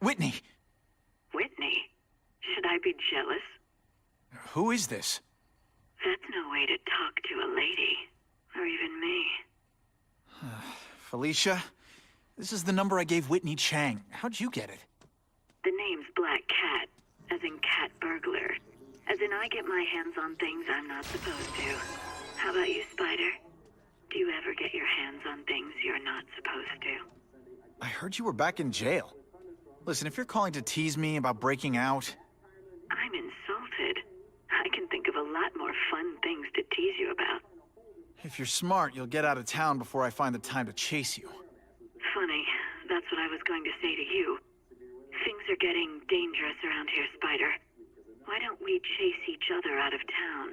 Whitney! Whitney? Should I be jealous? Who is this? That's no way to talk to a lady. Or even me. Felicia? This is the number I gave Whitney Chang. How'd you get it? The name's Black Cat, as in cat burglar. As in I get my hands on things I'm not supposed to. How about you, Spider? Do you ever get your hands on things you're not supposed to? I heard you were back in jail. Listen, if you're calling to tease me about breaking out... I'm insulted. I can think of a lot more fun things to tease you about. If you're smart, you'll get out of town before I find the time to chase you. Funny. That's what I was going to say to you. Things are getting dangerous around here, Spider. Why don't we chase each other out of town,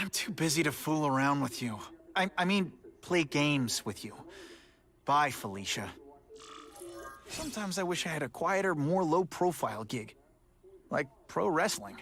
I'm too busy to fool around with you. I mean, play games with you. Bye, Felicia. Sometimes I wish I had a quieter, more low-profile gig. Like pro wrestling.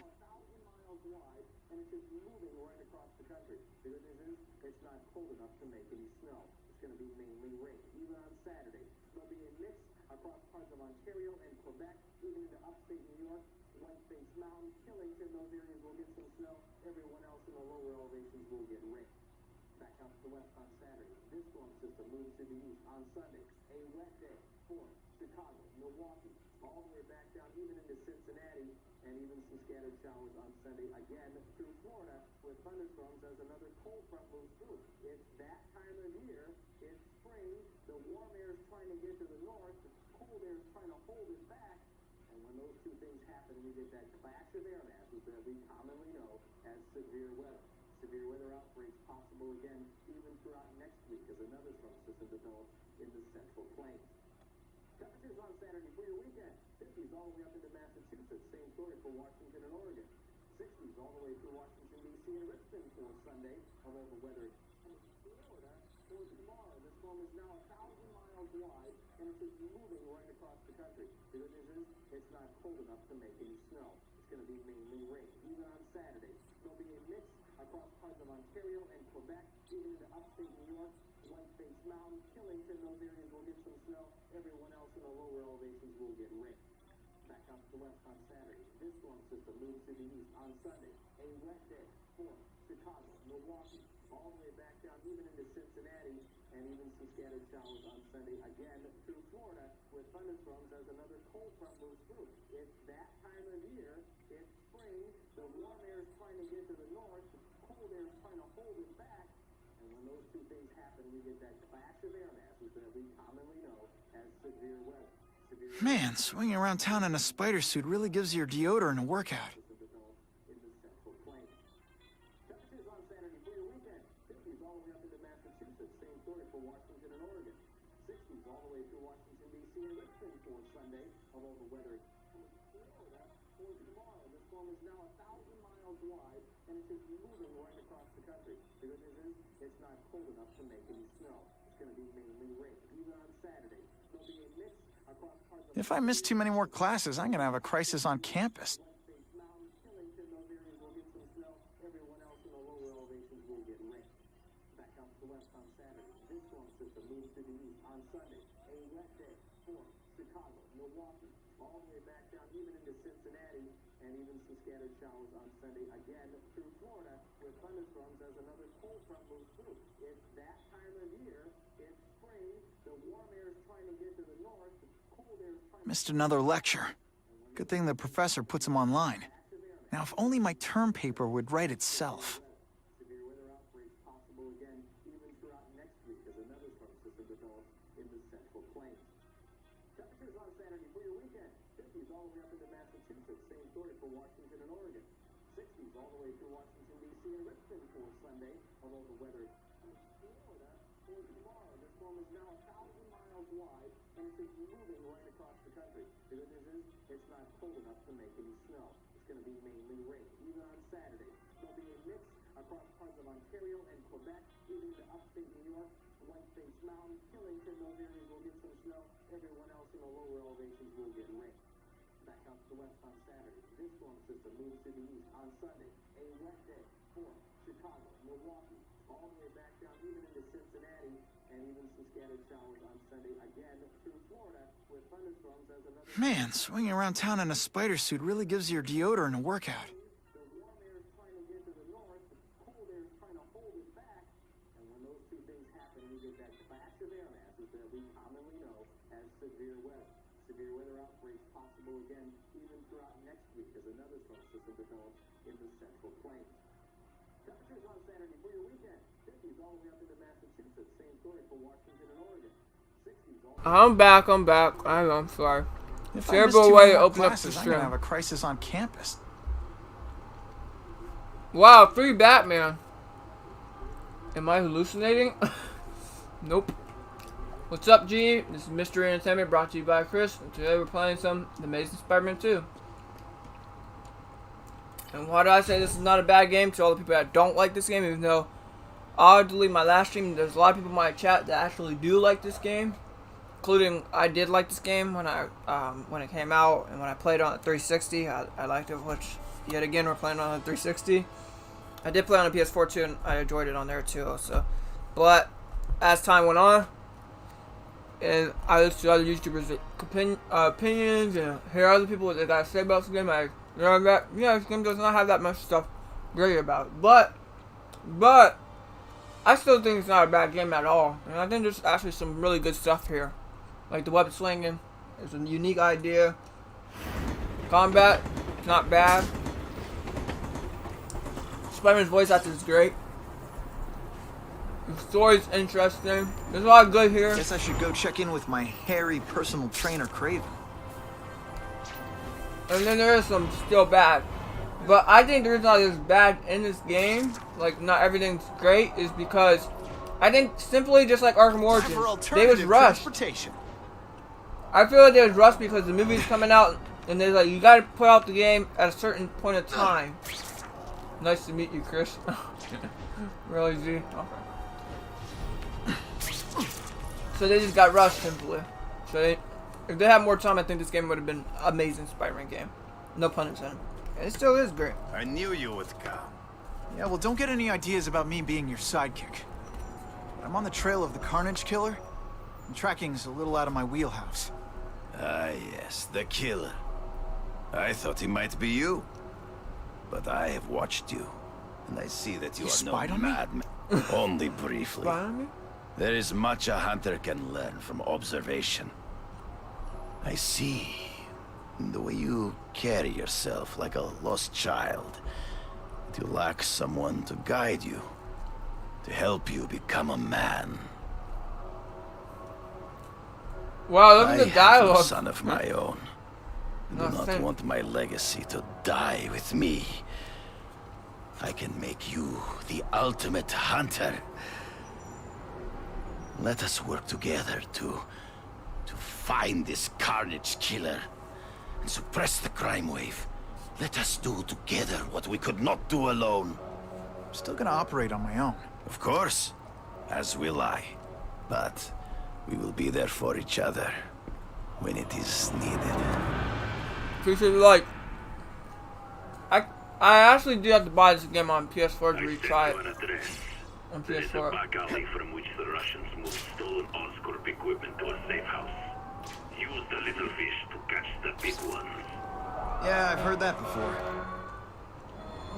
Man, swinging around town in a spider suit really gives your deodorant a workout. If I miss too many more classes, I'm gonna have a crisis on campus. Missed another lecture. Good thing the professor puts them online. Now, if only my term paper would write itself. Man, swinging around town in a spider suit really gives your deodorant a workout. I'm back. I know, I'm sorry. If I miss Terrible too way many to more open up the classes, I'm gonna stream. have a crisis on campus. Wow, free Batman. Am I hallucinating? Nope. What's up, G? This is Mystery Entertainment brought to you by Chris. And today we're playing some The Amazing Spider-Man 2. And why do I say this is not a bad game to all the people that don't like this game, even though oddly my last stream there's a lot of people in my chat that actually do like this game. Including, I did like this game when it came out, and when I played on the 360, I liked it, which, yet again, we're playing on the 360. I did play on the PS4 too, and I enjoyed it on there too, also. But, as time went on, and I listened to other YouTubers' opinions, and hear other people what they got to say about this game, I learned that, yeah, this game does not have that much stuff great about it. But, I still think it's not a bad game at all, and I think there's actually some really good stuff here. Like the weapon slinging, it's a unique idea. Combat, it's not bad. Spider-Man's voice acting is great. The story's interesting. There's a lot of good here. Guess I should go check in with my hairy personal trainer, Kraven. And then there is some still bad. But I think the reason why there's bad in this game, like not everything's great, is because I think simply just like Arkham Origins, they was rushed. I feel like they was rushed because the movie's coming out and they're like, you gotta put out the game at a certain point of time. Nice to meet you, Chris. Really, Z? Okay. So they just got rushed simply. So if they had more time, I think this game would have been an amazing Spider-Man game. No pun intended. It still is great. I knew you would come. Yeah, well, don't get any ideas about me being your sidekick. I'm on the trail of the Carnage Killer, and tracking's a little out of my wheelhouse. Ah, yes, the killer. I thought he might be you. But I have watched you, and I see that you You are spied no on me? madman. Only briefly. Spider-Man? There is much a hunter can learn from observation. I see the way you carry yourself like a lost child. That you lack someone to guide you, to help you become a man. Wow, look I at the have dialogue. a son of my own. I do No, not thank- want my legacy to die with me. I can make you the ultimate hunter. Let us work together to find this Carnage Killer and suppress the crime wave. Let us do together what we could not do alone. I'm still gonna operate on my own. Of course, as will I. But we will be there for each other when it is needed. Appreciate the like. I actually do have to buy this game on PS4 to retry it. On There is a PS4. back alley from which the Russians moved stolen Oscorp equipment to a safe house. Use the little fish to catch the big ones. Yeah, I've heard that before.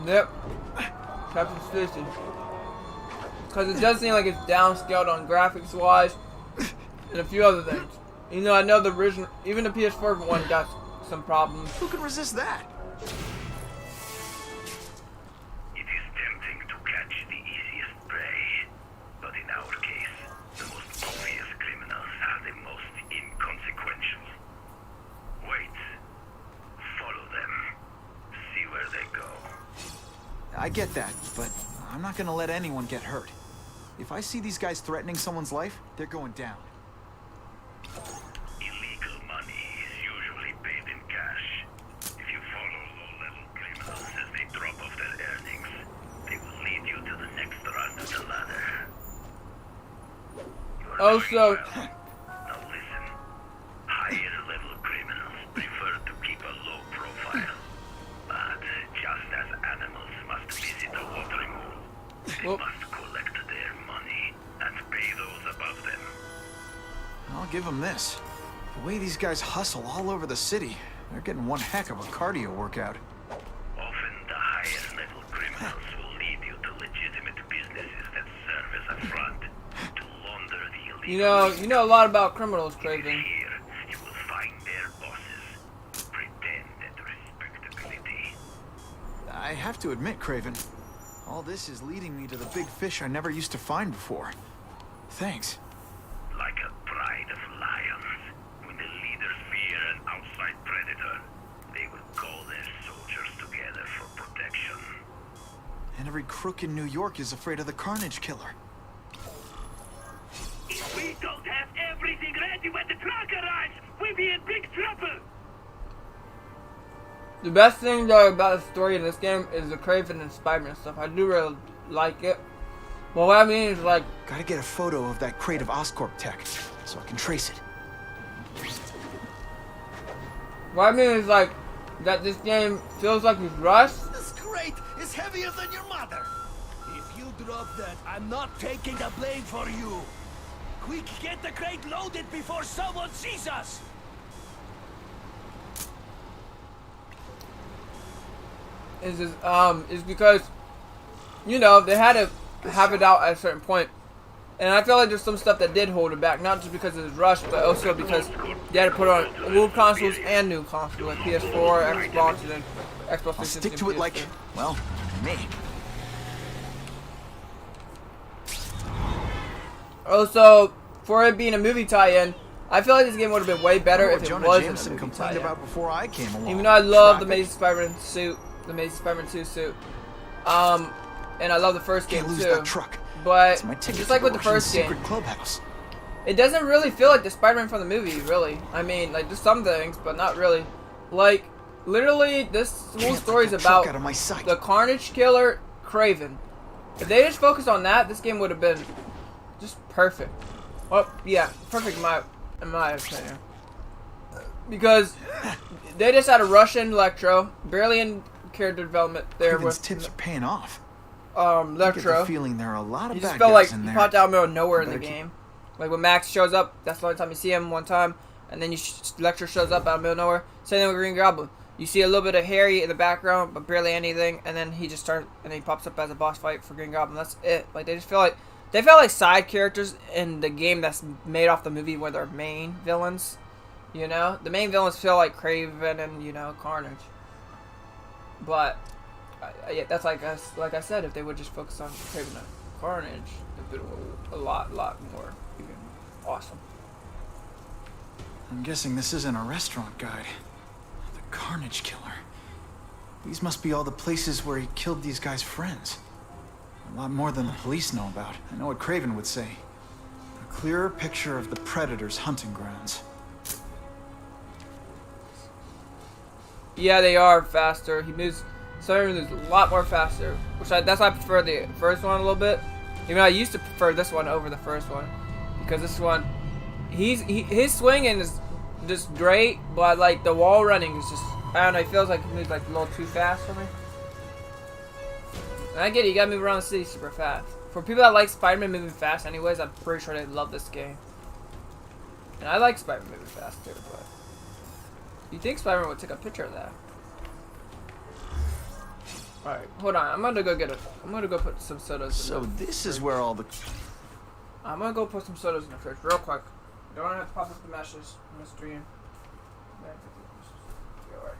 Yep. Captain Station. Because it does seem like it's downscaled on graphics wise and a few other things. You know, I know the original, even the PS4 one got some problems. Who can resist that? It is tempting to catch the easiest prey, but in our case, the most obvious criminals are the most inconsequential. Wait. Follow them. See where they go. I get that, but I'm not gonna let anyone get hurt. If I see these guys threatening someone's life, they're going down. Illegal money is usually paid in cash. If you follow low-level criminals as they drop off their earnings, they will lead you to the next rung of the ladder. You are Oh, doing so- well. Now listen. Higher-level criminals prefer to keep a low profile. But just as animals must visit a watering hole, they Well- must collect their money and pay those above them. I'll give them this. The way these guys hustle all over the city, they're getting one heck of a cardio workout. Often the highest level criminals will lead you to legitimate businesses that serve as a front to launder the illegal. You know a lot about criminals, Kraven. Here, you will find their bosses pretend at respectability. I have to admit, Kraven, all this is leading me to the big fish I never used to find before. Thanks. Like a pride of lions, when the leaders fear an outside predator, they will call their soldiers together for protection. And every crook in New York is afraid of the Carnage Killer. If we don't have everything ready when the truck arrives, we'll be in big trouble! The best thing though about the story in this game is the Kraven and Spider-Man stuff. I do really like it. Well, what I mean is like, Gotta get a photo of that crate of Oscorp tech, so I can trace it. what I mean is like, that this game feels like it's rushed. This crate is heavier than your mother. If you drop that, I'm not taking the blame for you. Quick, get the crate loaded before someone sees us. Is because, you know, they had to have it out at a certain point. And I feel like there's some stuff that did hold it back, not just because it was rushed, but also because they had to put on old consoles and new consoles, like PS4, Xbox, and then Xbox 360. I'll stick to it like, well, me. Also, for it being a movie tie-in, I feel like this game would have been way better if it Jonah wasn't a Jameson movie complained tie-in. about before I came along. Even though I love the Traffic. Amazing Spider-Man suit, the Amazing Spider-Man 2 suit, and I love the first game Can't lose too. that truck. But It's my ticket just to like with the Russian first game, secret clubhouse. it doesn't really feel like the Spider-Man from the movie, really. I mean, like, there's some things, but not really. Like, literally, this whole Can't story is let the truck about out of my sight. the Carnage Killer, Kraven. If they just focused on that, this game would have been just perfect. Well, yeah, perfect in my opinion. Because they just had a Russian Electro, barely in character development there Kraven's with tips are paying off. I get the Electro. feeling there are a lot of He just bad felt like guys in he there. popped out in the middle of nowhere in the Better keep- game. Like when Max shows up, that's the only time you see him one time, and then Electro shows up out of the middle of nowhere. Same thing with Green Goblin. You see a little bit of Harry in the background, but barely anything, and then he just starts and he pops up as a boss fight for Green Goblin. That's it. Like they felt like side characters in the game that's made off the movie where they're main villains. You know, the main villains feel like Kraven and, you know, Carnage. But yeah, that's like I said, if they would just focus on Kraven and Carnage, it would be a lot more even awesome. I'm guessing this isn't a restaurant guide. The Carnage Killer. These must be all the places where he killed these guys' friends. A lot more than the police know about. I know what Kraven would say. A clearer picture of the Predator's hunting grounds. Yeah, they are faster. He moves. Spider-Man moves a lot more faster, that's why I prefer the first one a little bit. Even though I used to prefer this one over the first one, because this one, his swinging is just great, but like the wall running is just, I don't know. It feels like he moves like a little too fast for me. And I get it. You gotta move around the city super fast. For people that like Spider-Man moving fast, anyways, I'm pretty sure they love this game. And I like Spider-Man moving fast too, but. You think Spider-Man would take a picture of that? Alright, hold on. I'm gonna go put some sodas in So the this is fridge. where all the... I'm gonna go put some sodas in the fridge real quick. You don't have to pop up the meshes in the stream. Be alright.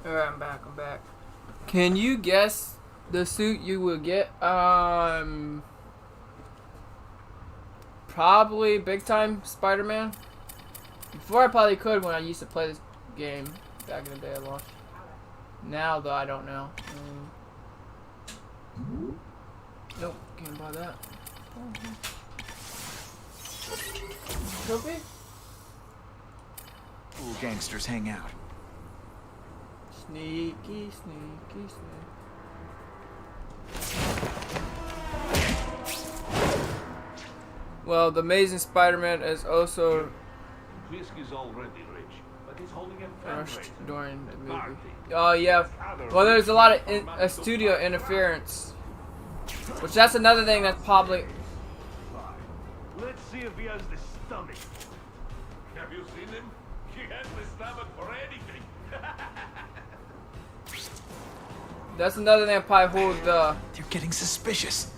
Alright, I'm back. Can you guess the suit you will get? Probably big time Spider-Man. Before I probably could when I used to play this game back in the day I launched. Now though, I don't know. Nope, can't buy that. Trophy? Cool gangsters hang out. Sneaky, sneaky, sneaky. Well, the Amazing Spider-Man is also Fisk is already rich, but he's holding a rushed fundraiser. during the movie. Party. Oh yeah. Well, there's a lot of studio interference, which that's another thing that's probably. Let's see if he has the stomach. Have you seen him? He has the stomach for anything. That's another thing that probably hold They're getting suspicious.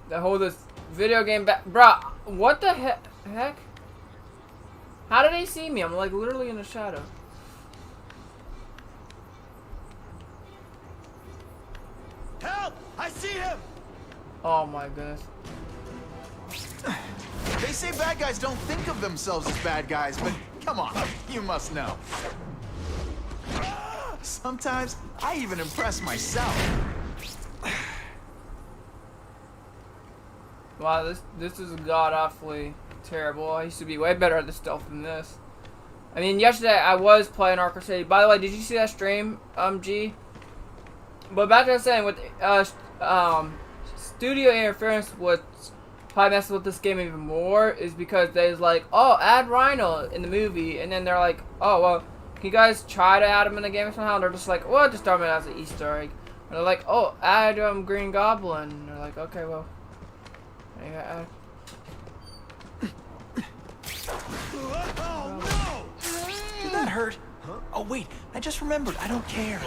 this video game back. Bruh, what the heck? How did they see me? I'm like literally in the shadow. Help! I see him! Oh my goodness. They say bad guys don't think of themselves as bad guys, but come on, you must know. Sometimes I even impress myself. Wow, this is god awfully terrible. I used to be way better at this stealth than this. I mean, yesterday I was playing Arkham City. By the way, did you see that stream, G? But back to what I was saying, with studio interference, what's probably messing with this game even more is because they was like, oh, add Rhino in the movie, and then they're like, oh, well, can you guys try to add him in the game somehow? And they're just like, well, just throw him in as an Easter egg. And they're like, oh, add Green Goblin. And they're like, okay, well, I gotta add. Oh no! Did that hurt? Oh wait, I just remembered. I don't care.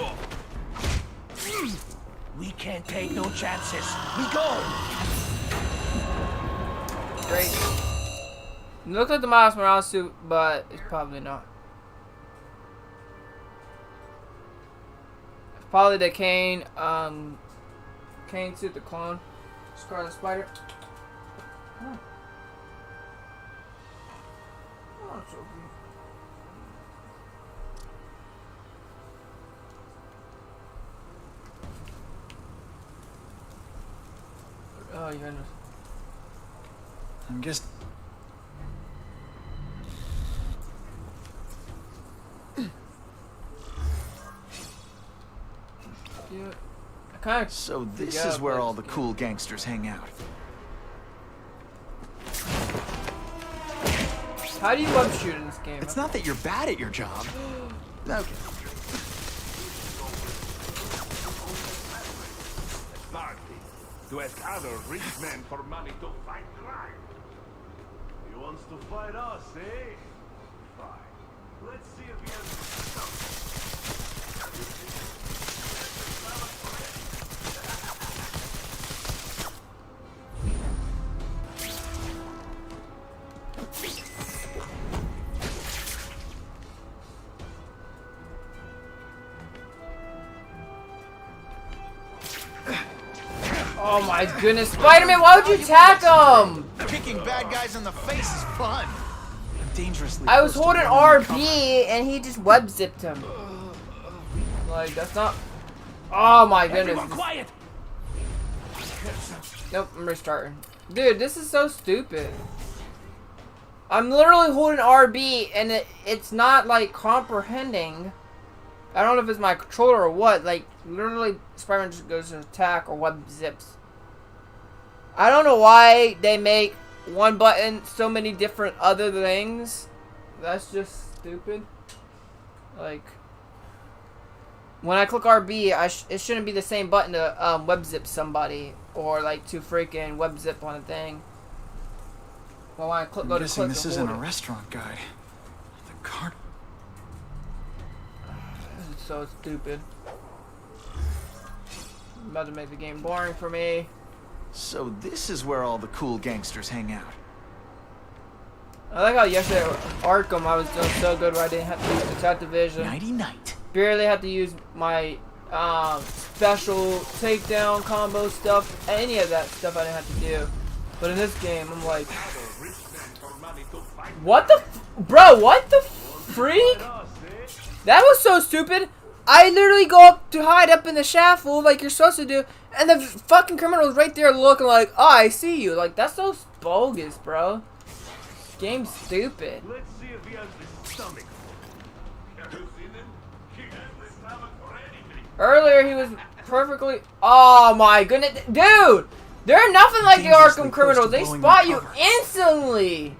We can't take no chances. We go! Great. It looks like the Miles Morales suit, but it's probably not. It's probably the Kane suit, the clone. Scarlet Spider. Oh. Oh, it's so cute. Oh, your goodness. I'm just... Yeah. I kind of. So this is where all the cool gangsters hang out. How do you web shoot in this game? It's not that you're bad at your job. Okay. Party. To ask other rich men for money to fight crime. He wants to fight us, eh? Fine. Let's see if he has the stomach. Oh my goodness, Spider-Man! Why would you attack him? Kicking bad guys in the face is fun. I'm dangerously I was close to holding blowing RB and he just web zipped him. Like that's not. Oh my goodness. Everyone quiet! Nope, I'm restarting. Dude, this is so stupid. I'm literally holding RB and it's not like comprehending. I don't know if it's my controller or what. Like literally, Spider-Man just goes to attack or web zips. I don't know why they make one button so many different other things. That's just stupid. Like when I click RB, it shouldn't be the same button to web zip somebody or like to freaking web zip on a thing. Well, when I click, I'm guessing this isn't a restaurant guide. The cart. This is so stupid. I'm about to make the game boring for me. So this is where all the cool gangsters hang out. I like how yesterday at Arkham I was doing so good where I didn't have to use Detective Vision. Nighty-night. Barely had to use my special takedown combo stuff. Any of that stuff I didn't have to do. But in this game, I'm like, what the, bro? What the freak? That was so stupid. I literally go up to hide up in the shaft like you're supposed to do, and the fucking criminal's right there looking like, oh, I see you. Like, that's so bogus, bro. This game's stupid. Let's see if he has the stomach. Have you seen him? He has the stomach for anything. Earlier, he was perfectly... Oh, my goodness. Dude! They're nothing like the Dangerously Arkham criminals. close to They blowing spot my you cover. instantly.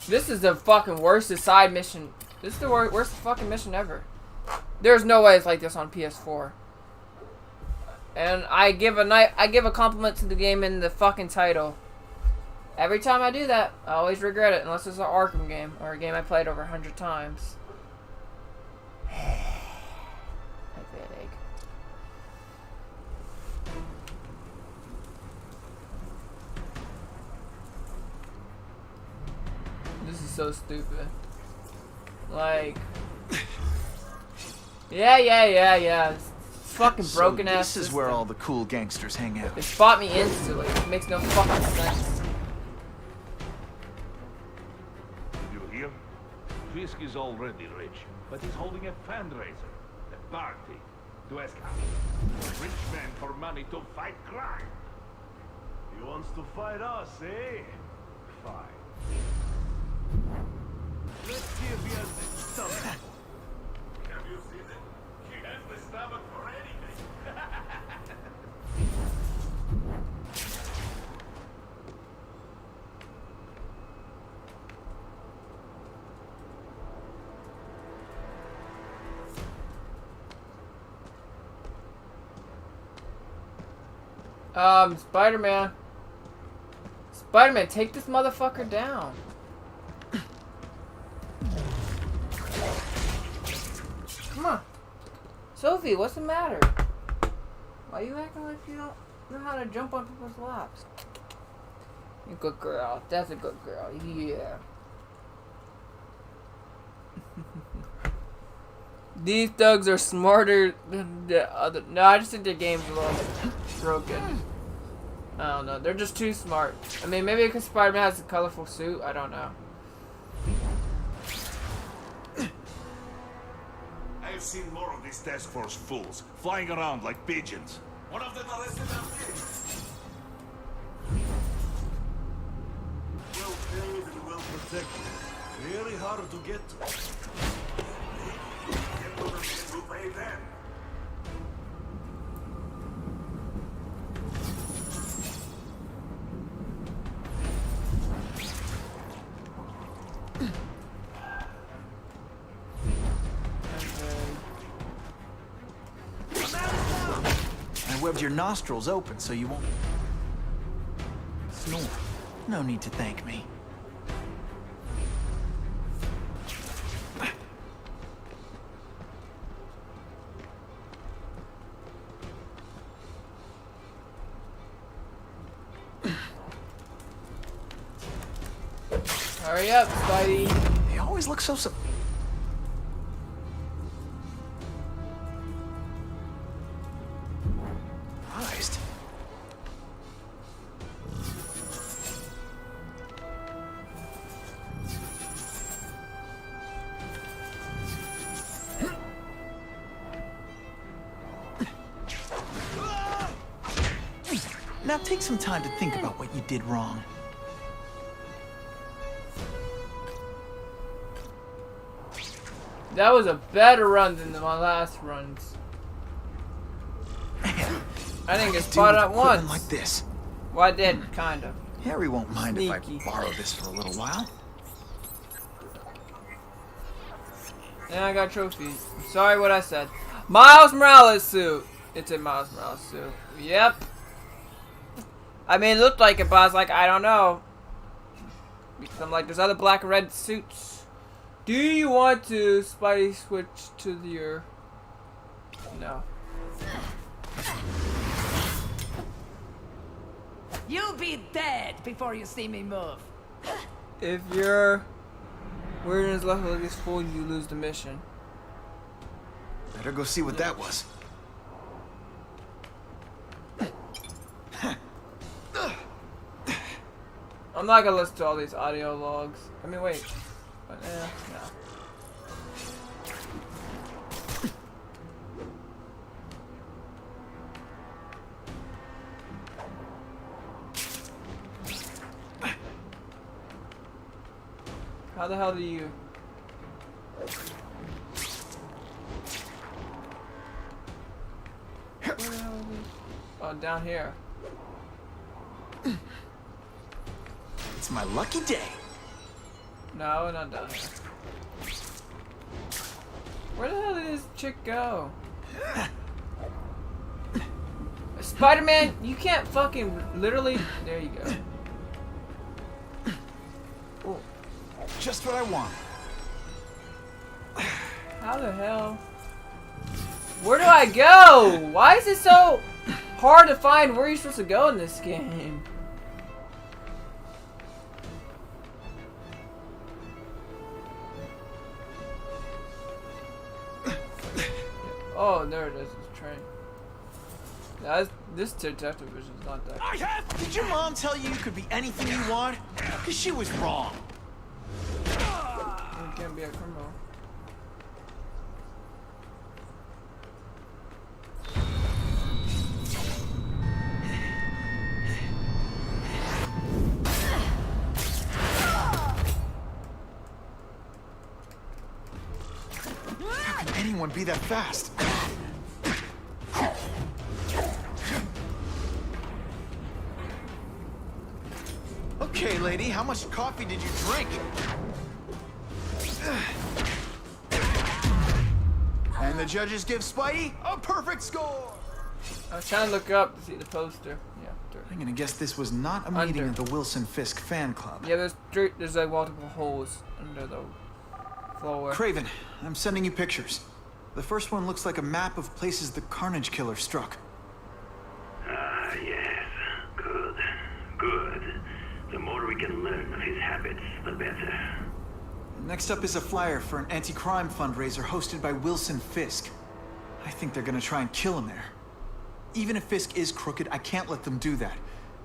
This is the fucking worst side mission. This is the worst fucking mission ever. There's no way it's like this on PS4. And I give a compliment to the game in the fucking title. Every time I do that, I always regret it, unless it's an Arkham game or a game I played over 100 times. Pathetic. This is so stupid. Like, yeah. It's fucking broken ass. This is where all the cool gangsters hang out. They spot me instantly. It makes no fucking sense. You hear? Fisk is already rich, but he's holding a fundraiser, a party, to ask rich men for money to fight crime. He wants to fight us, eh? Fine. Let's see if he has the stomach. Have you seen it? He has the stomach for anything. Spider-Man. Spider-Man, take this motherfucker down. Come on. Sophie, what's the matter? Why are you acting like you don't know how to jump on people's laps? You're a good girl. That's a good girl. Yeah. These thugs are smarter than the other. No, I just think their game's a little broken. I don't know. They're just too smart. I mean, maybe because Spider-Man has a colorful suit. I don't know. I've seen more of these task force fools flying around like pigeons. One of them arrested our kid. Well paid and well protected. Very hard to get to. Get to them and you pay them. I webbed your nostrils open so you won't snore. No need to thank me. Hurry up, Spidey. They always look so surprised. Now take some time to think about what you did wrong. That was a better run than my last runs. Man, I didn't get do spotted with at equipment once. like this. Well, I did, kind of. Harry won't mind if Sneaky. I borrow this for a little while. And I got trophies. I'm sorry what I said. Miles Morales suit. It's a Miles Morales suit. Yep. I mean, it looked like it, but I was like, I don't know. Because I'm like, there's other black and red suits. Do you want to Spidey switch to your... No. You'll be dead before you see me move. If your weirdness level gets full, you lose the mission. Better go see what that was. I'm not gonna listen to all these audio logs. I mean, wait. But, no. How the hell do you... Where the hell is this? Oh, down here. It's my lucky day. No, not down here. Where the hell did this chick go? Spider-Man, you can't fucking literally... There you go. Oh, just what I want. How the hell? Where do I go? Why is it so hard to find where you're supposed to go in this game? Oh, there it is. It's a train. This detective vision is not that good. Did your mom tell you you could be anything you want? Because she was wrong. You can't be a criminal. How can anyone be that fast? Okay, lady, how much coffee did you drink? And the judges give Spidey a perfect score! I was trying to look up to see the poster. Yeah, I'm gonna guess this was not a meeting of the Wilson Fisk fan club. yeah. There's like multiple holes under the floor. Kraven, I'm sending you pictures. The first one looks like a map of places the Carnage Killer struck. Ah, yes. Good. Good. The more we can learn of his habits, the better. Next up is a flyer for an anti-crime fundraiser hosted by Wilson Fisk. I think they're gonna try and kill him there. Even if Fisk is crooked, I can't let them do that.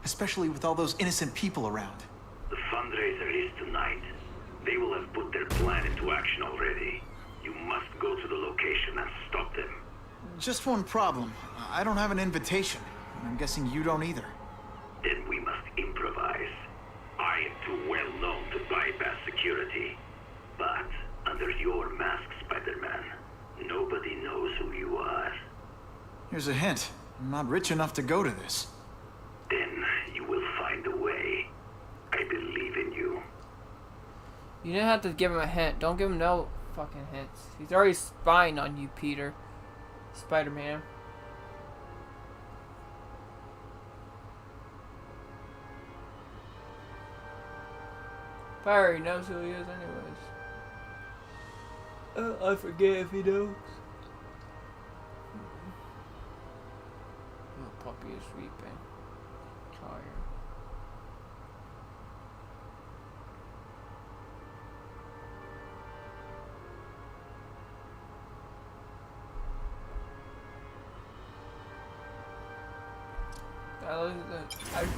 Especially with all those innocent people around. The fundraiser is tonight. They will have put their plan into action already. You must go to the location and stop them. Just one problem. I don't have an invitation. And I'm guessing you don't either. Then we must improvise. I am too well known to bypass security. But under your mask, Spider-Man, nobody knows who you are. Here's a hint. I'm not rich enough to go to this. Then you will find a way. I believe in you. You didn't have to give him a hint. Don't give him no fucking hints. He's already spying on you, Peter. Spider-Man. Fiery knows who he is anyways. I forget if he knows. Little puppy is weeping. Tired.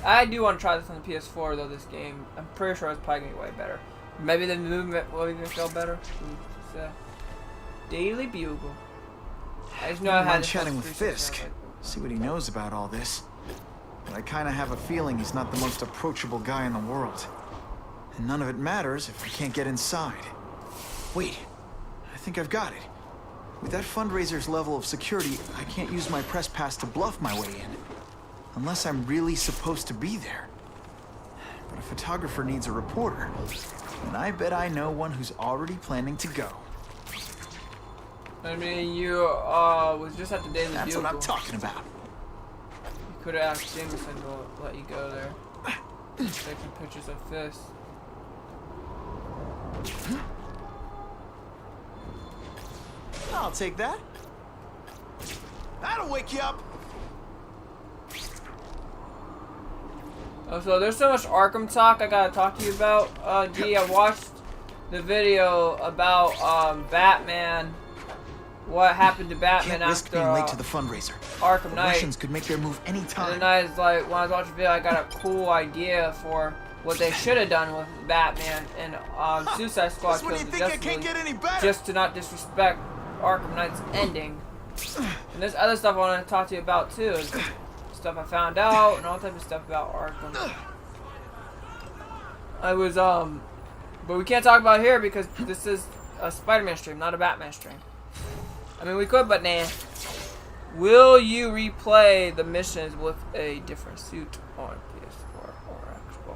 I do want to try this on the PS4 though. This game, I'm pretty sure it's probably gonna be way better. Maybe the movement will even feel better. Daily Bugle. I just know I had chatting with Fisk. See what he knows about all this. But I kind of have a feeling he's not the most approachable guy in the world. And none of it matters if I can't get inside. Wait, I think I've got it. With that fundraiser's level of security, I can't use my press pass to bluff my way in. Unless I'm really supposed to be there. But a photographer needs a reporter. And I bet I know one who's already planning to go. I mean, you was just at the Daily Bugle. That's what I'm talking about. You could have asked Jameson to let you go there. Take some pictures of Fisk. I'll take that. That'll wake you up. Oh, so there's so much Arkham talk I gotta talk to you about. G, I watched the video about Batman. What happened to Batman Can't risk after being late to the fundraiser. Arkham The Knight. Russians could make their move anytime. And then I was like, when I was watching the video, I got a cool idea for what they should have done with Batman and Suicide Squad This when you kills think it can't get any better. just to not disrespect Arkham Knight's ending. And there's other stuff I want to talk to you about too. Stuff I found out and all type of stuff about Arkham. I was But we can't talk about it here because this is a Spider-Man stream, not a Batman stream. I mean, we could, but nah. Will you replay the missions with a different suit on PS4 or Xbox?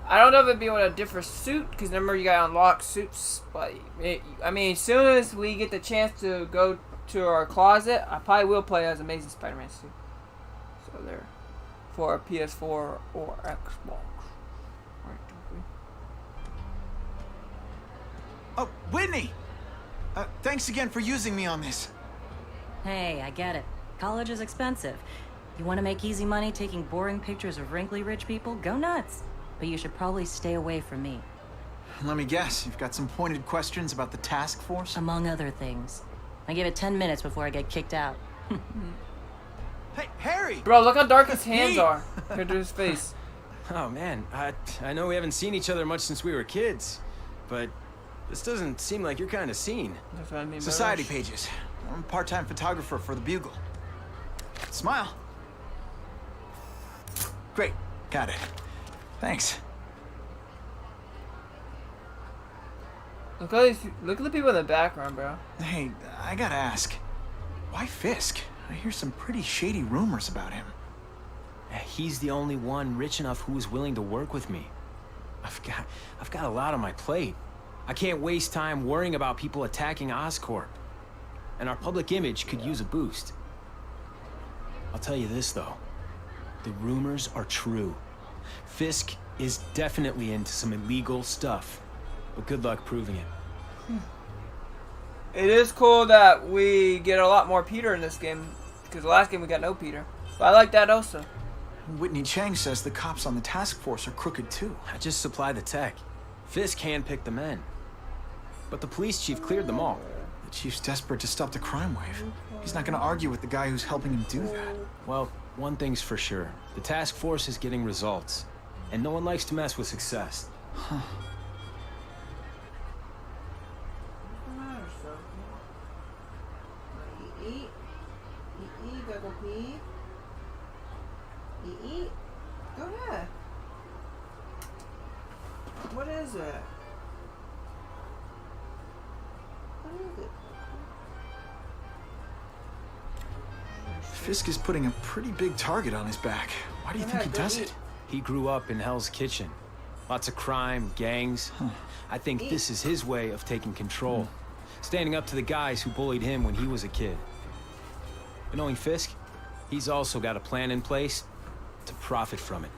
I don't know if it'd be with a different suit, because remember you gotta unlock suits. But I mean, as soon as we get the chance to go to our closet, I probably will play as Amazing Spider-Man suit. So there, for a PS4 or Xbox. Oh, Whitney! Thanks again for using me on this. Hey, I get it. College is expensive. You want to make easy money taking boring pictures of wrinkly rich people? Go nuts. But you should probably stay away from me. Let me guess, you've got some pointed questions about the task force? Among other things. I give it 10 minutes before I get kicked out. Hey, Harry! Bro, look how dark his hands are compared to his face. Oh man, I know we haven't seen each other much since we were kids, but this doesn't seem like your kind of scene. That's what I mean by Society rush. pages. I'm a part-time photographer for the Bugle. Smile. Great, got it. Thanks. Look at the people in the background, bro. Hey, I gotta ask, why Fisk? I hear some pretty shady rumors about him. He's the only one rich enough who is willing to work with me. I've got a lot on my plate. I can't waste time worrying about people attacking Oscorp. And our public image could use a boost. I'll tell you this, though. The rumors are true. Fisk is definitely into some illegal stuff. But good luck proving it. It is cool that we get a lot more Peter in this game. Because the last game we got no Peter. But I like that also. Whitney Chang says the cops on the task force are crooked too. I just supply the tech. Fisk handpicked the men. But the police chief cleared them all. The chief's desperate to stop the crime wave. He's not gonna argue with the guy who's helping him do that. Well, one thing's for sure. The task force is getting results. And no one likes to mess with success. Huh. Eat. Go ahead. What is it? What is it? Fisk is putting a pretty big target on his back. Why do you think he does it? He grew up in Hell's Kitchen. Lots of crime, gangs. I think this is his way of taking control. Standing up to the guys who bullied him when he was a kid. But knowing Fisk, he's also got a plan in place to profit from it.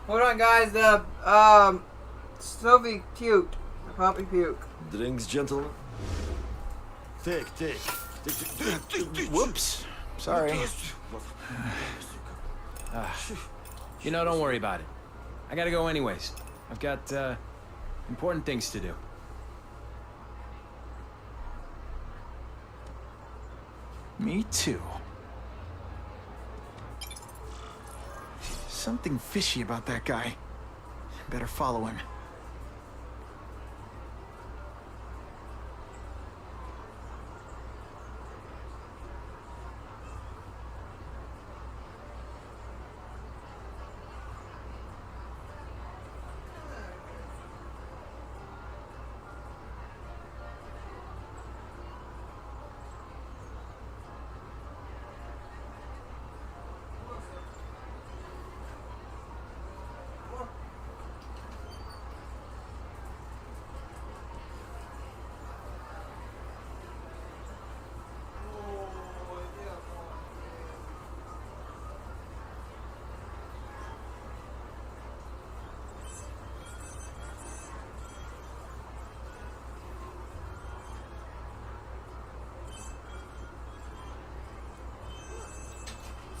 Hold on, guys. The Sophie puked. Poppy puke. Drinks, gentlemen. Take. Whoops. Sorry. You know, don't worry about it. I gotta go anyways. I've got important things to do. Me too. Something fishy about that guy. Better follow him.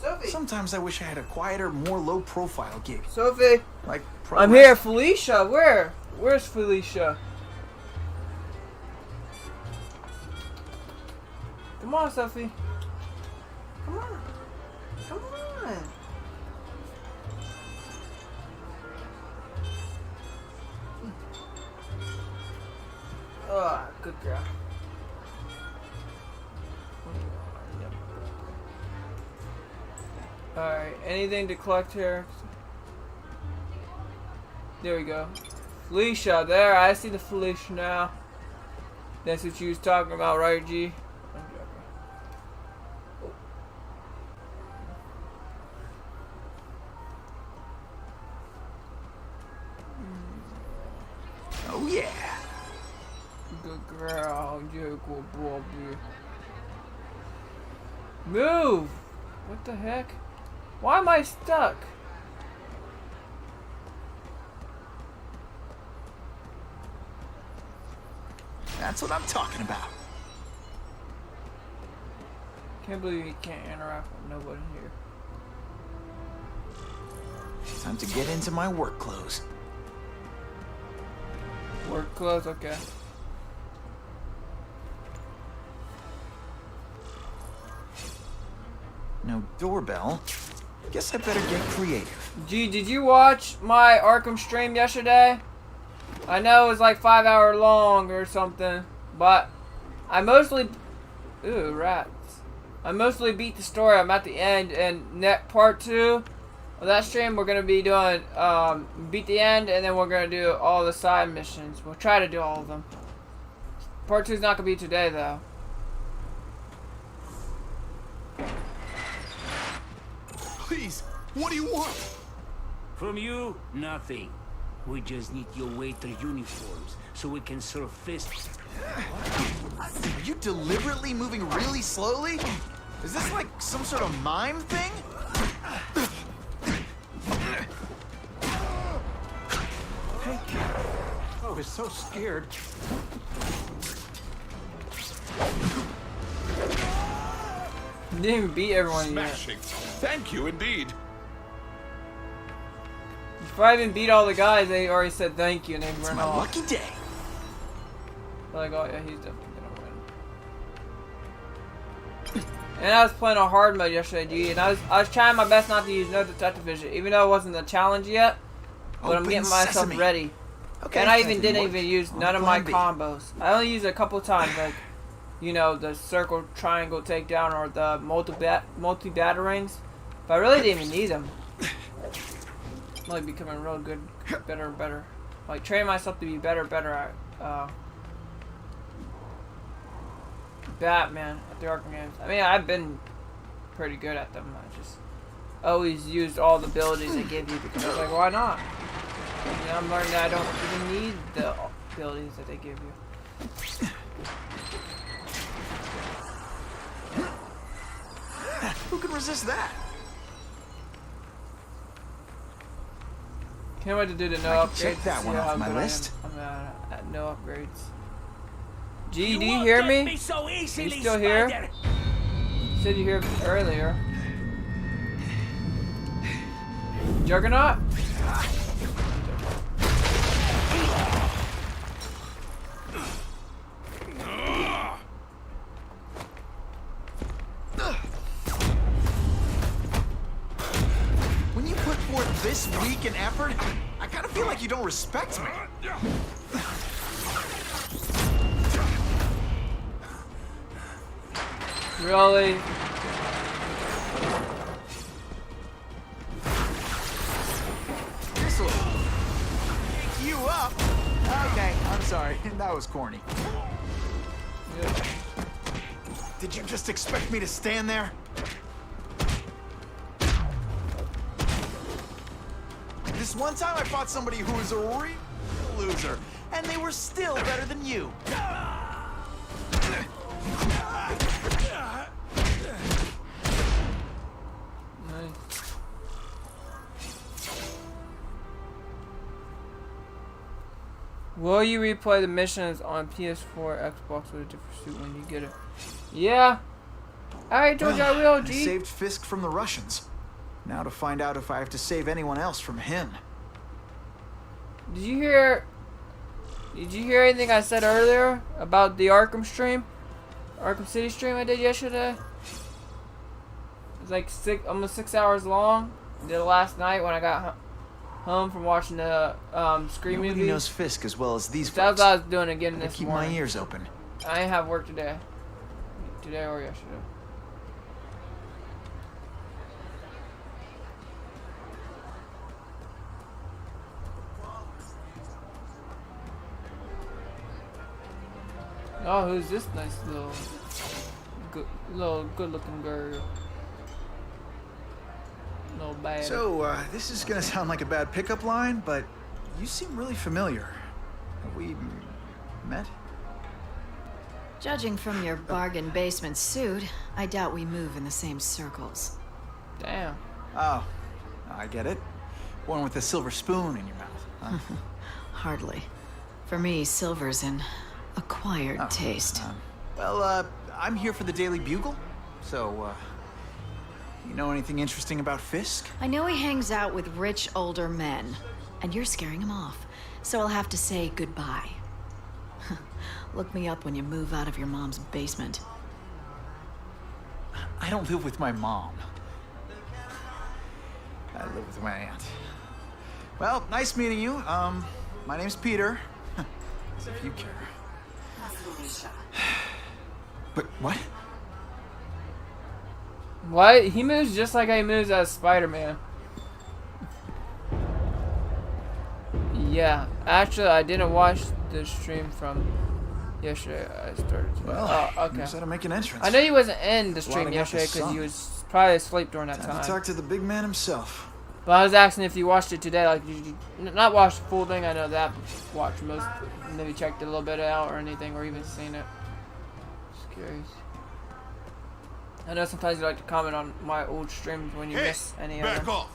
Sophie. Sometimes I wish I had a quieter, more low-profile gig. Sophie. Like I'm here, Felicia. Where? Where's Felicia? Come on, Sophie. Come on. Come on. Oh, good girl. Alright, anything to collect here? There we go. Felicia, there, I see the Felicia now. That's what you was talking about, right, G? Oh yeah. Good girl, you good Bobby. Move! What the heck? Why am I stuck? That's what I'm talking about. Can't believe you can't interact with nobody here. Time to get into my work clothes. Work clothes, okay. No doorbell. Guess I better get creative. Gee, did you watch my Arkham stream yesterday? I know it was like 5 hours long or something, but I mostly... Ooh, rats. I mostly beat the story. I'm at the end, and part 2 of that stream we're going to be doing, beat the end, and then we're going to do all the side missions. We'll try to do all of them. Part 2 is not going to be today, though. Please, what do you want? From you, nothing. We just need your waiter uniforms so we can serve Fisk. Are you deliberately moving really slowly? Is this like some sort of mime thing? Hey, I was so scared. You didn't even beat everyone Smashing. yet. Thank you indeed. If I even beat all the guys, they already said thank you and they It's ran my off. lucky day. Like, oh yeah, he's definitely gonna win. And I was playing on hard mode yesterday, G, and I was trying my best not to use no detective vision, even though it wasn't the challenge yet. But I'm getting myself sesame. ready. Okay, And I that even didn't didn't work. even use On none of my plan B. combos. I only used it a couple of times, like, you know, the circle, triangle, takedown, or the multi-batterings. But I really didn't even need them. I'm like becoming real good, better and better. Like training myself to be better at Batman at the Arkham games. I mean, I've been pretty good at them. I just always used all the abilities they give you because I was like, why not? And I'm learning that I don't even need the abilities that they give you. Who can resist that? Can't wait to do the no I upgrades. can check that see one off how my good I am. list. I'm at no upgrades. G, do you won't hear get me? me so easily, You still here? Spider. You said you hear earlier. Juggernaut? When you put forth this week in effort, I kind of feel like you don't respect me. Really? This'll pick you up. Okay, I'm sorry. That was corny. Yeah. Did you just expect me to stand there? This one time I fought somebody who was a real loser, and they were still better than you. Nice. Will you replay the missions on PS4, Xbox with a different suit when you get it? Yeah. I told you I will, I G. saved Fisk from the Russians. Now to find out if I have to save anyone else from him. Did you hear anything I said earlier about the Arkham stream? Arkham City stream I did yesterday? It's like almost 6 hours long. I did it last night when I got home from watching the Scream Nobody movie. knows Fisk as well as these That's folks. what I was doing again I this keep morning. my ears open. I didn't have work today. Today or yesterday. Oh, who's this nice little good-looking girl? Little bad. So, this is gonna sound like a bad pickup line, but you seem really familiar. Have we met? Judging from your bargain basement suit, I doubt we move in the same circles. Damn. Oh, I get it. One with a silver spoon in your mouth. Huh? Hardly. For me, silver's an acquired taste. Well, I'm here for the Daily Bugle, so, you know anything interesting about Fisk? I know he hangs out with rich older men, and you're scaring him off, so I'll have to say goodbye. Look me up when you move out of your mom's basement. I don't live with my mom. I live with my aunt. Well, nice meeting you. My name's Peter. As if you care. But what? What? He moves just like he moves as Spider-Man. Yeah. Actually, I didn't watch the stream from yesterday. I started to. Well, oh, okay. knows how to make an entrance. I know he wasn't in the stream Blotting out the yesterday because he sun. was probably asleep during that Time time. to talk to the big man himself. But I was asking if you watched it today. Like, did you not watch the full thing? I know that. Watched most. Maybe checked it a little bit out or anything, or even seen it. Just curious. I know sometimes you like to comment on my old streams when you miss any of them. off.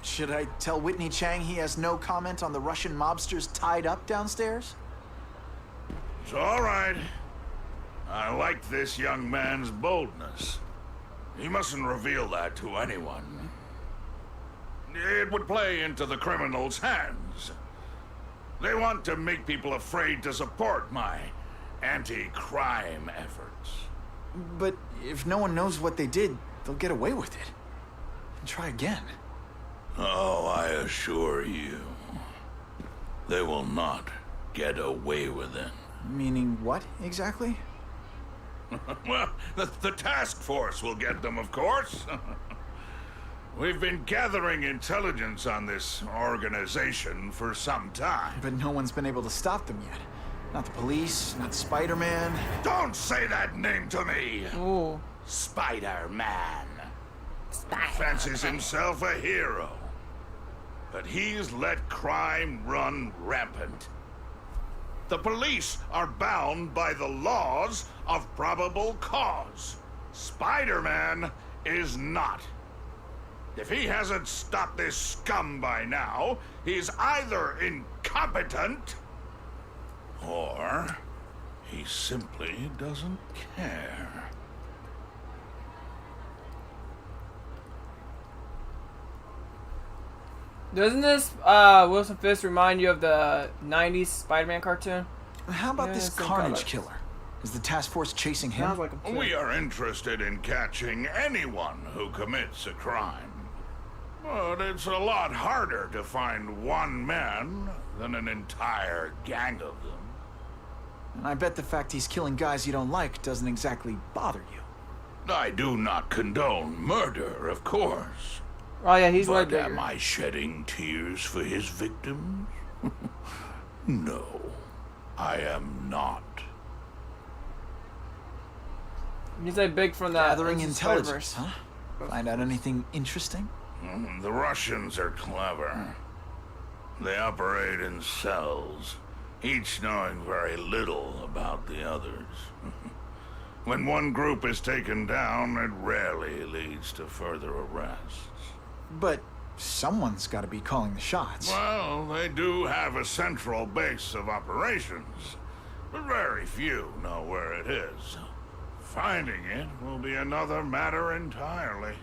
Should I tell Whitney Chang he has no comment on the Russian mobsters tied up downstairs? It's all right. I like this young man's boldness. He mustn't reveal that to anyone. It would play into the criminals' hands. They want to make people afraid to support my anti-crime efforts. But if no one knows what they did, they'll get away with it. And try again. Oh, I assure you, they will not get away with it. Meaning what, exactly? Well, the task force will get them, of course. We've been gathering intelligence on this organization for some time. But no one's been able to stop them yet. Not the police, not Spider-Man. Don't say that name to me! Ooh. Spider-Man. Fancies himself a hero. But he's let crime run rampant. The police are bound by the laws of probable cause. Spider-Man is not. If he hasn't stopped this scum by now, he's either incompetent, or he simply doesn't care. Doesn't this Wilson Fisk remind you of the 90s Spider-Man cartoon? How about Yeah, this some Carnage colors. killer? Is the task force chasing him? Sounds like him too. We are interested in catching anyone who commits a crime. But it's a lot harder to find one man than an entire gang of them. And I bet the fact he's killing guys you don't like doesn't exactly bother you. I do not condone murder, of course. Oh yeah, he's way But bigger. am I shedding tears for his victims? No, I am not. He's like big from that. Gathering Into intelligence, Spider-Verse. huh? Find out anything interesting? The Russians are clever. They operate in cells, each knowing very little about the others. When one group is taken down, it rarely leads to further arrests. But someone's got to be calling the shots. Well, they do have a central base of operations, but very few know where it is. Finding it will be another matter entirely.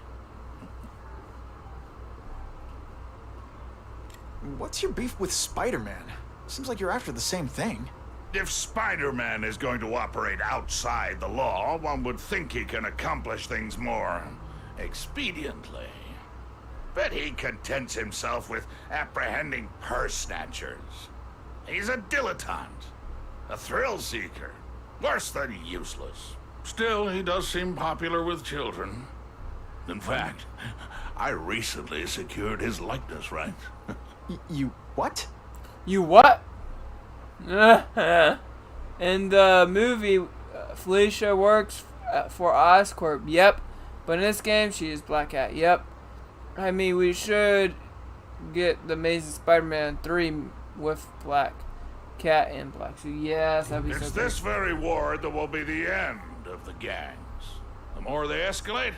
What's your beef with Spider-Man? Seems like you're after the same thing. If Spider-Man is going to operate outside the law, one would think he can accomplish things more expediently. But he contents himself with apprehending purse snatchers. He's a dilettante, a thrill seeker, worse than useless. Still, he does seem popular with children. In fact, I recently secured his likeness rights. You what? You what? In the movie, Felicia works for Oscorp. Yep. But in this game, she is Black Cat. Yep. I mean, we should get the Amazing Spider-Man 3 with Black Cat and Black Suit. Yes, that'd be so It's good. this very war that will be the end of the gangs. The more they escalate,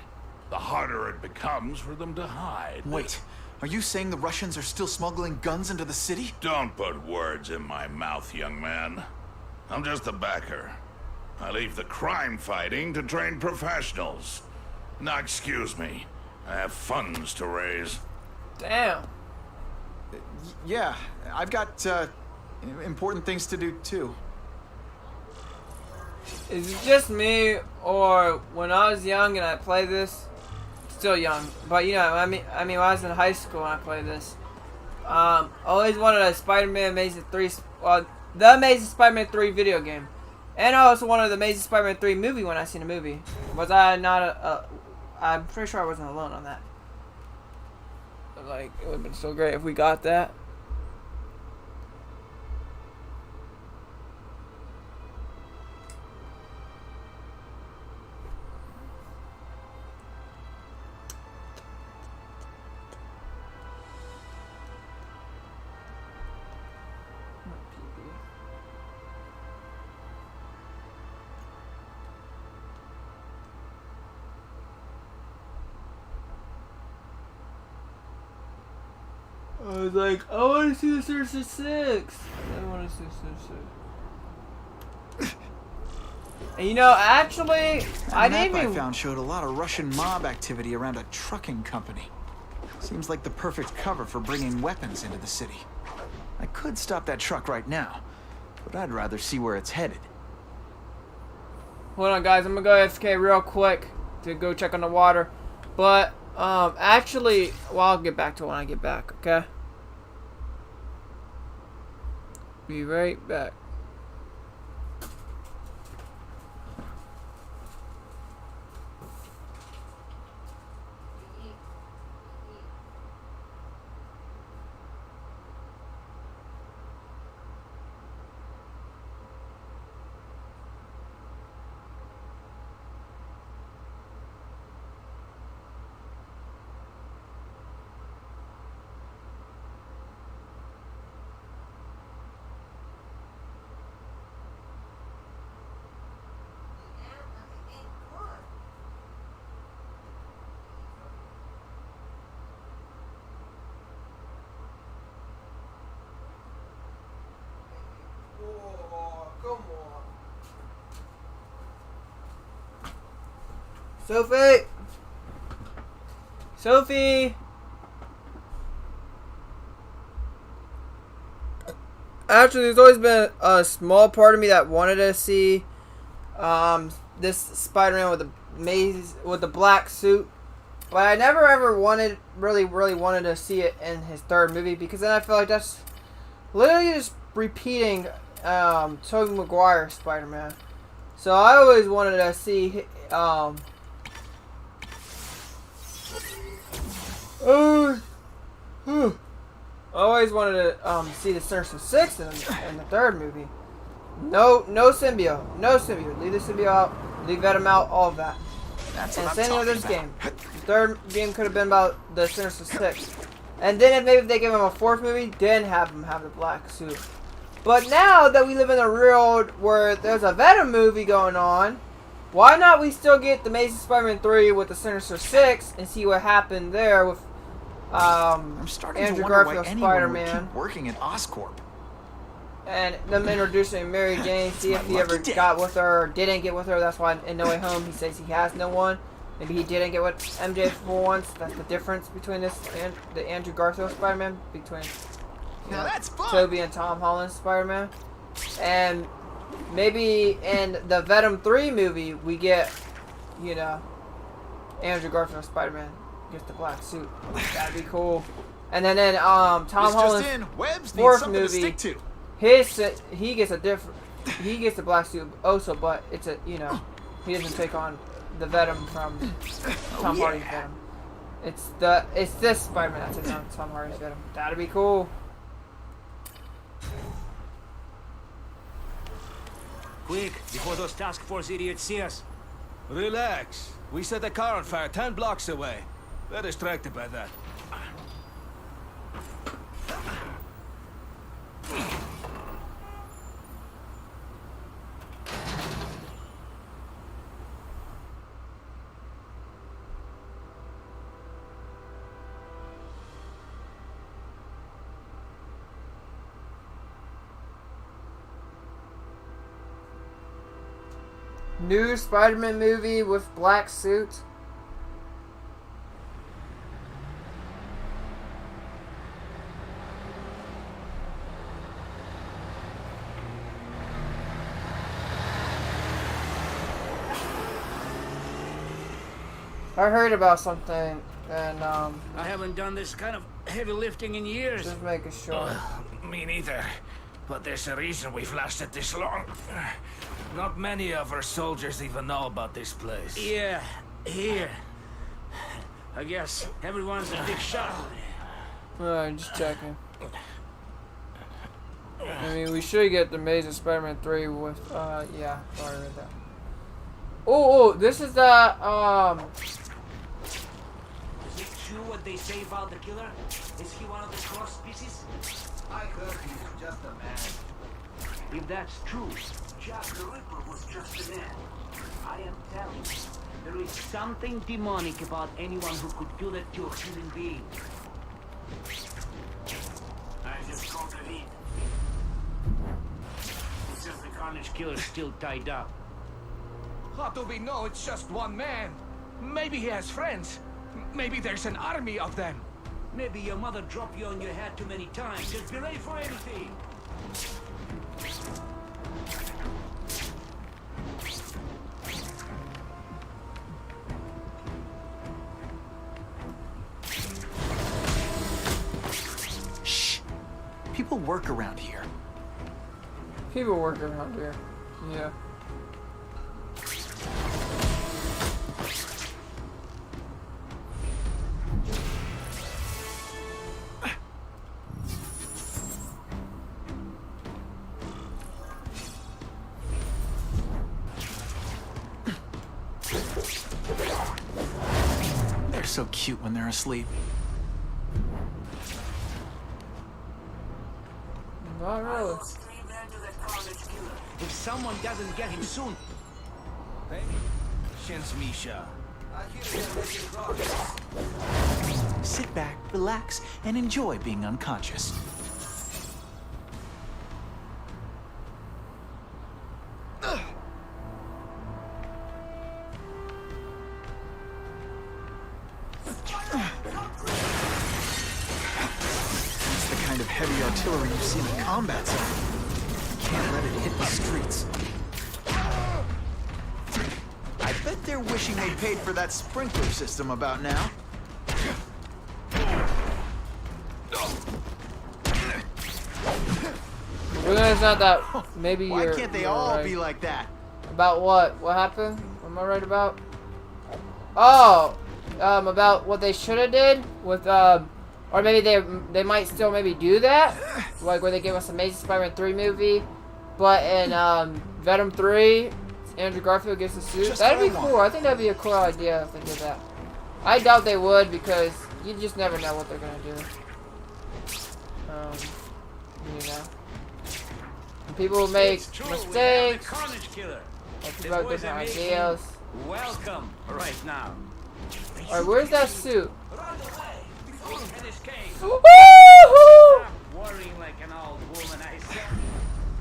the harder it becomes for them to hide. Wait, are you saying the Russians are still smuggling guns into the city? Don't put words in my mouth, young man. I'm just a backer. I leave the crime fighting to trained professionals. Now, excuse me. I have funds to raise. Damn. Yeah, I've got important things to do too. Is it just me, or when I was young and I played this, still young, but you know, I mean, when I was in high school and I played this, I always wanted a Spider-Man Amazing 3, the Amazing Spider-Man 3 video game, and I also wanted the Amazing Spider-Man 3 movie when I seen a movie. Was I not I'm pretty sure I wasn't alone on that. Like, it would have been so great if we got that. I was like, I want to see the Sinister Six. I want to see the Sinister Six. And you know, actually, I That didn't map I even. found showed a lot of Russian mob activity around a trucking company. Seems like the perfect cover for bringing weapons into the city. I could stop that truck right now, but I'd rather see where it's headed. Hold on, guys. I'm gonna go AFK real quick to go check on the water. But actually, well, I'll get back to it when I get back. Okay. Be right back. Sophie! Sophie! Actually, there's always been a small part of me that wanted to see this Spider-Man with the black suit, but I never ever really wanted to see it in his third movie, because then I feel like that's literally just repeating Tobey Maguire's Spider-Man. So I always wanted to see I always wanted to see the Sinister Six in the third movie. No symbiote. No symbiote. Leave the symbiote out. Leave Venom out. All of that. That's and what same I'm with this talking game. The third game could have been about the Sinister Six. And then if they give him a fourth movie, then have him have the black suit. But now that we live in a world where there's a Venom movie going on, why not we still get the Amazing Spider-Man 3 with the Sinister Six and see what happened there with I'm starting Andrew to wonder Garfield's why anyone Spider-Man. would keep working at Oscorp. And them introducing Mary Jane, see if he ever got with her or didn't get with her. That's why in No Way Home he says he has no one. Maybe he didn't get with MJ for once. That's the difference between this and the Andrew Garfield Spider-Man, between Now that's fun. Tobey and Tom Holland Spider-Man. And maybe in the Venom 3 movie we get, Andrew Garfield Spider-Man gets the black suit. That'd be cool. And then in Tom Holland's fourth movie, he gets the black suit also, but it's he doesn't take on the Venom from Tom Hardy's Venom. It's this Spider-Man that takes on Tom Hardy's Venom. That'd be cool. Quick, before those task force idiots see us. Relax. We set a car on fire 10 blocks away. They're distracted by that. New Spider-Man movie with black suit. I heard about something, and I haven't done this kind of heavy lifting in years. Just making sure. Me neither. But there's a reason we've lasted this long. Not many of our soldiers even know about this place. Yeah, here. I guess everyone's a big shot. Alright, just checking. I mean, we should get the Amazing Spider-Man 3 with, yeah, sorry about that. Oh, this is the, Is it true what they say about the killer? Is he one of the cross species? I heard he's just a man. If that's true, Jack the Ripper was just a man. I am telling you, there is something demonic about anyone who could do that to a human being. I just called it in. It says the Carnage Killer's still tied up. How do we know it's just one man? Maybe he has friends. Maybe there's an army of them. Maybe your mother dropped you on your head too many times. Just be ready for anything. Shh. People work around here. people work around here. Yeah. They're so cute when they're asleep. Not really. If someone doesn't get him soon. Patience, Misha. Sit back, relax, and enjoy being unconscious. caliber you've seen in combat zone. Can't let it hit the streets. I bet they're wishing they paid for that sprinkler system about now. It's not that. Maybe Why you're. can't they you're all right. be like that? About what? What happened? What am I right about? Oh, about what they should have did with or maybe they might still maybe do that, like where they give us Amazing Spider-Man 3 movie, but in Venom 3, Andrew Garfield gets a suit. Just That'd what be I cool. want. I think that'd be a cool idea if they did that. I doubt they would because you just never know what they're gonna do. You know. And people will make mistakes. Carnage Killer. Like people have different ideas. Welcome right now. Alright, where's that suit? Woohoo! Stop worrying like an old woman, I said.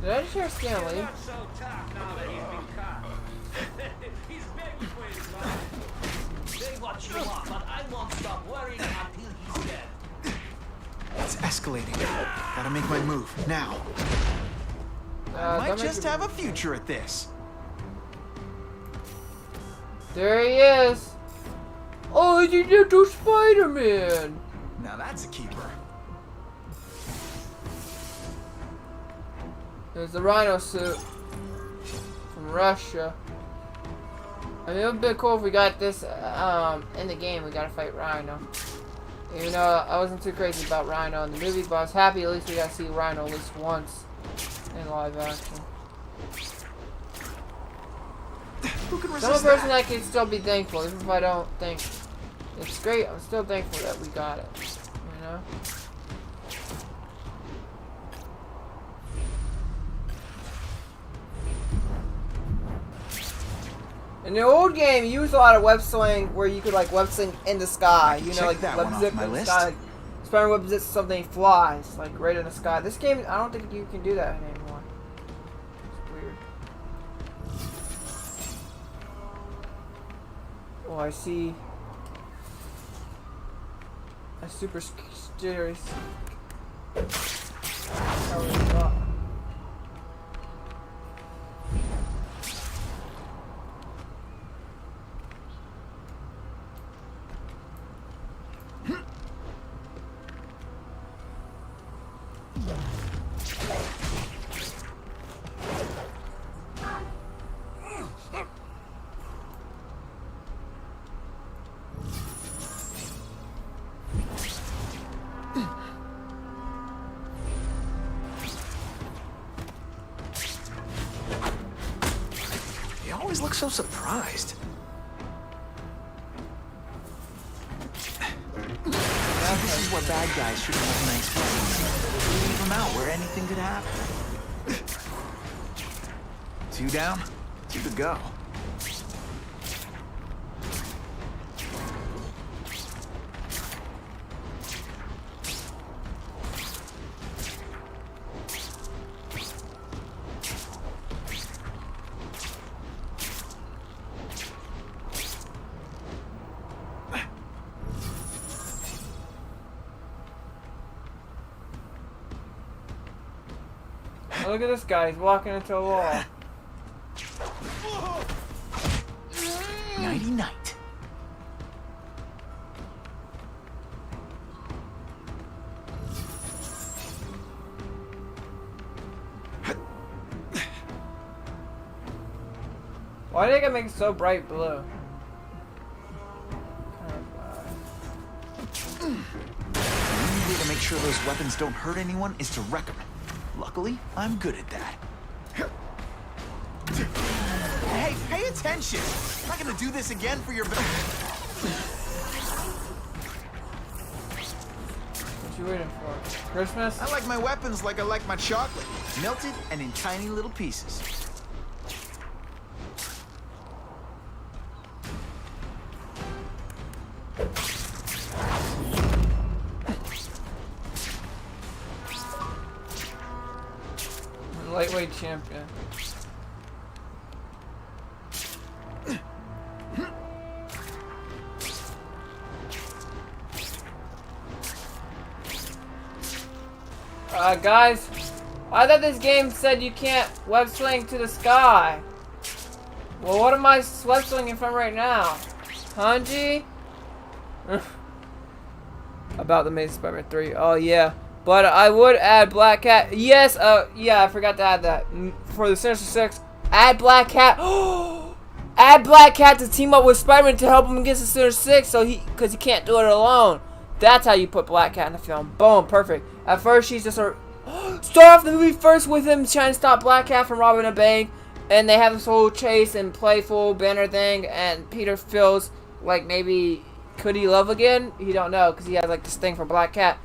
Did I just hear Stanley? Not so tough now that he's been caught. He's begging for his life. Say what you want, but I won't stop worrying until he's dead. It's escalating. Gotta make my move now. I might just have a future at this. There he is. Oh, you did to Spider-Man. Now that's a keeper. There's the Rhino suit from Russia. I mean, it would be cool if we got this in the game. We gotta fight Rhino. You know, I wasn't too crazy about Rhino in the movie, but I was happy at least we got to see Rhino at least once in live action. Who can So I'm a resist person that? that can still be thankful, even if I don't think it's great. I'm still thankful that we got it. You know. In the old game, you used a lot of web swing where you could like web swing in the sky. You know, check like that web one off zip my in the list. sky. Like, Spider-Man web zips something flies like right in the sky. This game, I don't think you can do that anymore. It's weird. Oh, I see. A super scary. You always look so surprised. This is where bad guys should have nice weapons. Leave them out where anything could happen. 2 down, 2 to go. Oh, look at this guy, he's walking into a wall. Nighty night. Why did they make it so bright blue? The only way to make sure those weapons don't hurt anyone is to wreck them. Luckily, I'm good at that. Hey, pay attention! I'm not gonna do this again for your... What you waiting for? Christmas? I like my weapons like I like my chocolate. Melted and in tiny little pieces. Lightweight champion. Guys, I thought this game said you can't web sling to the sky. Well, what am I web slinging from right now? Hanji? About the Amazing Spider-Man 3. Oh, yeah. But I would add Black Cat. Yes, yeah, I forgot to add that. For the Sinister Six, add Black Cat. Add Black Cat to team up with Spider-Man to help him against the Sinister Six, because he can't do it alone. That's how you put Black Cat in the film. Boom, perfect. At first, she's just start off the movie first with him trying to stop Black Cat from robbing a bank, and they have this whole chase and playful banner thing, and Peter feels like maybe could he love again? He don't know, because he has like this thing for Black Cat.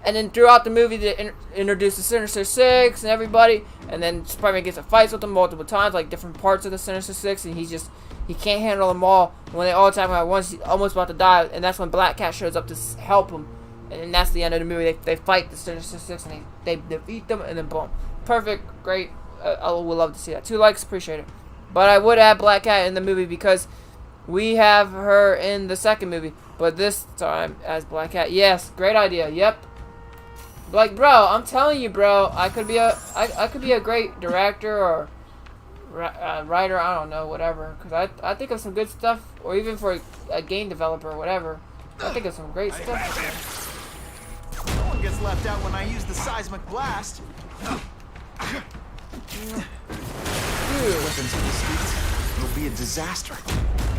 And then throughout the movie, they introduce the Sinister Six and everybody, and then Spider-Man gets in fights with them multiple times, like different parts of the Sinister Six, and he can't handle them all. And when they all attack him at once, he's almost about to die, and that's when Black Cat shows up to help him. And then that's the end of the movie. They fight the Sinister Six, and they defeat them, and then boom. Perfect, great. I would love to see that. 2 likes, appreciate it. But I would add Black Cat in the movie because we have her in the second movie, but this time as Black Cat. Yes, great idea. Yep. Like, bro, I'm telling you, bro, I could be a great director or writer, I don't know, whatever, because I think of some good stuff, or even for a game developer or whatever, I think of some great stuff. No one gets left out when I use the seismic blast. Dude. Weapons in the streets. It'll be a disaster.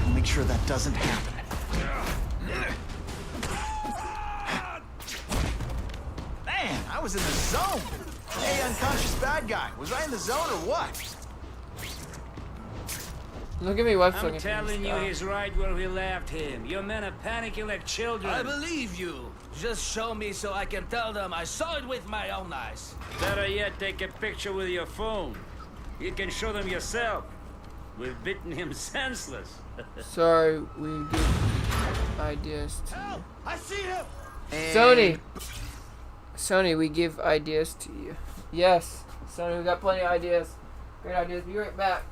I'll make sure that doesn't happen. Man, I was in the zone. Hey, unconscious bad guy. Was I in the zone or what? Look at me web I'm telling you, he's right where we left him. Your men are panicking like children. I believe you. Just show me so I can tell them I saw it with my own eyes. Better yet, take a picture with your phone. You can show them yourself. We've beaten him senseless. Sorry, we give ideas to you. I see him. Sony, we give ideas to you. Yes, Sony, we got plenty of ideas. Great ideas. Be right back.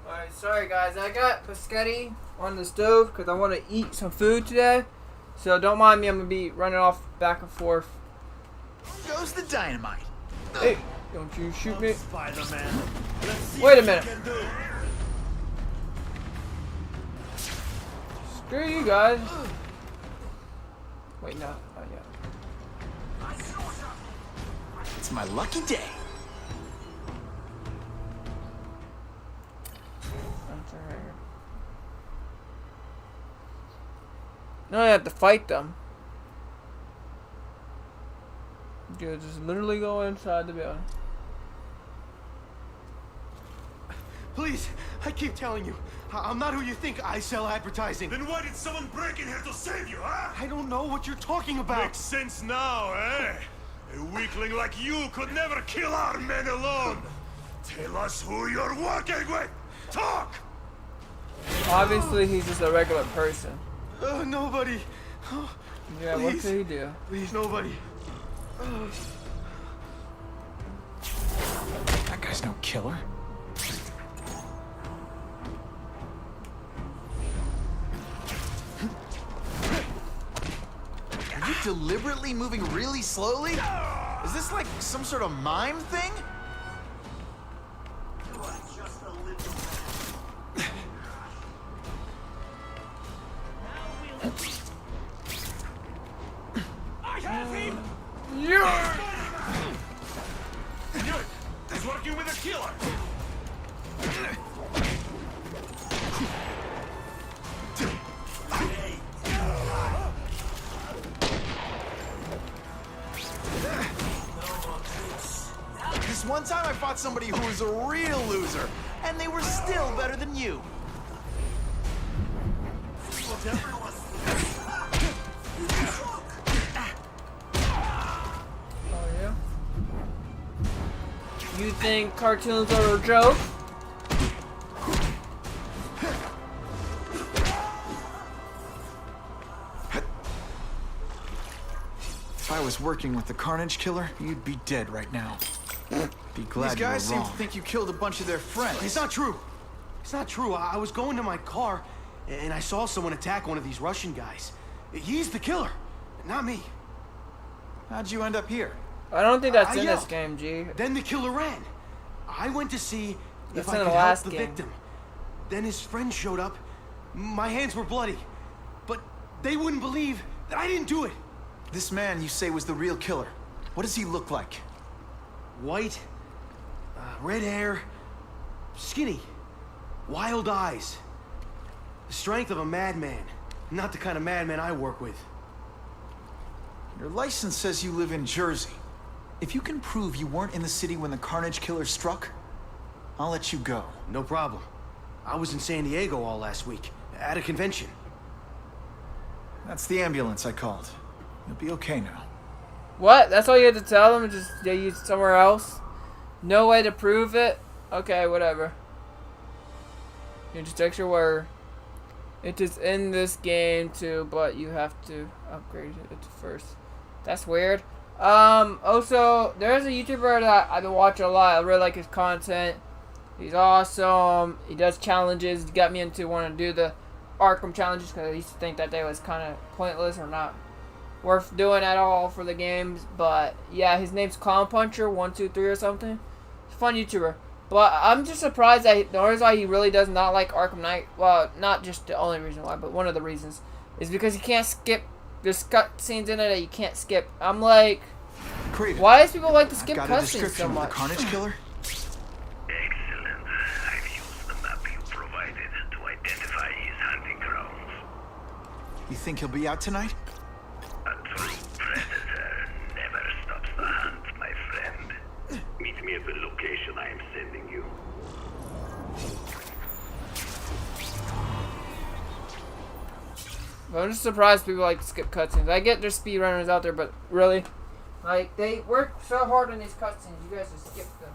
Alright, sorry guys, I got biscotti on the stove because I want to eat some food today. So don't mind me, I'm going to be running off back and forth. Goes the dynamite. Hey, don't you shoot me. Spider-Man. Wait a minute. Screw you guys. Wait, no, not yet. It's my lucky day. No, I have to fight them. You just literally go inside the building. Please, I keep telling you, I'm not who you think. I sell advertising. Then why did someone break in here to save you, huh? I don't know what you're talking about. Makes sense now, eh? A weakling like you could never kill our men alone. Tell us who you're working with. Talk! Obviously, he's just a regular person. Nobody. Yeah, Please. what could he do? Please, nobody. That guy's no killer. Are you deliberately moving really slowly? Is this like some sort of mime thing? I have him! Yeah! Good. He's working with a killer. This one time I fought somebody who was a real loser, and they were still better than you. Oh, yeah? You think cartoons are a joke? If I was working with the Carnage Killer, you'd be dead right now. Be glad These guys you were seem wrong. to think you killed a bunch of their friends. It's not true. It's not true. I was going to my car, and I saw someone attack one of these Russian guys. He's the killer, not me. How'd you end up here? I don't think that's in yelled. this game, G. Then the killer ran. I went to see That's if I in could the help last the game. victim. Then his friend showed up. My hands were bloody, but they wouldn't believe that I didn't do it. This man you say was the real killer. What does he look like? White, red hair, skinny, wild eyes. The strength of a madman. Not the kind of madman I work with. Your license says you live in Jersey. If you can prove you weren't in the city when the Carnage Killer struck, I'll let you go. No problem. I was in San Diego all last week, at a convention. That's the ambulance I called. You'll be okay now. What? That's all you had to tell them? Just they used somewhere else? No way to prove it? Okay, whatever. You just take your word. It is in this game too, but you have to upgrade it first. That's weird. Also, there's a YouTuber that I've been watching a lot. I really like his content. He's awesome. He does challenges. He got me into wanting to do the Arkham challenges because I used to think that they was kind of pointless or not worth doing at all for the games. But yeah, his name's Clown Puncher 123 or something. He's a fun YouTuber. But I'm just surprised that the reason why he really does not like Arkham Knight, well, not just the only reason why, but one of the reasons, is because he can't skip. There's cutscenes in it that you can't skip. I'm like, Kraven, why does people like to skip I've got a cutscenes description so of the much? Carnage Killer. Excellent. I've used the map you provided to identify his hunting grounds. You think he'll be out tonight? A true predator never stops the hunt, my friend. Meet me at the location I am sending you. I'm just surprised people like to skip cutscenes. I get there's speedrunners out there, but really, like, they work so hard on these cutscenes. You guys just skip them.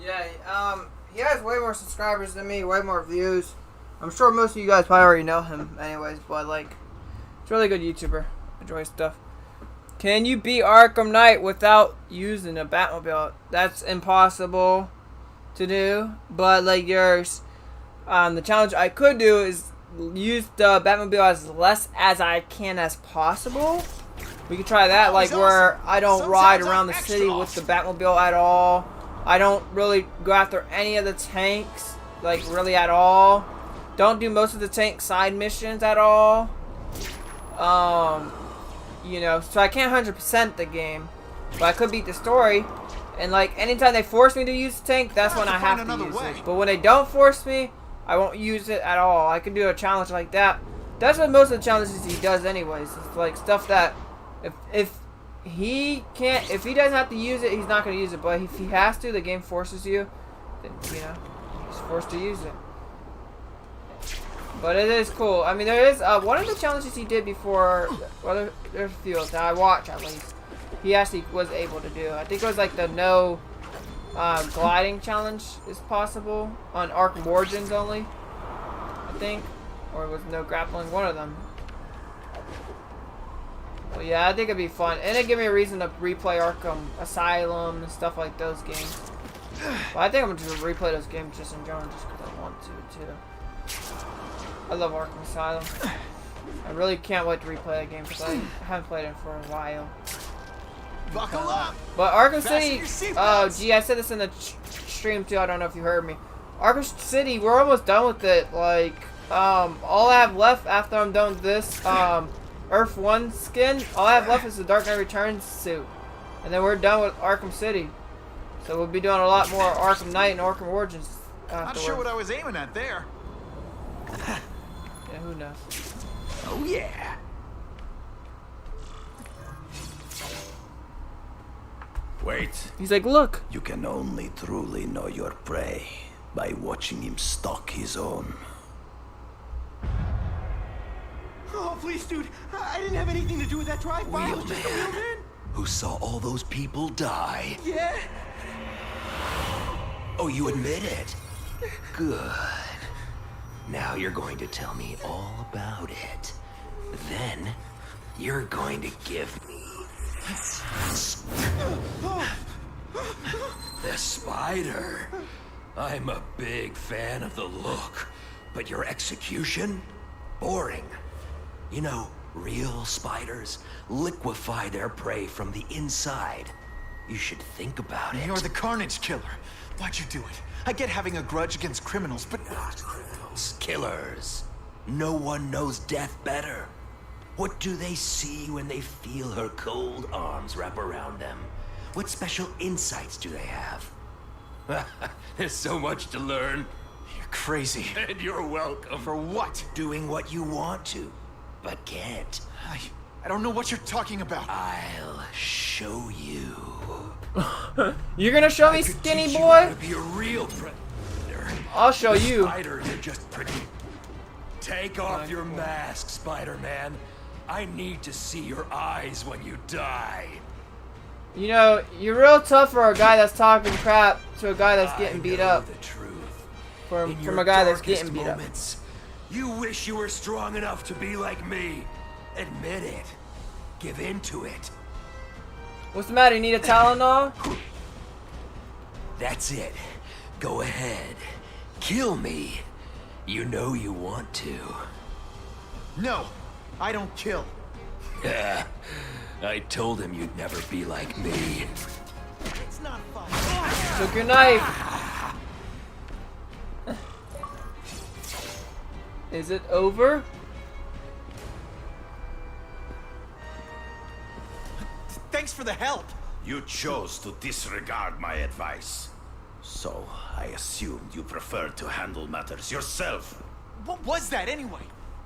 Yeah, he has way more subscribers than me, way more views. I'm sure most of you guys probably already know him anyways, but like, it's a really good YouTuber. Enjoy his stuff. Can you beat Arkham Knight without using a Batmobile? That's impossible to do. But like yours, the challenge I could do is use the Batmobile as less as I can as possible. We could try that, like where I don't ride around the city with the Batmobile at all. I don't really go after any of the tanks, like really at all. Don't do most of the tank side missions at all. You know, so I can't 100% the game, but I could beat the story. And like anytime they force me to use the tank, that's when I have to use it. But when they don't force me, I won't use it at all. I can do a challenge like that. That's what most of the challenges he does anyways. It's like stuff that if he doesn't have to use it, he's not going to use it. But if he has to, the game forces you, then, you know, he's forced to use it. But it is cool. I mean, there is one of the challenges he did before. Well, there's a few that I watch at least. He actually was able to do. I think it was like the no gliding challenge is possible on Arkham Origins only. I think, or it was no grappling. One of them. But yeah, I think it'd be fun, and it'd give me a reason to replay Arkham Asylum and stuff like those games. But I think I'm gonna just replay those games just in general, just because I want to too. I love Arkham Asylum. I really can't wait to replay that game because I haven't played it for a while. Buckle up. But Arkham City, oh gee, I said this in the stream too. I don't know if you heard me. Arkham City, we're almost done with it. Like, all I have left after I'm done with this, Earth 1 skin, all I have left is the Dark Knight Returns suit, and then we're done with Arkham City. So we'll be doing a lot more Arkham Knight and Arkham Origins afterwards. Not sure what I was aiming at there. Yeah, who knows? Oh yeah. Wait. He's like, look. You can only truly know your prey by watching him stalk his own. Oh, please, dude. I didn't have anything to do with that drive-by. I was just a wheelman. Who saw all those people die? Yeah. Oh, you admit it? Good. Now you're going to tell me all about it. Then, you're going to give me... the spider. I'm a big fan of the look, but your execution? Boring. You know, real spiders liquefy their prey from the inside. You should think about it. You're the Carnage Killer. Why'd you do it? I get having a grudge against criminals, but... Not criminals, killers. No one knows death better. What do they see when they feel her cold arms wrap around them? What special insights do they have? There's so much to learn. You're crazy. And you're welcome. For what? Doing what you want to, but can't. I don't know what you're talking about. I'll show you. You're gonna show me, skinny boy? To be a real predator. I'll show you. Spiders are just pretty. Take off your mask, Spider-Man. I need to see your eyes when you die. You know, you're real tough for a guy that's talking crap to a guy that's getting beat up. The truth. From a guy that's getting beat up. You wish you were strong enough to be like me. Admit it. Give in to it. What's the matter? You need a Tylenol? That's it. Go ahead. Kill me. You know you want to. No, I don't kill. Yeah, I told him you'd never be like me. It's not fun. Took your knife. Is it over? Thanks for the help. You chose to disregard my advice. So, I assumed you preferred to handle matters yourself. What was that anyway?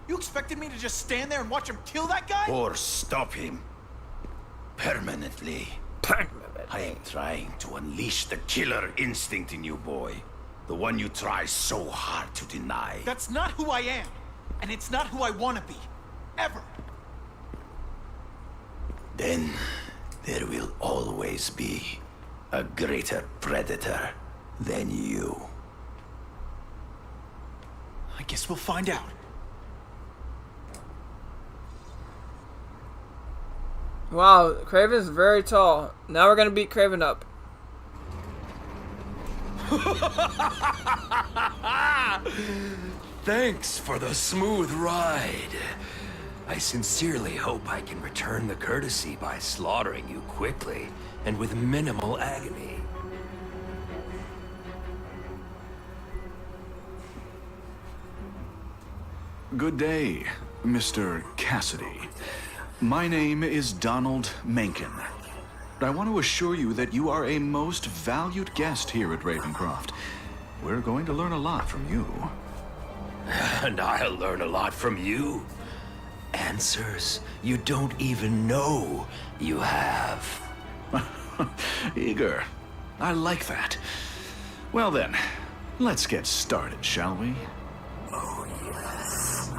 You expected me to just stand there and watch him kill that guy? Or stop him. Permanently. I am trying to unleash the killer instinct in you, boy. The one you try so hard to deny. That's not who I am. And it's not who I want to be. Ever. Then, there will always be a greater predator than you. I guess we'll find out. Wow, Kraven's very tall. Now we're gonna beat Kraven up. Thanks for the smooth ride. I sincerely hope I can return the courtesy by slaughtering you quickly and with minimal agony. Good day, Mr. Cassidy. My name is Donald Mencken. I want to assure you that you are a most valued guest here at Ravencroft. We're going to learn a lot from you. And I'll learn a lot from you. Answers you don't even know you have. Eager. I like that. Well then, let's get started, shall we? Oh, yes.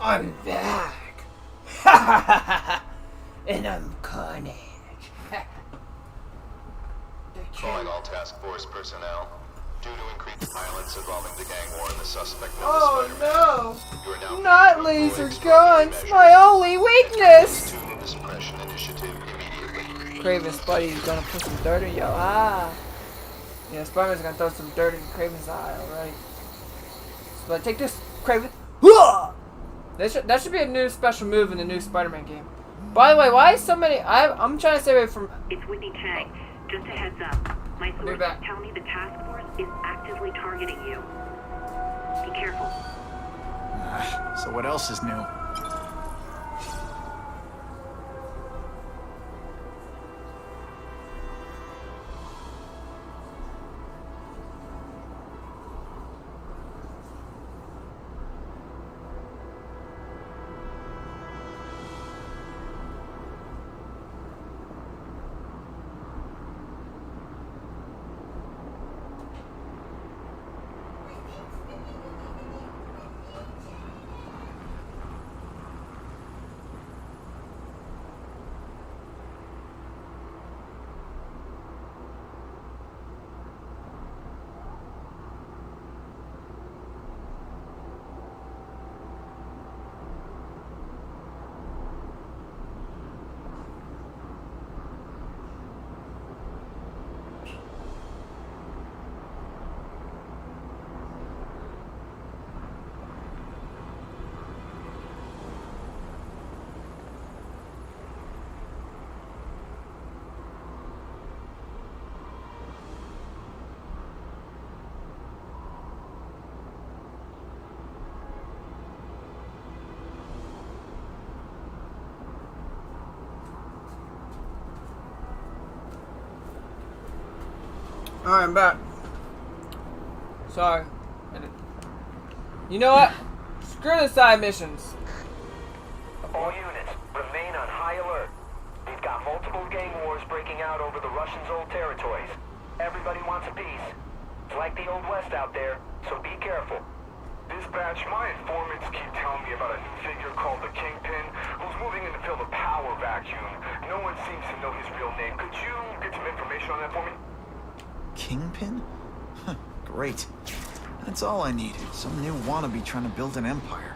I'm back. And I'm carnage. Calling all task force personnel. Due to increased violence involving the gang war and the suspect known Oh as no! you are now Not laser guns! My only weakness! to the suppression initiative immediately. Kraven's buddy is gonna put some dirt in your eye. Yeah, Spider-Man's gonna throw some dirt in Kraven's eye, alright? So take this, Kraven. That should be a new special move in the new Spider-Man game. By the way, why is so many... I'm trying to stay away from... It's Whitney Chang. Just a heads up. My sources tell me the task force is actively targeting you. Be careful. So what else is new? Alright, I'm back. Sorry. You know what? Screw the side missions. All units, remain on high alert. We've got multiple gang wars breaking out over the Russians' old territories. Everybody wants a piece. It's like the Old West out there, so be careful. Dispatch, my informants keep telling me about a new figure called the Kingpin, who's moving in to fill the power vacuum. No one seems to know his real name. Could you get some information on that for me? Kingpin? Great. That's all I need. Some new wannabe trying to build an empire.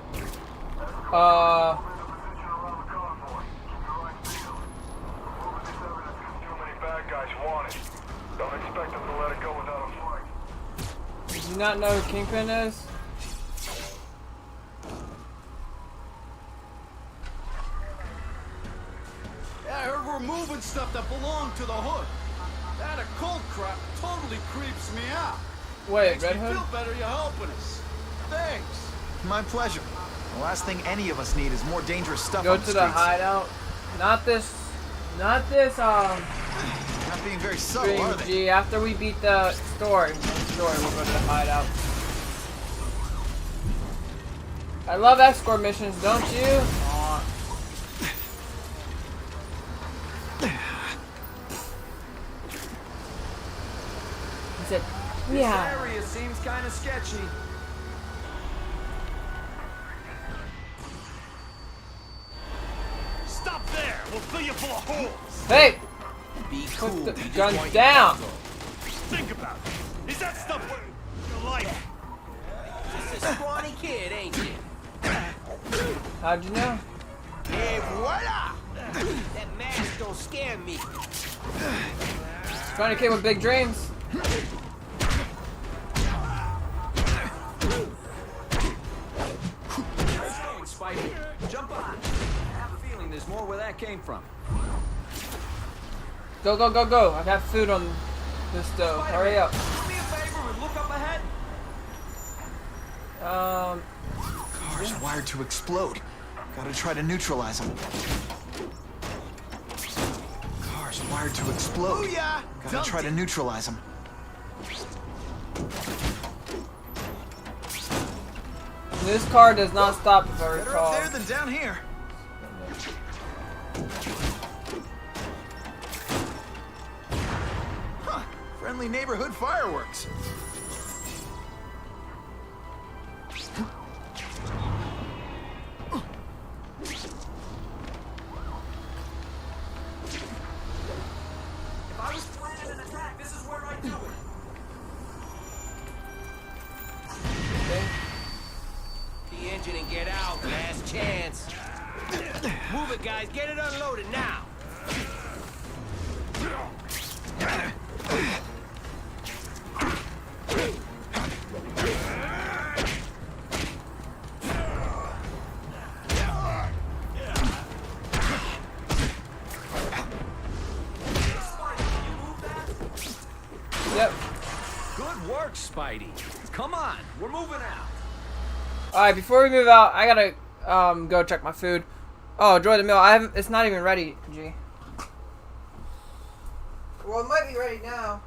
Don't expect them to let it go without a fight. Do you not know who Kingpin is? Yeah, I heard we're moving stuff that belonged to the Hood. That occult crap totally creeps me out. Wait, Makes Red me Hood? feel better you're helping us. Thanks. My pleasure. The last thing any of us need is more dangerous stuff Go on the to the streets. hideout. Not this, Not being very subtle, stream, are they? G. After we beat the story, we'll go to the hideout. I love escort missions, don't you? Aw. He said, yeah. This area seems kind of sketchy. Stop there! We'll fill you full of holes! Hey! Be Put the guns down! Think about it. Is that stuff worth your life? Just a scrawny kid, ain't you? How'd you know? Hey, voila! That mask don't scare me. Trying to kid with big dreams. Nice going, Spidey. Jump on. I have a feeling there's more where that came from. Go, go, go, go. I got food on this stove. Hurry up. Do me a favor and look up ahead. Car's wired to explode. Gotta try to neutralize them. Car's wired to explode. Booyah! Gotta try to neutralize them. This car does not stop if I Better recall. up there than down here. Huh. Friendly neighborhood fireworks. If I was planning an attack, this is where I'd do it. The engine and get out. Last chance. Move it, guys. Get it unloaded now. Yep. Good work, Spidey. Come on, we're moving out. Alright, before we move out, I gotta go check my food. Oh, enjoy the meal. It's not even ready, G. Well, it might be ready now.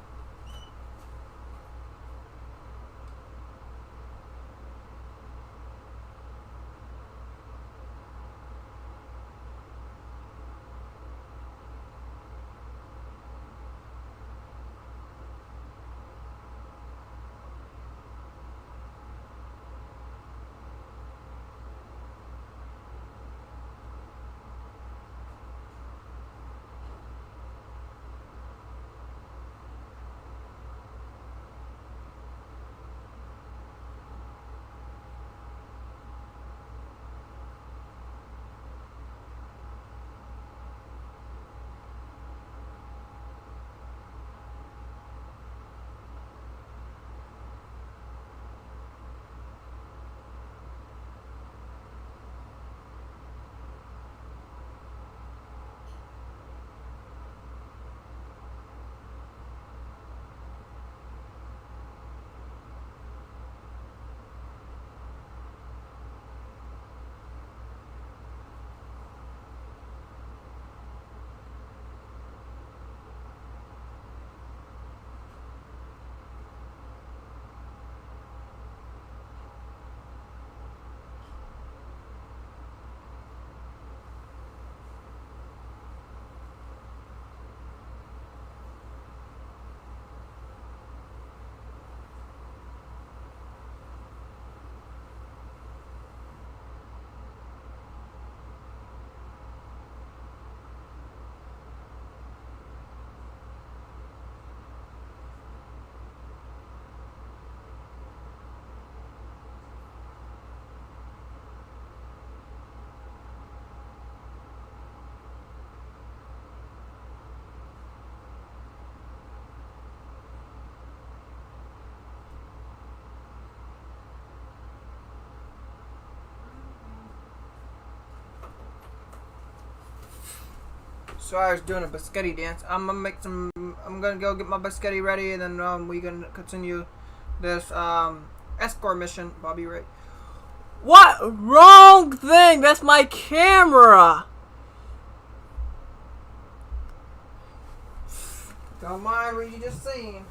So I was doing a biscotti dance. I'm gonna go get my biscotti ready, and then we gonna continue this escort mission. Bobby, right? What? Wrong thing! That's my camera! Don't mind what you just seen.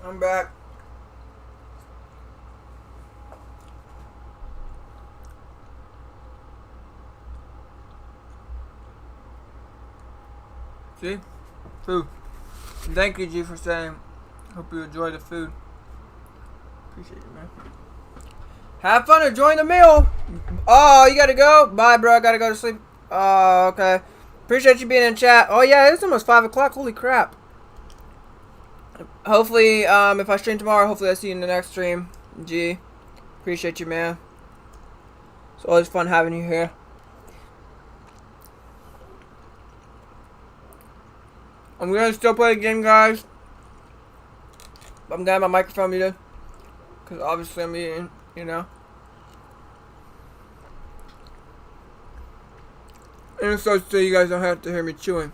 I'm back. See? Food. And thank you, G, for saying, hope you enjoy the food. Appreciate you, man. Have fun enjoying the meal. Oh, you gotta go? Bye, bro. I gotta go to sleep. Oh, okay. Appreciate you being in chat. Oh, yeah, it's almost 5 o'clock. Holy crap. Hopefully, if I stream tomorrow, hopefully I see you in the next stream. G. Appreciate you, man. It's always fun having you here. I'm gonna still play the game, guys. I'm gonna have my microphone muted. Because obviously I'm eating, you know. And so you guys don't have to hear me chewing.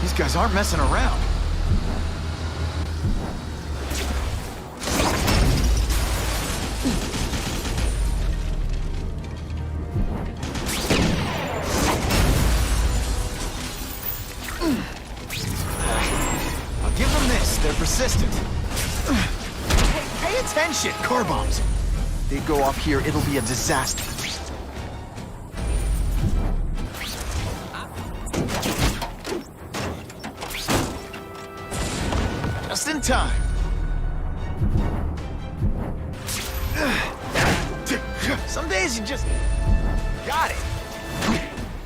These guys aren't messing around. I'll give them this. They're persistent. Pay attention! Car bombs. They go off here, it'll be a disaster. Just in time. Some days you just got it.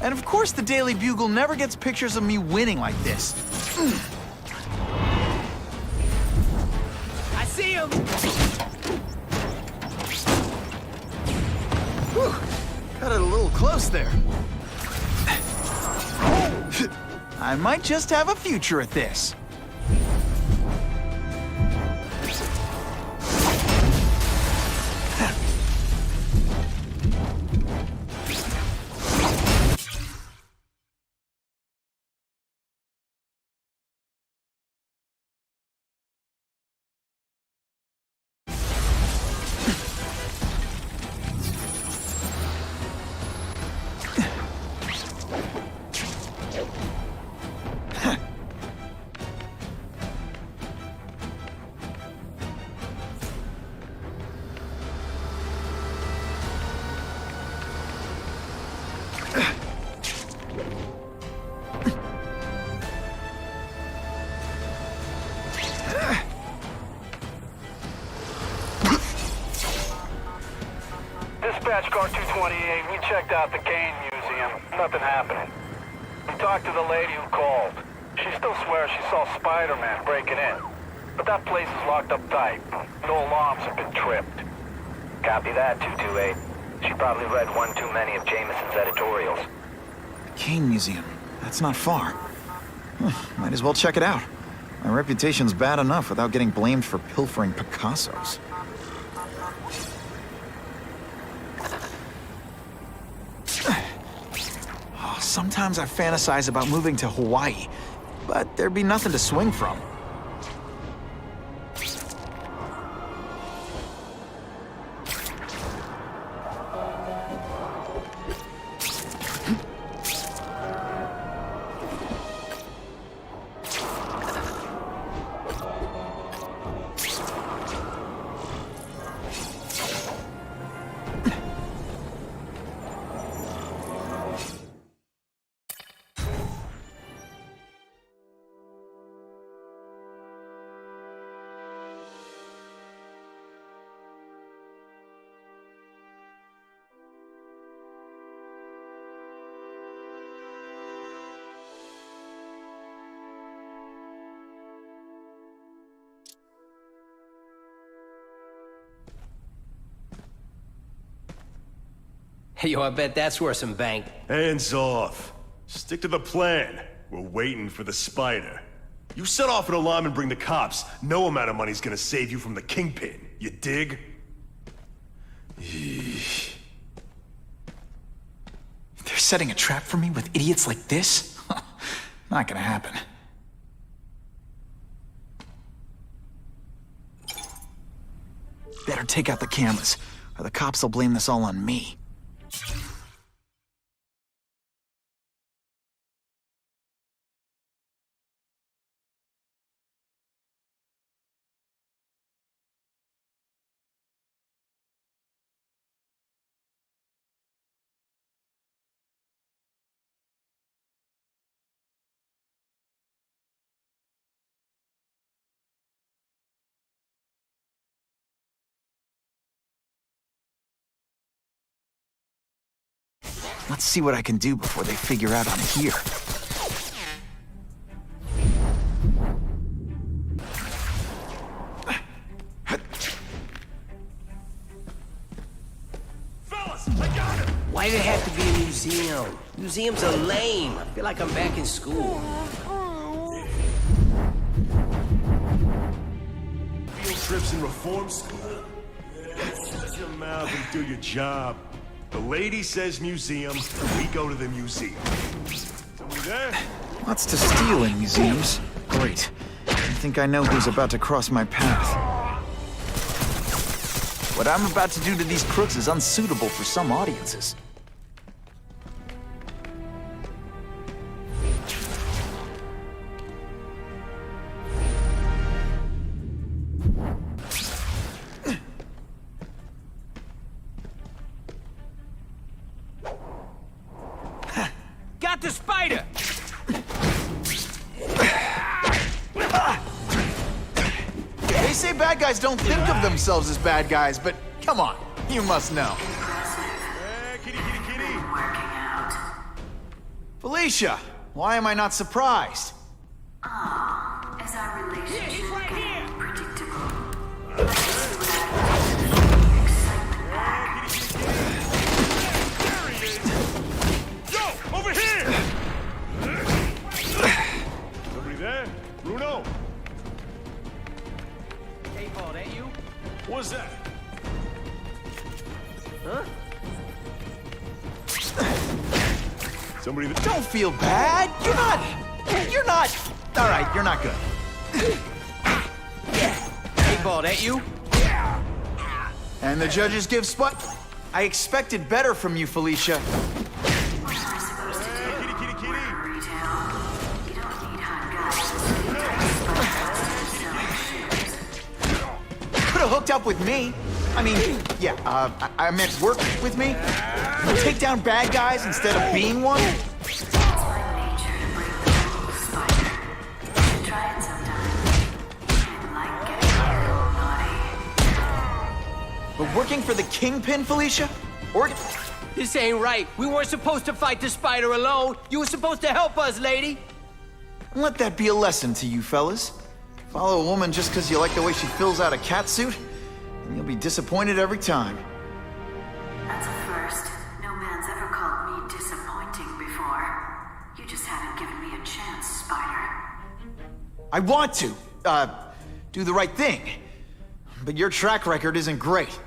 And of course the Daily Bugle never gets pictures of me winning like this. I see him. Whew. Got it a little close there. I might just have a future at this. Dispatch car 228, we checked out the Kane Museum. Nothing happening. We talked to the lady who called. She still swears she saw Spider-Man breaking in. But that place is locked up tight. No alarms have been tripped. Copy that, 228. She probably read one too many of Jameson's editorials. Kane Museum. That's not far. Might as well check it out. My reputation's bad enough without getting blamed for pilfering Picassos. Sometimes I fantasize about moving to Hawaii, but there'd be nothing to swing from. Hey, yo, I bet that's worth some bank. Hands off. Stick to the plan. We're waiting for the spider. You set off an alarm and bring the cops. No amount of money's gonna save you from the Kingpin. You dig? They're setting a trap for me with idiots like this? Not gonna happen. Better take out the cameras, or the cops will blame this all on me. Let's see what I can do before they figure out I'm here. Fellas, I got him! Why did it have to be a museum? Museums are lame. I feel like I'm back in school. Field trips in reform school? Shut your mouth and do your job. The lady says museum, we go to the museum. Somebody there? Lots to steal in museums. Great. I think I know who's about to cross my path. What I'm about to do to these crooks is unsuitable for some audiences. Got the spider! They say bad guys don't think of themselves as bad guys, but come on, you must know. Kitty. Felicia, why am I not surprised? Is our relationship getting predictable? Yo, over here! Somebody there? Bruno? Hey, Paul, that you? What's that? Huh? Somebody that... Don't feel bad. You're not. All right, you're not good. Hey, Paul, that you? And the judges give spot. I expected better from you, Felicia. Could have hooked up with me. I mean, yeah, I meant work with me. Take down bad guys instead of being one. But working for the Kingpin, Felicia? This ain't right. We weren't supposed to fight the spider alone. You were supposed to help us, lady. Let that be a lesson to you fellas. Follow a woman just because you like the way she fills out a catsuit, and you'll be disappointed every time. That's a first. No man's ever called me disappointing before. You just haven't given me a chance, Spider. I want to, do the right thing. But your track record isn't great.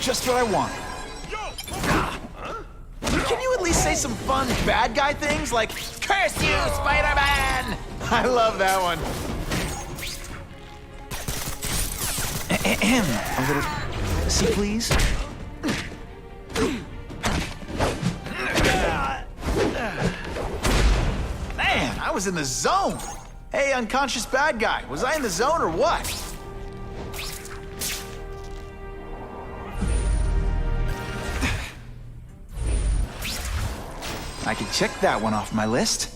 Just what I want. Can you at least say some fun bad guy things like, "Curse you, Spider-Man"? I love that one. A little see, please. Man, I was in the zone. Hey, unconscious bad guy, was I in the zone or what? I can check that one off my list.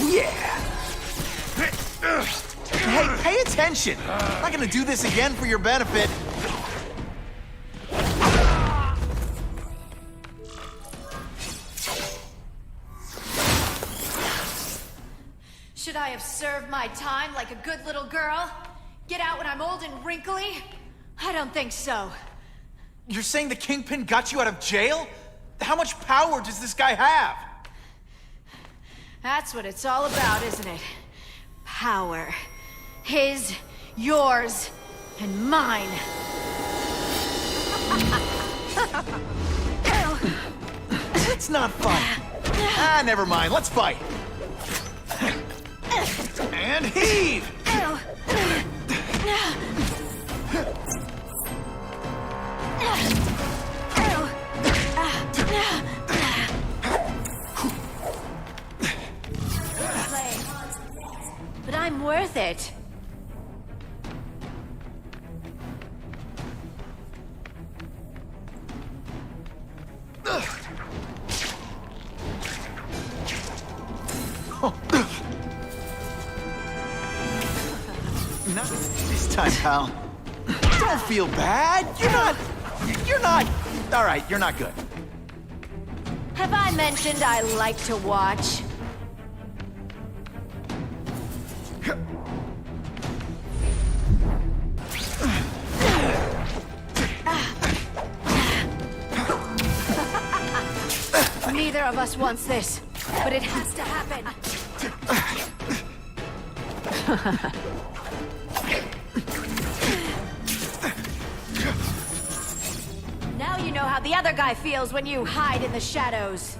Oh, yeah! Hey, pay attention! I'm not gonna do this again for your benefit. Should I have served my time like a good little girl? Get out when I'm old and wrinkly? I don't think so. You're saying the Kingpin got you out of jail? How much power does this guy have? That's what it's all about, isn't it? Power. His, yours, and mine. It's not fun. Ah, never mind. Let's fight. And heave! But I'm worth it. Not this time, pal. Don't feel bad. You're not. All right, you're not good. Have I mentioned I like to watch? Neither of us wants this, but it has to happen. Now you know how the other guy feels when you hide in the shadows.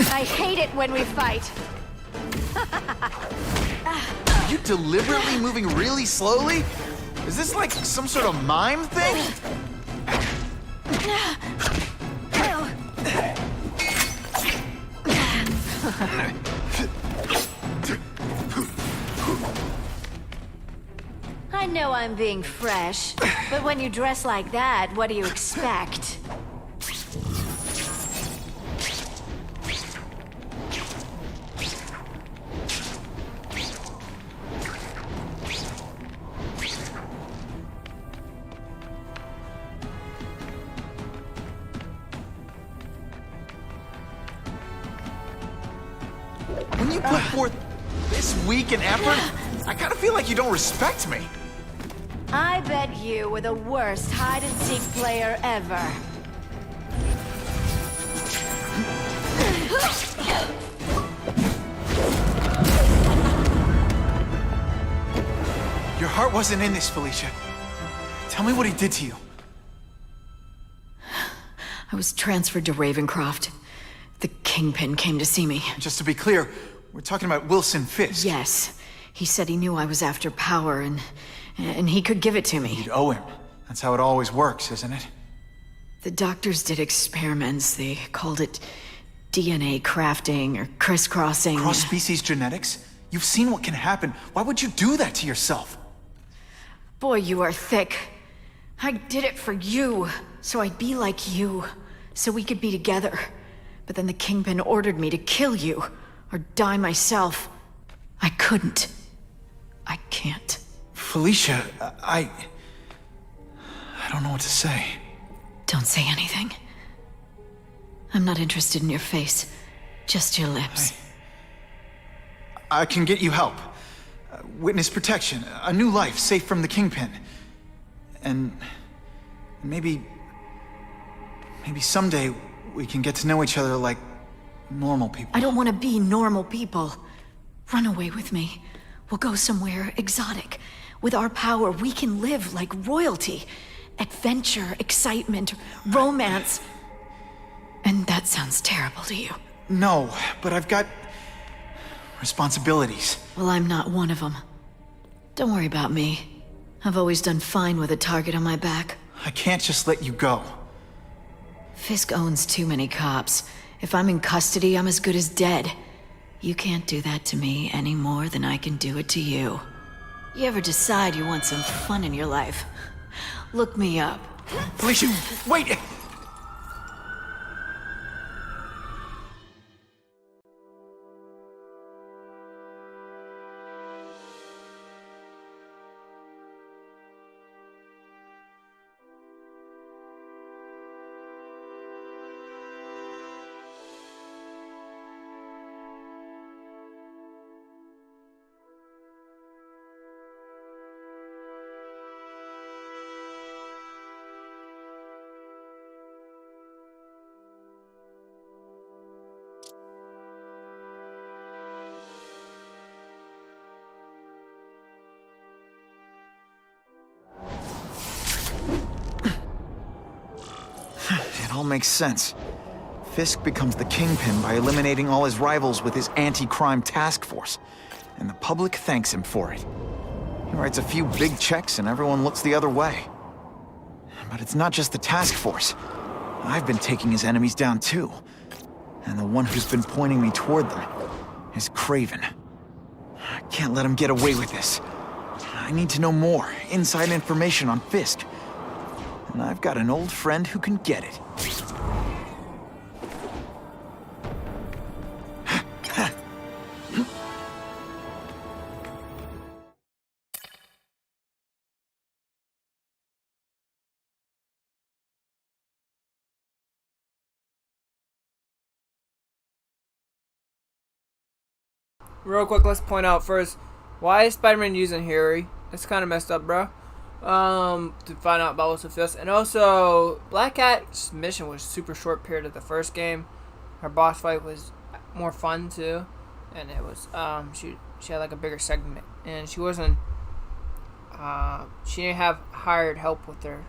I hate it when we fight. You deliberately moving really slowly? Is this like some sort of mime thing? I know I'm being fresh, but when you dress like that, what do you expect? When you put forth this week and effort, I kind of feel like you don't respect me. I bet you were the worst hide-and-seek player ever. Your heart wasn't in this, Felicia. Tell me what he did to you. I was transferred to Ravencroft. The Kingpin came to see me. Just to be clear, we're talking about Wilson Fisk. Yes. He said he knew I was after power and he could give it to me. You'd owe him. That's how it always works, isn't it? The doctors did experiments. They called it DNA crafting or crisscrossing. Cross-species genetics? You've seen what can happen. Why would you do that to yourself? Boy, you are thick. I did it for you, so I'd be like you, so we could be together. But then the Kingpin ordered me to kill you, or die myself. I couldn't. I can't. Felicia, I don't know what to say. Don't say anything. I'm not interested in your face, just your lips. I can get you help. Witness protection, a new life safe from the Kingpin. And maybe someday we can get to know each other like normal people. I don't want to be normal people. Run away with me. We'll go somewhere exotic. With our power, we can live like royalty. Adventure, excitement, romance. And that sounds terrible to you. No, but I've got responsibilities. Well, I'm not one of them. Don't worry about me. I've always done fine with a target on my back. I can't just let you go. Fisk owns too many cops. If I'm in custody, I'm as good as dead. You can't do that to me any more than I can do it to you. You ever decide you want some fun in your life? Look me up. Felicia, wait! It all makes sense. Fisk becomes the Kingpin by eliminating all his rivals with his anti-crime task force, and the public thanks him for it. He writes a few big checks and everyone looks the other way. But it's not just the task force. I've been taking his enemies down too. And the one who's been pointing me toward them is Kraven. I can't let him get away with this. I need to know more, inside information on Fisk. And I've got an old friend who can get it. Real quick, let's point out first, why is Spider-Man using Harry? It's kind of messed up, bro. To find out about what's with this. And also, Black Cat's mission was super short period of the first game. Her boss fight was more fun too. And it was, she had like a bigger segment. And she wasn't, she didn't have hired help with her,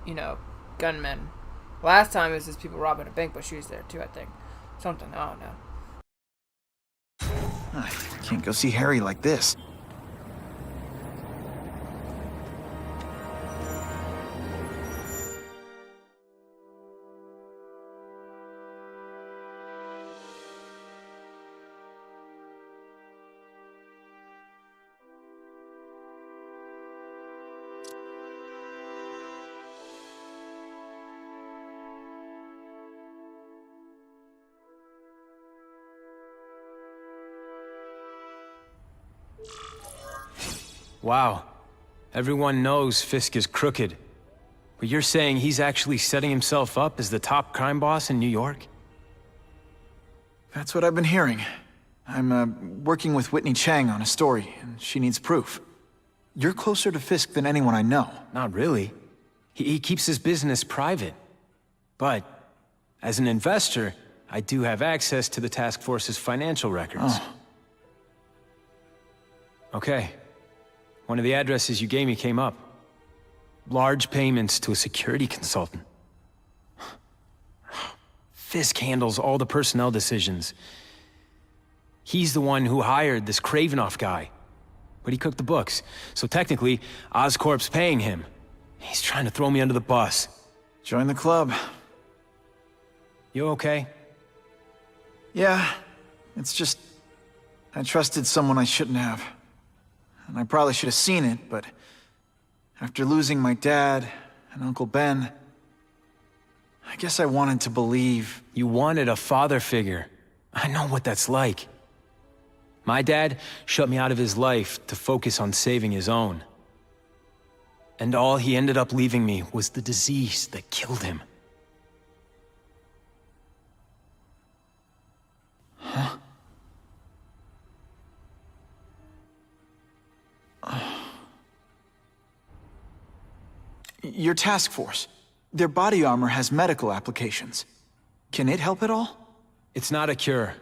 you know, gunmen. Last time it was just people robbing a bank, but she was there too, I think. Something, I don't know. I can't go see Harry like this. Wow. Everyone knows Fisk is crooked. But you're saying he's actually setting himself up as the top crime boss in New York? That's what I've been hearing. I'm working with Whitney Chang on a story, and she needs proof. You're closer to Fisk than anyone I know. Not really. He keeps his business private. But, as an investor, I do have access to the task force's financial records. Oh. Okay. One of the addresses you gave me came up. Large payments to a security consultant. Fisk handles all the personnel decisions. He's the one who hired this Kraven guy. But he cooked the books, so technically, Oscorp's paying him. He's trying to throw me under the bus. Join the club. You okay? Yeah, it's just... I trusted someone I shouldn't have. And I probably should have seen it, but... after losing my dad and Uncle Ben... I guess I wanted to believe... You wanted a father figure. I know what that's like. My dad shut me out of his life to focus on saving his own. And all he ended up leaving me was the disease that killed him. Huh? Your task force. Their body armor has medical applications. Can it help at all? It's not a cure,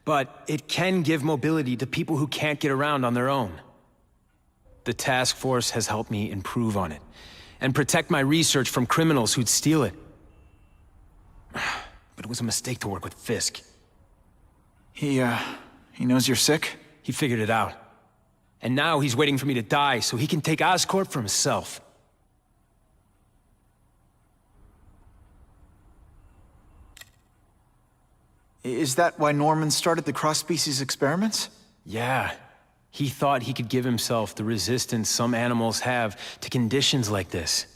but it can give mobility to people who can't get around on their own. The task force has helped me improve on it, and protect my research from criminals who'd steal it. But it was a mistake to work with Fisk. He knows you're sick? He figured it out. And now he's waiting for me to die so he can take Oscorp for himself. Is that why Norman started the cross-species experiments? Yeah. He thought he could give himself the resistance some animals have to conditions like this.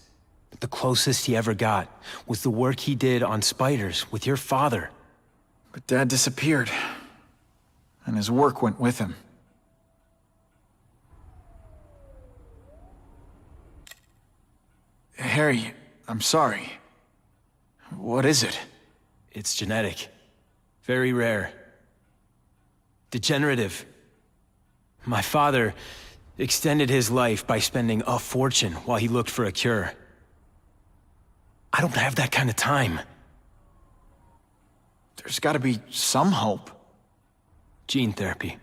But the closest he ever got was the work he did on spiders with your father. But Dad disappeared. And his work went with him. Harry, I'm sorry. What is it? It's genetic. Very rare. Degenerative. My father extended his life by spending a fortune while he looked for a cure. I don't have that kind of time. There's gotta be some hope. Gene therapy.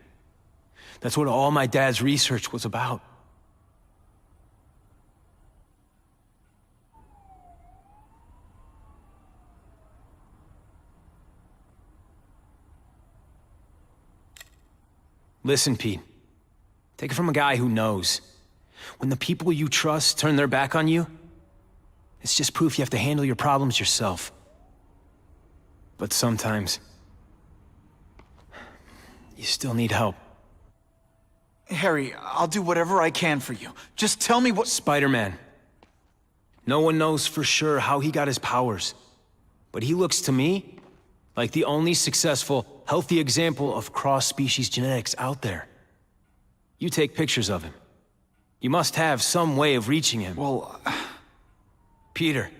That's what all my dad's research was about. Listen, Pete. Take it from a guy who knows. When the people you trust turn their back on you, it's just proof you have to handle your problems yourself. But sometimes, you still need help. Harry, I'll do whatever I can for you. Just tell me what— Spider-Man. No one knows for sure how he got his powers. But he looks to me like the only successful, healthy example of cross-species genetics out there. You take pictures of him. You must have some way of reaching him. Well, Peter,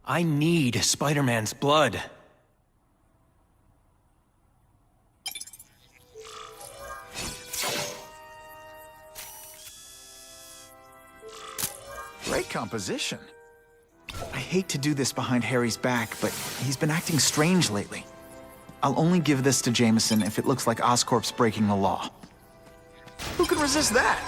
I need Spider-Man's blood. Great composition. I hate to do this behind Harry's back, but he's been acting strange lately. I'll only give this to Jameson if it looks like Oscorp's breaking the law. Who can resist that?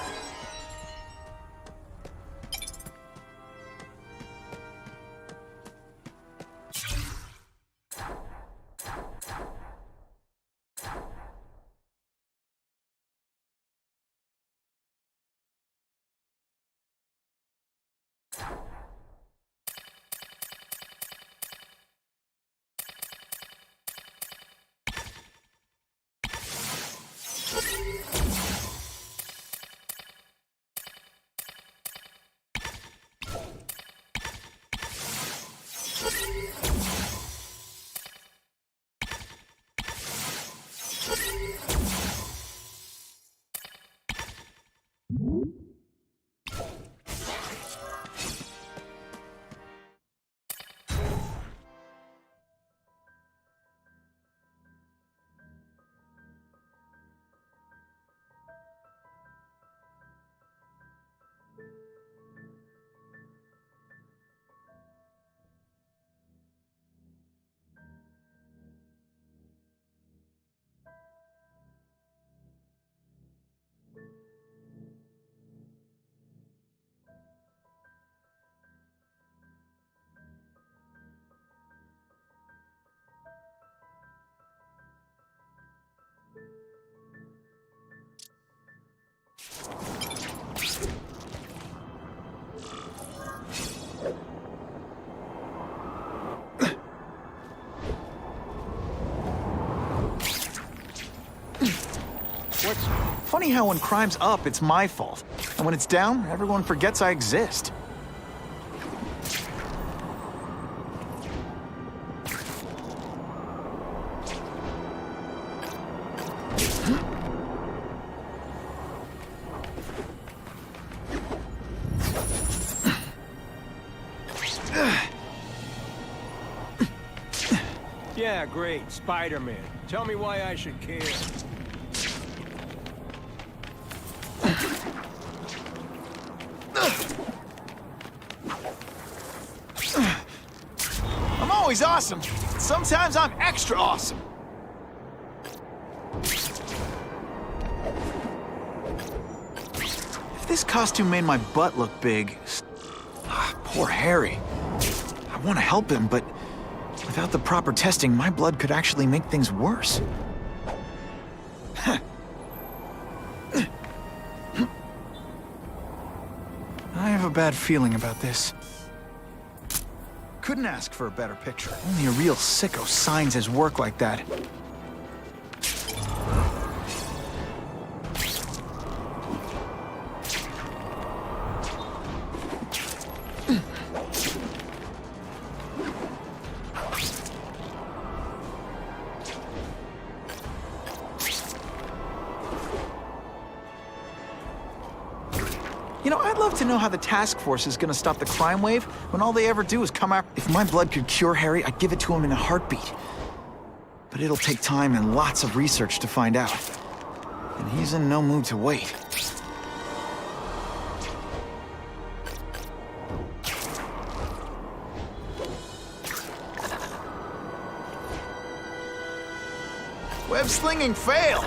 Funny how when crime's up, it's my fault. And when it's down, everyone forgets I exist. Yeah, great. Spider-Man. Tell me why I should care. I'm always awesome. Sometimes I'm extra awesome. If this costume made my butt look big... Poor Harry. I want to help him, but without the proper testing, my blood could actually make things worse. bad feeling about this. Couldn't ask for a better picture. Only a real sicko signs his work like that. You know, I'd love to know how the task force is gonna stop the crime wave when all they ever do is come out. If my blood could cure Harry, I'd give it to him in a heartbeat. But it'll take time and lots of research to find out. And he's in no mood to wait. Web slinging fail!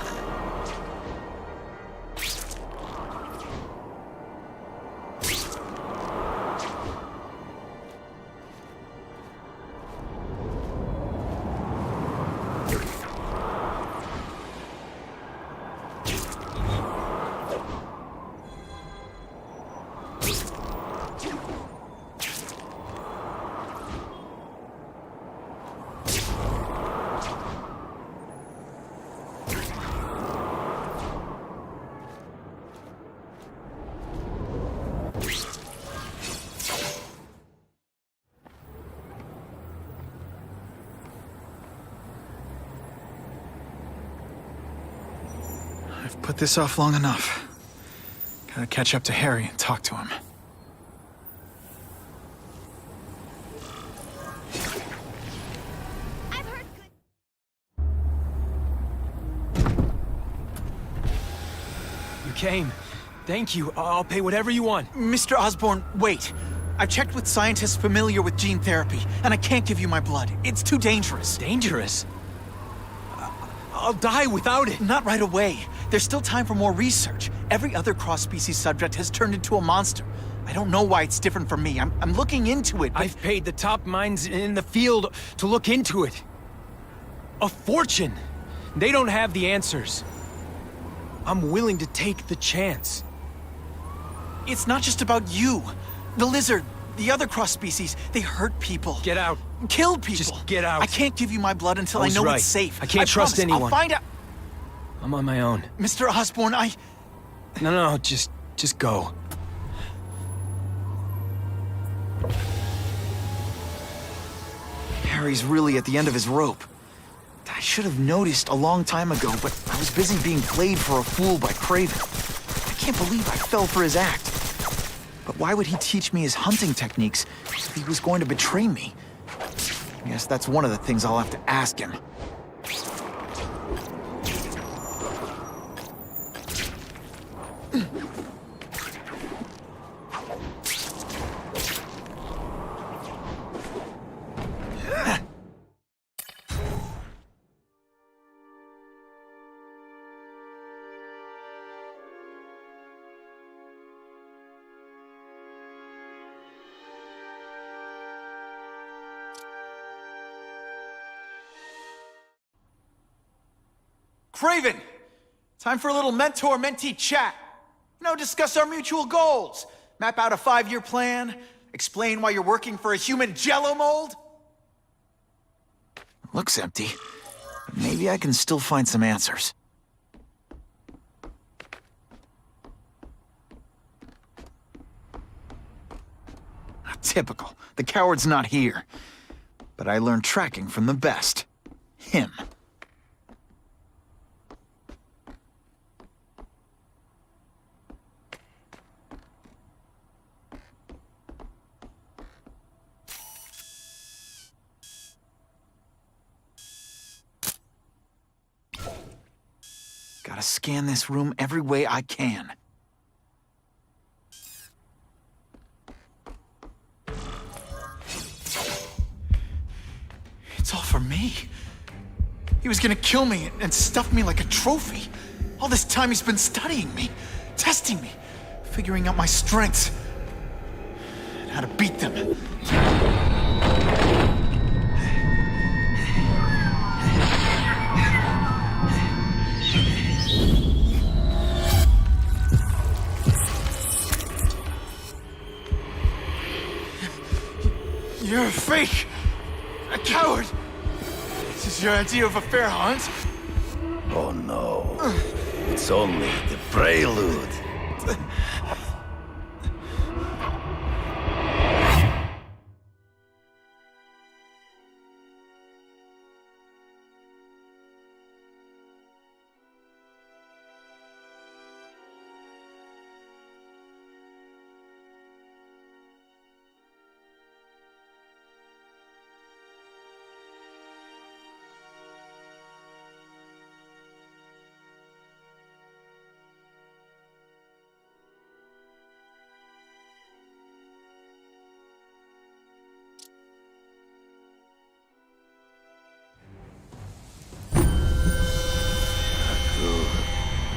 I've put this off long enough. Gotta catch up to Harry and talk to him. You came. Thank you. I'll pay whatever you want. Mr. Osborn, wait. I've checked with scientists familiar with gene therapy, and I can't give you my blood. It's too dangerous. Dangerous? I'll die without it. Not right away. There's still time for more research. Every other cross-species subject has turned into a monster. I don't know why it's different from me. I'm looking into it, but... I've paid the top minds in the field to look into it. A fortune. They don't have the answers. I'm willing to take the chance. It's not just about you. The lizard, the other cross-species, they hurt people. Get out. Kill people. Just get out. I can't give you my blood until I know right. it's safe. I can't trust anyone. I'll find out. I'm on my own. Mr. Osborn, No, just go. Harry's really at the end of his rope. I should have noticed a long time ago, but I was busy being played for a fool by Kraven. I can't believe I fell for his act. But why would he teach me his hunting techniques if he was going to betray me? I guess that's one of the things I'll have to ask him. Kraven! Time for a little mentor-mentee chat. You know, discuss our mutual goals. Map out a 5-year plan. Explain why you're working for a human jello mold. Looks empty. But maybe I can still find some answers. Typical. The coward's not here. But I learned tracking from the best. Him. Gotta scan this room every way I can. It's all for me. He was gonna kill me and stuff me like a trophy. All this time he's been studying me, testing me, figuring out my strengths, and how to beat them. You're a fake! A coward! This is your idea of a fair hunt? Oh no. It's only the prelude.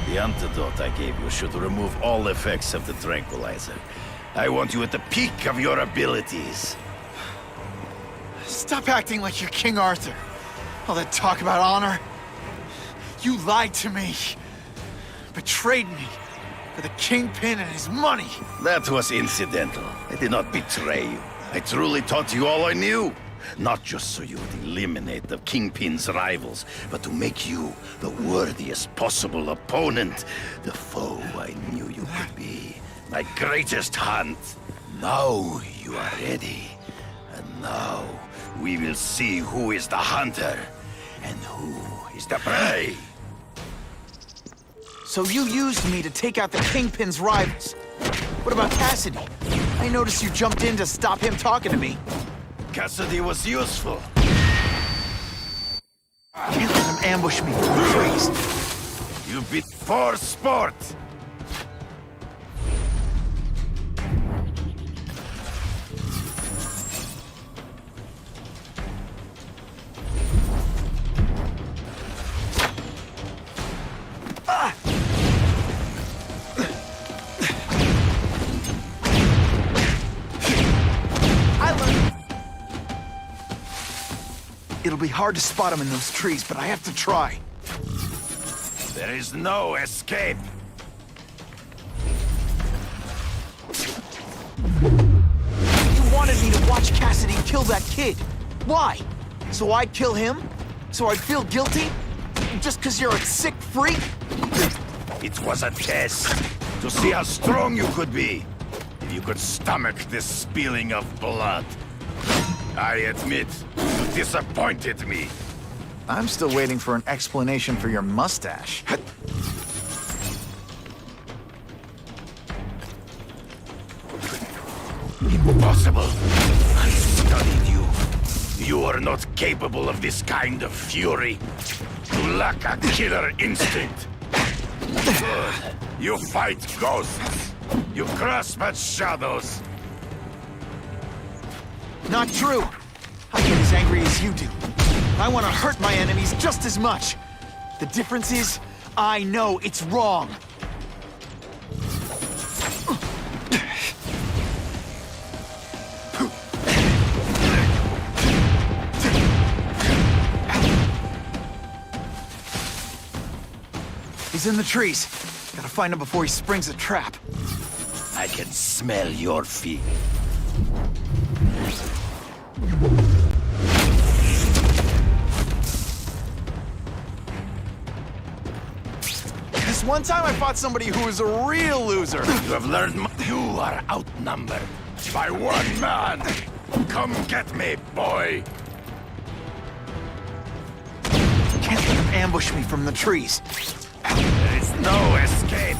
The antidote I gave you should remove all effects of the tranquilizer. I want you at the peak of your abilities. Stop acting like you're King Arthur. All that talk about honor. You lied to me. Betrayed me. For the Kingpin and his money. That was incidental. I did not betray you. I truly taught you all I knew. Not just so you would eliminate the Kingpin's rivals, but to make you the worthiest possible opponent. The foe I knew you could be. My greatest hunt. Now you are ready. And now we will see who is the hunter and who is the prey. So you used me to take out the Kingpin's rivals. What about Cassidy? I noticed you jumped in to stop him talking to me. Cassidy was useful. Can't let him ambush me from the trees. You beat for sport. It'll be hard to spot him in those trees, but I have to try. There is no escape. You wanted me to watch Cassidy kill that kid. Why? So I'd kill him? So I'd feel guilty? Just because you're a sick freak? It was a test to see how strong you could be. If you could stomach this spilling of blood. I admit, you disappointed me. I'm still waiting for an explanation for your mustache. Impossible. I studied you. You are not capable of this kind of fury. You lack a killer instinct. You fight ghosts. You grasp at shadows. Not true. I get as angry as you do. I want to hurt my enemies just as much. The difference is, I know it's wrong. He's in the trees. Gotta find him before he springs a trap. I can smell your feet. This one time I fought somebody who was a real loser. You have learned you are outnumbered by one man. Come get me, boy. Can't let him ambush me from the trees. There is no escape.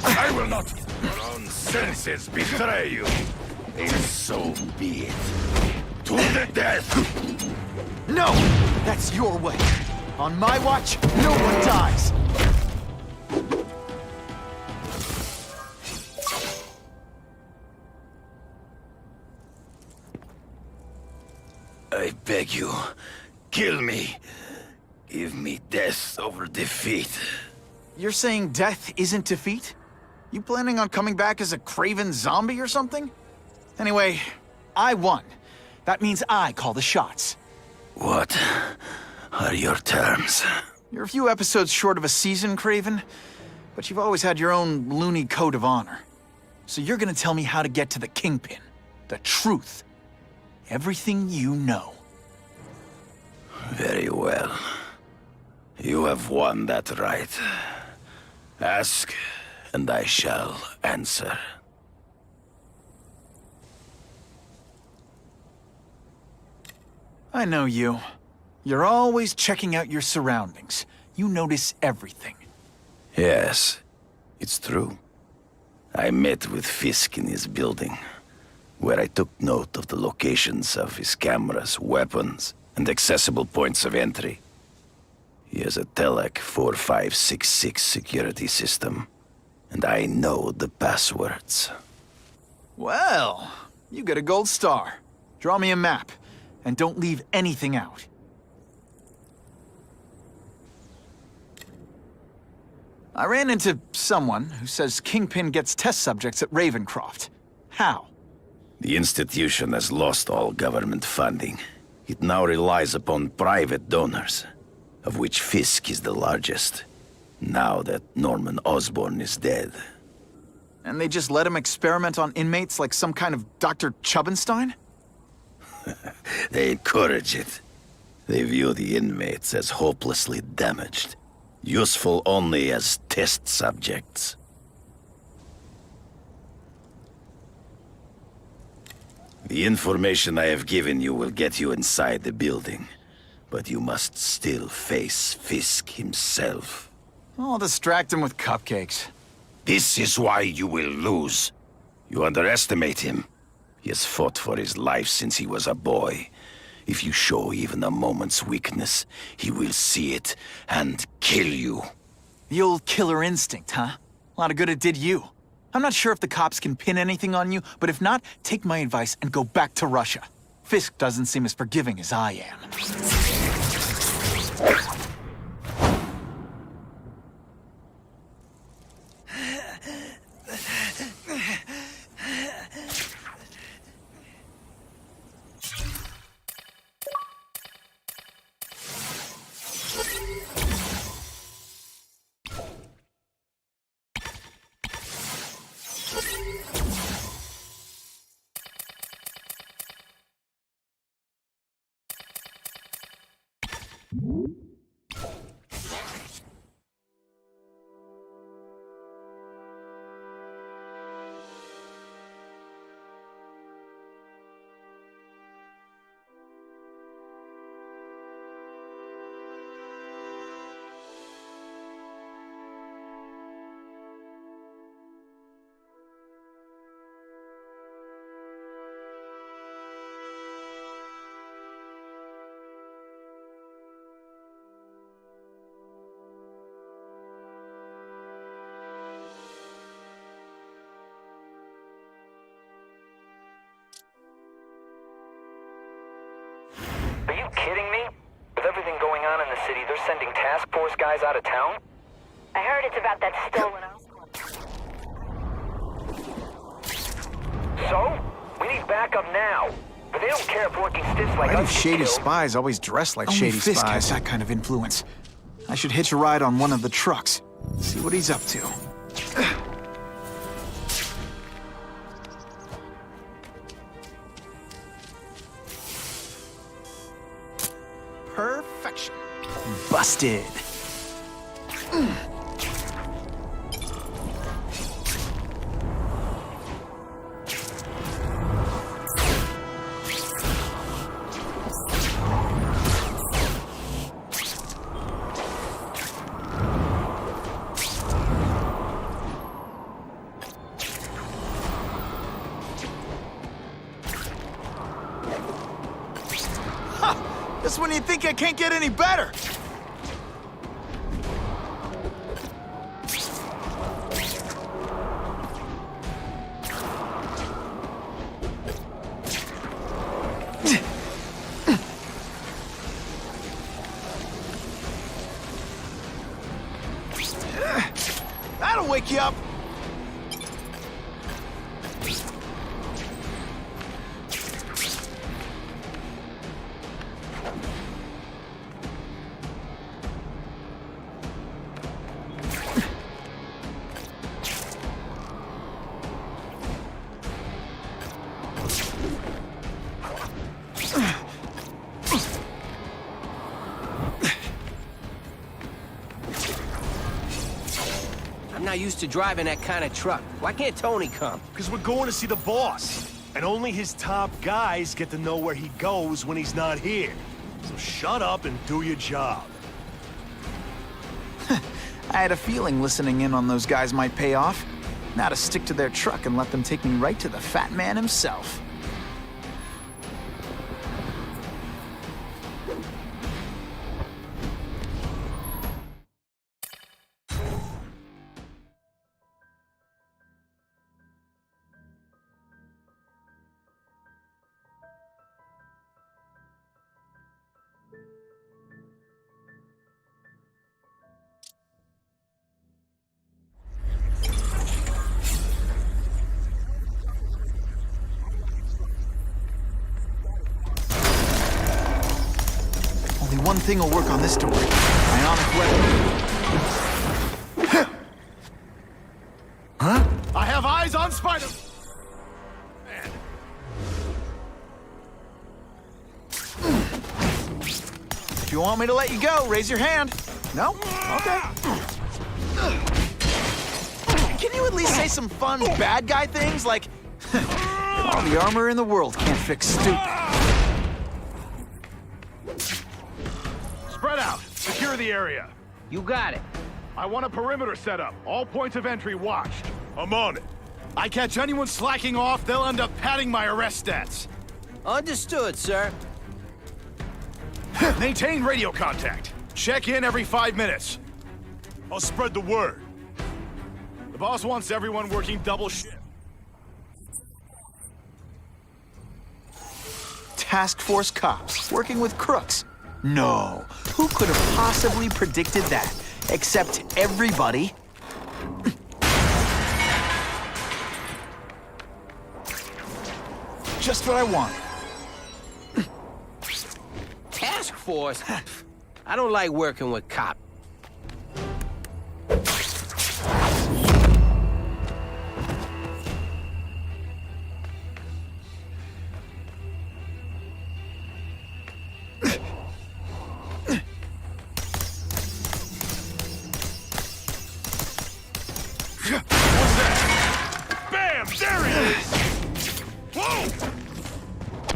I will not. Your own senses betray you. And so be it. To the death. No! That's your way. On my watch, no one dies. I beg you, kill me. Give me death over defeat. You're saying death isn't defeat? You planning on coming back as a Kraven zombie or something? Anyway, I won. That means I call the shots. What? are your terms? You're a few episodes short of a season, Kraven, but you've always had your own loony code of honor. So you're gonna tell me how to get to the Kingpin. The truth. Everything you know. Very well. You have won that right. Ask, and I shall answer. I know you. You're always checking out your surroundings. You notice everything. Yes, it's true. I met with Fisk in his building, where I took note of the locations of his cameras, weapons, and accessible points of entry. He has a Telec 4566 security system, and I know the passwords. Well, you get a gold star. Draw me a map, and don't leave anything out. I ran into someone who says Kingpin gets test subjects at Ravencroft. How? The institution has lost all government funding. It now relies upon private donors, of which Fisk is the largest, now that Norman Osborn is dead. And they just let him experiment on inmates like some kind of Dr. Chubbenstein? They encourage it. They view the inmates as hopelessly damaged, useful only as test subjects. The information I have given you will get you inside the building, but you must still face Fisk himself. I'll distract him with cupcakes. This is why you will lose. You underestimate him. He has fought for his life since he was a boy. If you show even a moment's weakness, he will see it and kill you. The old killer instinct, huh? A lot of good it did you. I'm not sure if the cops can pin anything on you, but if not, take my advice and go back to Russia. Fisk doesn't seem as forgiving as I am. Are you kidding me? With everything going on in the city, they're sending task force guys out of town? I heard it's about that stolen So? We need backup now. But they don't care if working stiffs like Why do us get shady killed. spies always dress like Only shady Fisk spies? has That kind of influence. I should hitch a ride on one of the trucks. See what he's up to. Perfection. Busted. Just when you think I can't get any better. That'll wake you up. I'm not used to driving that kind of truck. Why can't Tony come? Because we're going to see the boss. And only his top guys get to know where he goes when he's not here. So shut up and do your job. I had a feeling listening in on those guys might pay off. Now to stick to their truck and let them take me right to the fat man himself. Only one thing will work on this door. Ionic weapon. Huh? I have eyes on Spider... If you want me to let you go, raise your hand. No? Okay. Can you at least say some fun bad guy things like, all the armor in the world can't fix stupid. Spread out. Secure the area. You got it. I want a perimeter set up. All points of entry watched. I'm on it. I catch anyone slacking off, they'll end up padding my arrest stats. Understood, sir. Maintain radio contact. Check in every 5 minutes. I'll spread the word. The boss wants everyone working double shift. Task Force cops working with crooks. No, who could have possibly predicted that? Except everybody. Just what I want. Task Force? I don't like working with cops.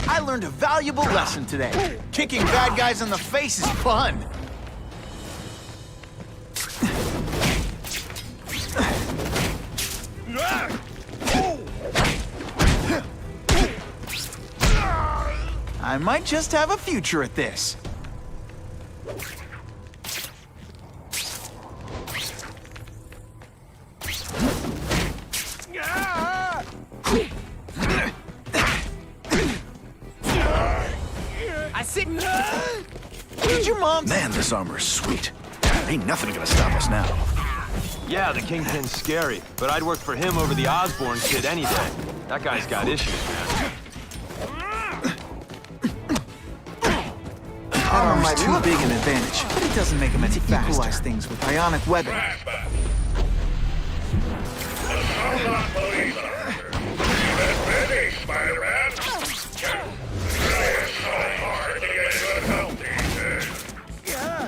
I learned a valuable lesson today. Kicking bad guys in the face is fun. I might just have a future at this. Did your mom... Man, this armor's sweet. Ain't nothing gonna stop us now. Yeah, the Kingpin's scary, but I'd work for him over the Osborn kid any day. That guy's got issues, man. Armor might too big an advantage, but it doesn't make him any faster. Equalize things with ionic webbing.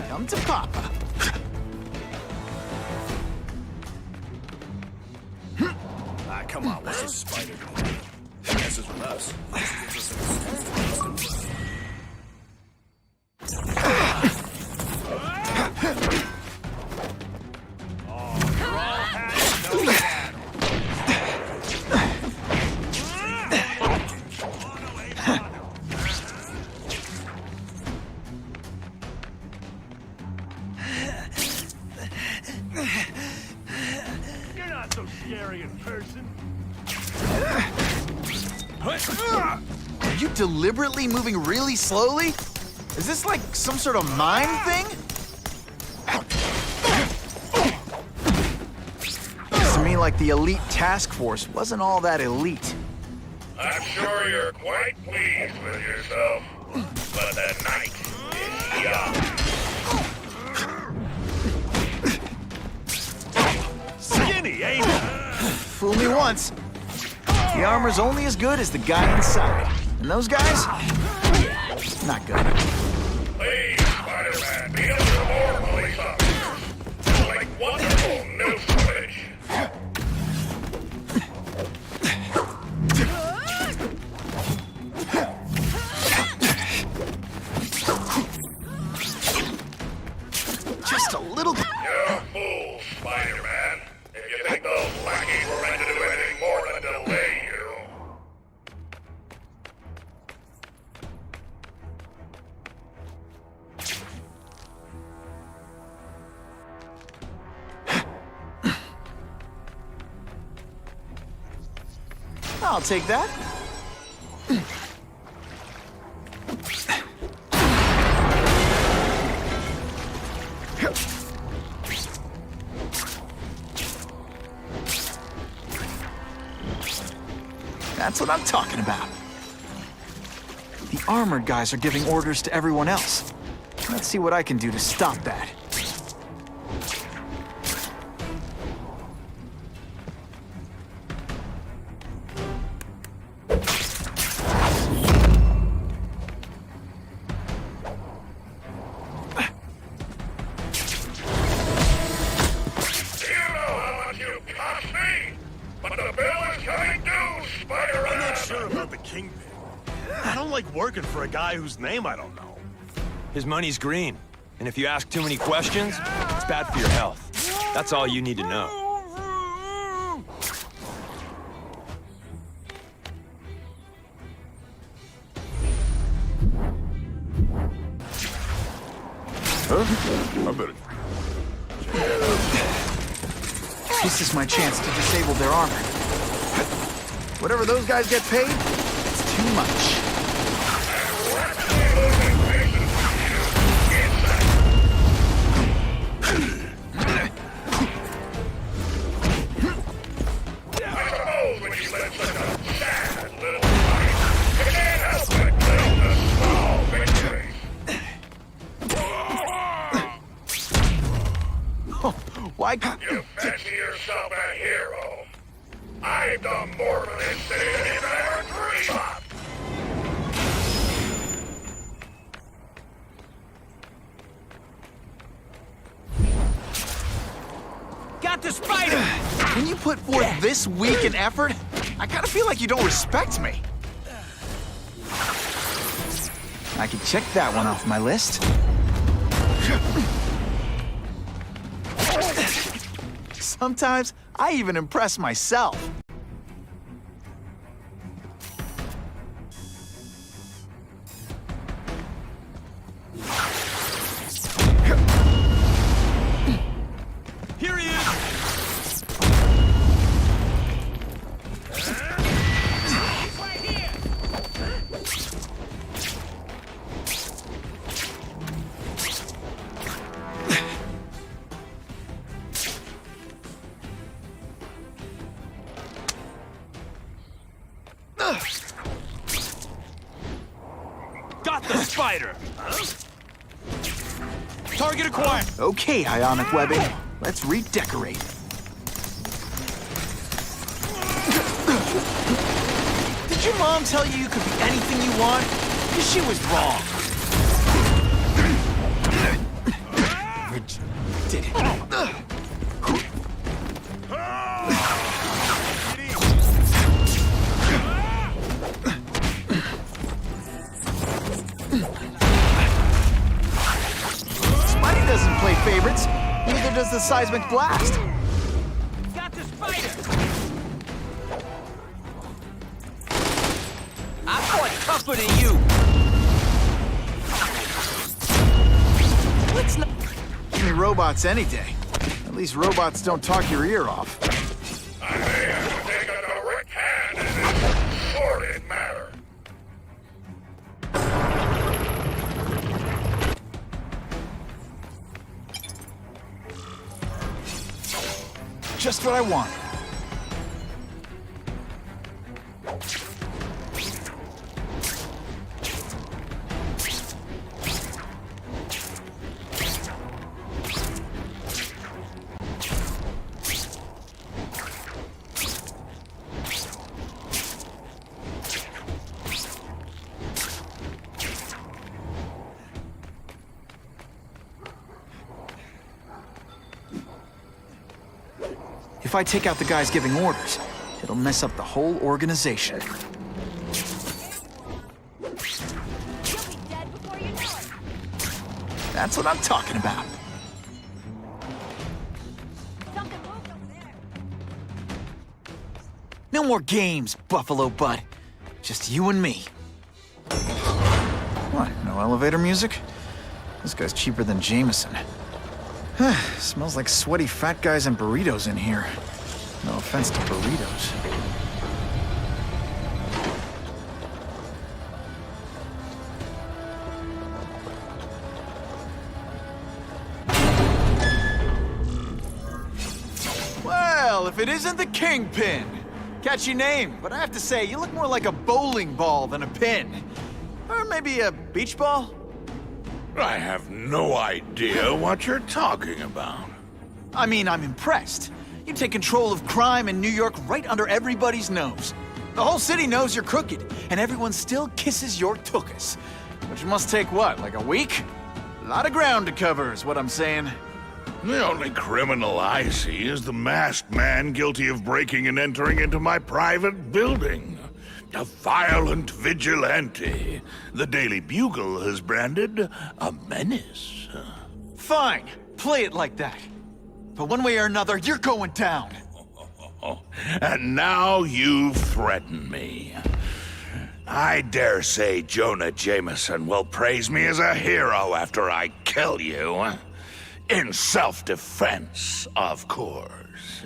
Come to Papa. Come on, what's this spider doing? This is with us. You're not so scary in person. Are you deliberately moving really slowly? Is this like some sort of mime thing? Looks to me like the elite task force wasn't all that elite. I'm sure you're quite pleased with yourself, but the night is young. Skinny, ain't it? Fool me once. The armor's only as good as the guy inside. And those guys? Not good. Please, Spider-Man, be a little more police officers. Like wonderful new footage. Just a little... You fool, Spider-Man. If you think those lackeys were meant to do anything more than delay you. I'll take that. That's what I'm talking about. The armored guys are giving orders to everyone else. Let's see what I can do to stop that. Kingpin. I don't like working for a guy whose name I don't know. His money's green. And if you ask too many questions, it's bad for your health. That's all you need to know. Huh? I better... This is my chance to disable their armor. Whatever those guys get paid, it's too much. Why? You fancy yourself a hero? I've done more for this city than you could ever dream of. Got the spider! When you put forth this weak an effort, I kind of feel like you don't respect me. I can check that one off my list. Sometimes I even impress myself. Here he is! He's right here! Got the spider! Target acquired! Okay, ionic webbing. Let's redecorate. Did your mom tell you you could be anything you want? Because she was wrong. Did it. Spidey doesn't play favorites. Neither does the seismic blast. Got the spider! I fought tougher than you! Let's not... Give me robots any day. At least robots don't talk your ear off. I may have to take a direct hand in this sordid matter. Just what I want. If I take out the guys giving orders, it'll mess up the whole organization. That's what I'm talking about. No more games, Buffalo Bud. Just you and me. What, no elevator music? This guy's cheaper than Jameson. Smells like sweaty fat guys and burritos in here. No offense to burritos. Well, if it isn't the Kingpin. Catchy name, but I have to say, you look more like a bowling ball than a pin. Or maybe a beach ball? I have no idea what you're talking about. I mean, I'm impressed. You take control of crime in New York right under everybody's nose. The whole city knows you're crooked, and everyone still kisses your tuchus. Which must take what, like a week? A lot of ground to cover is what I'm saying. The only criminal I see is the masked man guilty of breaking and entering into my private building. A violent vigilante. The Daily Bugle has branded a menace. Fine, play it like that. But one way or another, you're going down. And now you've threatened me. I dare say Jonah Jameson will praise me as a hero after I kill you. In self-defense, of course.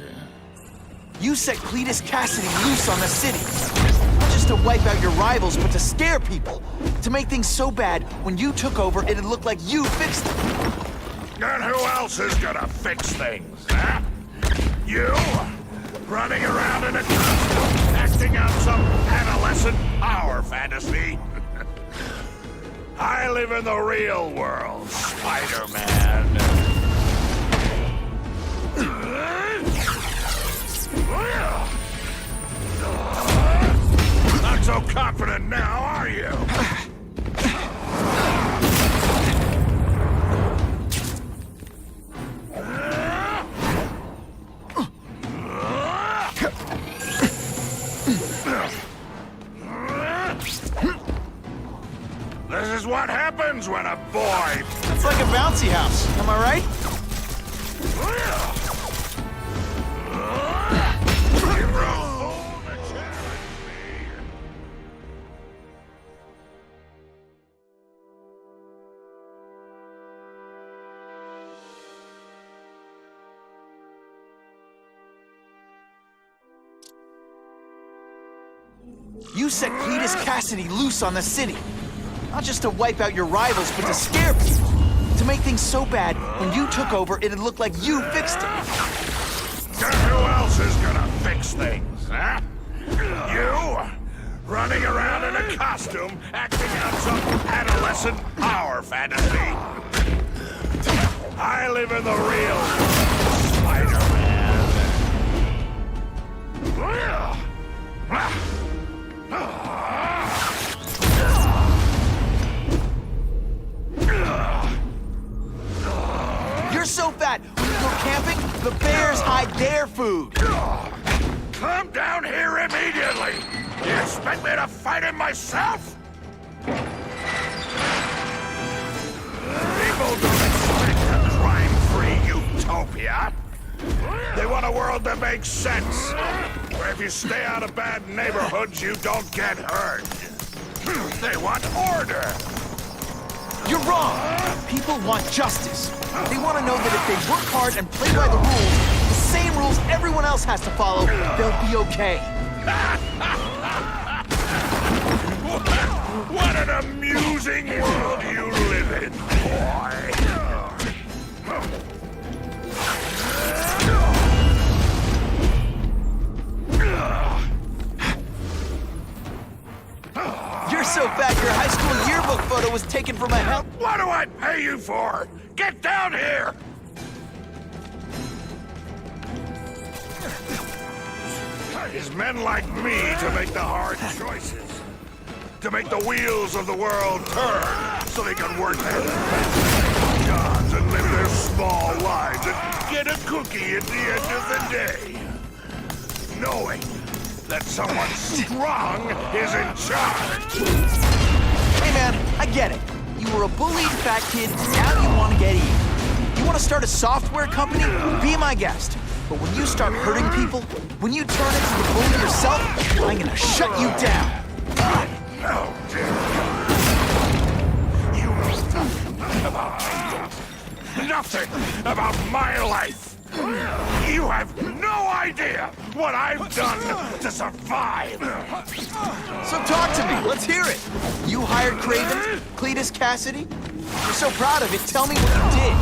You set Cletus Cassidy loose on the city. Not just to wipe out your rivals, but to scare people. To make things so bad, when you took over, it'd look like you fixed them. And who else is gonna fix things, huh? You? Running around in a costume, acting out some adolescent power fantasy? I live in the real world, Spider-Man. Not so confident now, are you? This is what happens when a boy... It's like a bouncy house, am I right? You set Cletus Cassidy loose on the city. Not just to wipe out your rivals, but to scare people. To make things so bad, when you took over, it'd look like you fixed it. And who else is gonna fix things, huh? You? Running around in a costume, acting out some adolescent power fantasy. I live in the real world, Spider-Man. You're so fat, when you go camping, the bears hide their food. Come down here immediately! You expect me to fight him myself? People don't expect a crime-free utopia. They want a world that makes sense, where if you stay out of bad neighborhoods, you don't get hurt. They want order. You're wrong. People want justice. They want to know that if they work hard and play by the rules, the same rules everyone else has to follow, they'll be okay. What an amusing world you live in, boy. You're so fat your high school yearbook photo was taken from a hell... What do I pay you for? Get down here! It's men like me to make the hard choices. To make the wheels of the world turn so they can work their jobs and live their small lives and get a cookie at the end of the day. knowing that someone strong is in charge. Hey man, I get it. You were a bullied fat kid, now you want to get even. You want to start a software company? Be my guest. But when you start hurting people, when you turn into the bully yourself, I'm gonna shut you down. No, dear God. You know nothing about my life. You have no idea what I've done to survive. So talk to me, let's hear it. You hired Kraven, Cletus Cassidy? You're so proud of it, tell me what you did.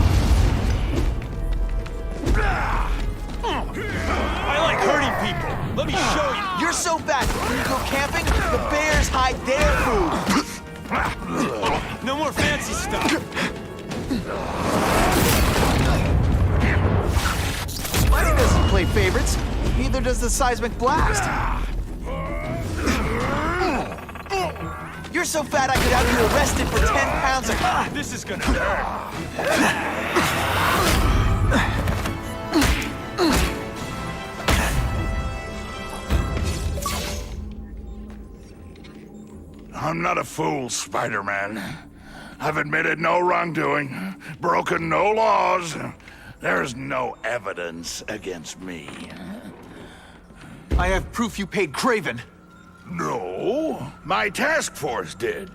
I like hurting people. Let me show you. You're so bad. When you go camping, the bears hide their food. No more fancy stuff. Buddy doesn't play favorites. Neither does the seismic blast. You're so fat I could have you arrested for 10 pounds of... This is gonna hurt. I'm not a fool, Spider-Man. I've admitted no wrongdoing, broken no laws. There's no evidence against me. I have proof you paid Kraven. No, my task force did.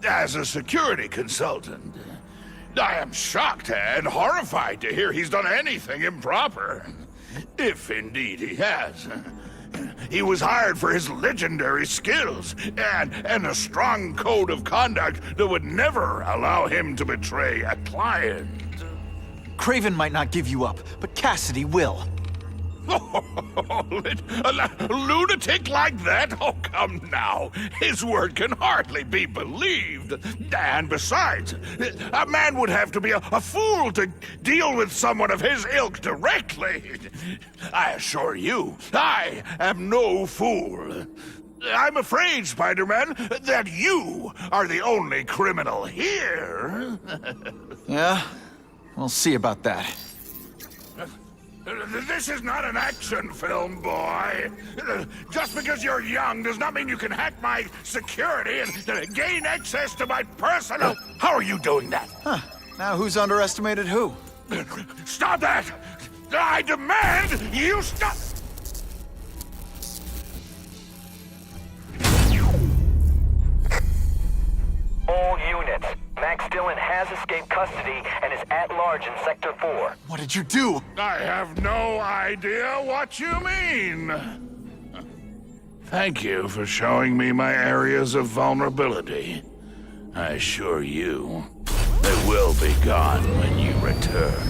As a security consultant. I am shocked and horrified to hear he's done anything improper. If indeed he has. He was hired for his legendary skills and a strong code of conduct that would never allow him to betray a client. Kraven might not give you up, but Cassidy will. A lunatic like that? Oh, come now. His word can hardly be believed. And besides, a man would have to be a fool to deal with someone of his ilk directly. I assure you, I am no fool. I'm afraid, Spider-Man, that you are the only criminal here. Yeah? We'll see about that. This is not an action film, boy. Just because you're young does not mean you can hack my security and gain access to my personal... How are you doing that? Huh. Now who's underestimated who? Stop that! I demand you stop... All units. Max Dillon has escaped custody and is at large in Sector 4. What did you do? I have no idea what you mean. Thank you for showing me my areas of vulnerability. I assure you, they will be gone when you return.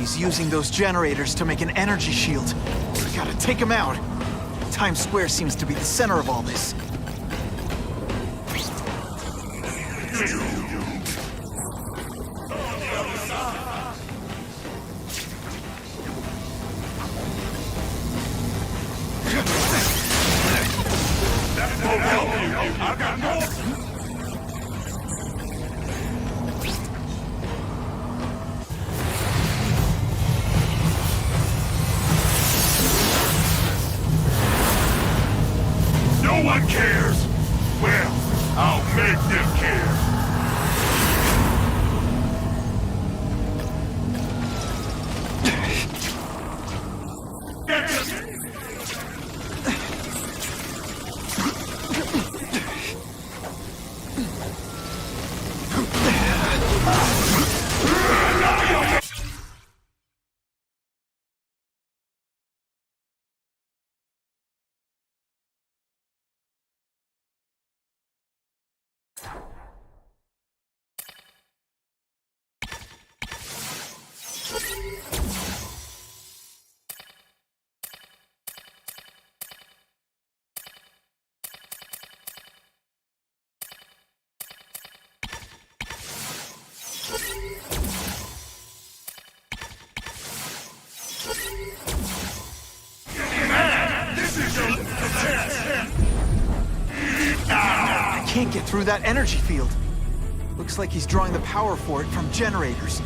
He's using those generators to make an energy shield. I gotta take him out. Times Square seems to be the center of all this. No one cares! Well, I'll make them care! I can't get through that energy field. Looks like he's drawing the power for it from generators.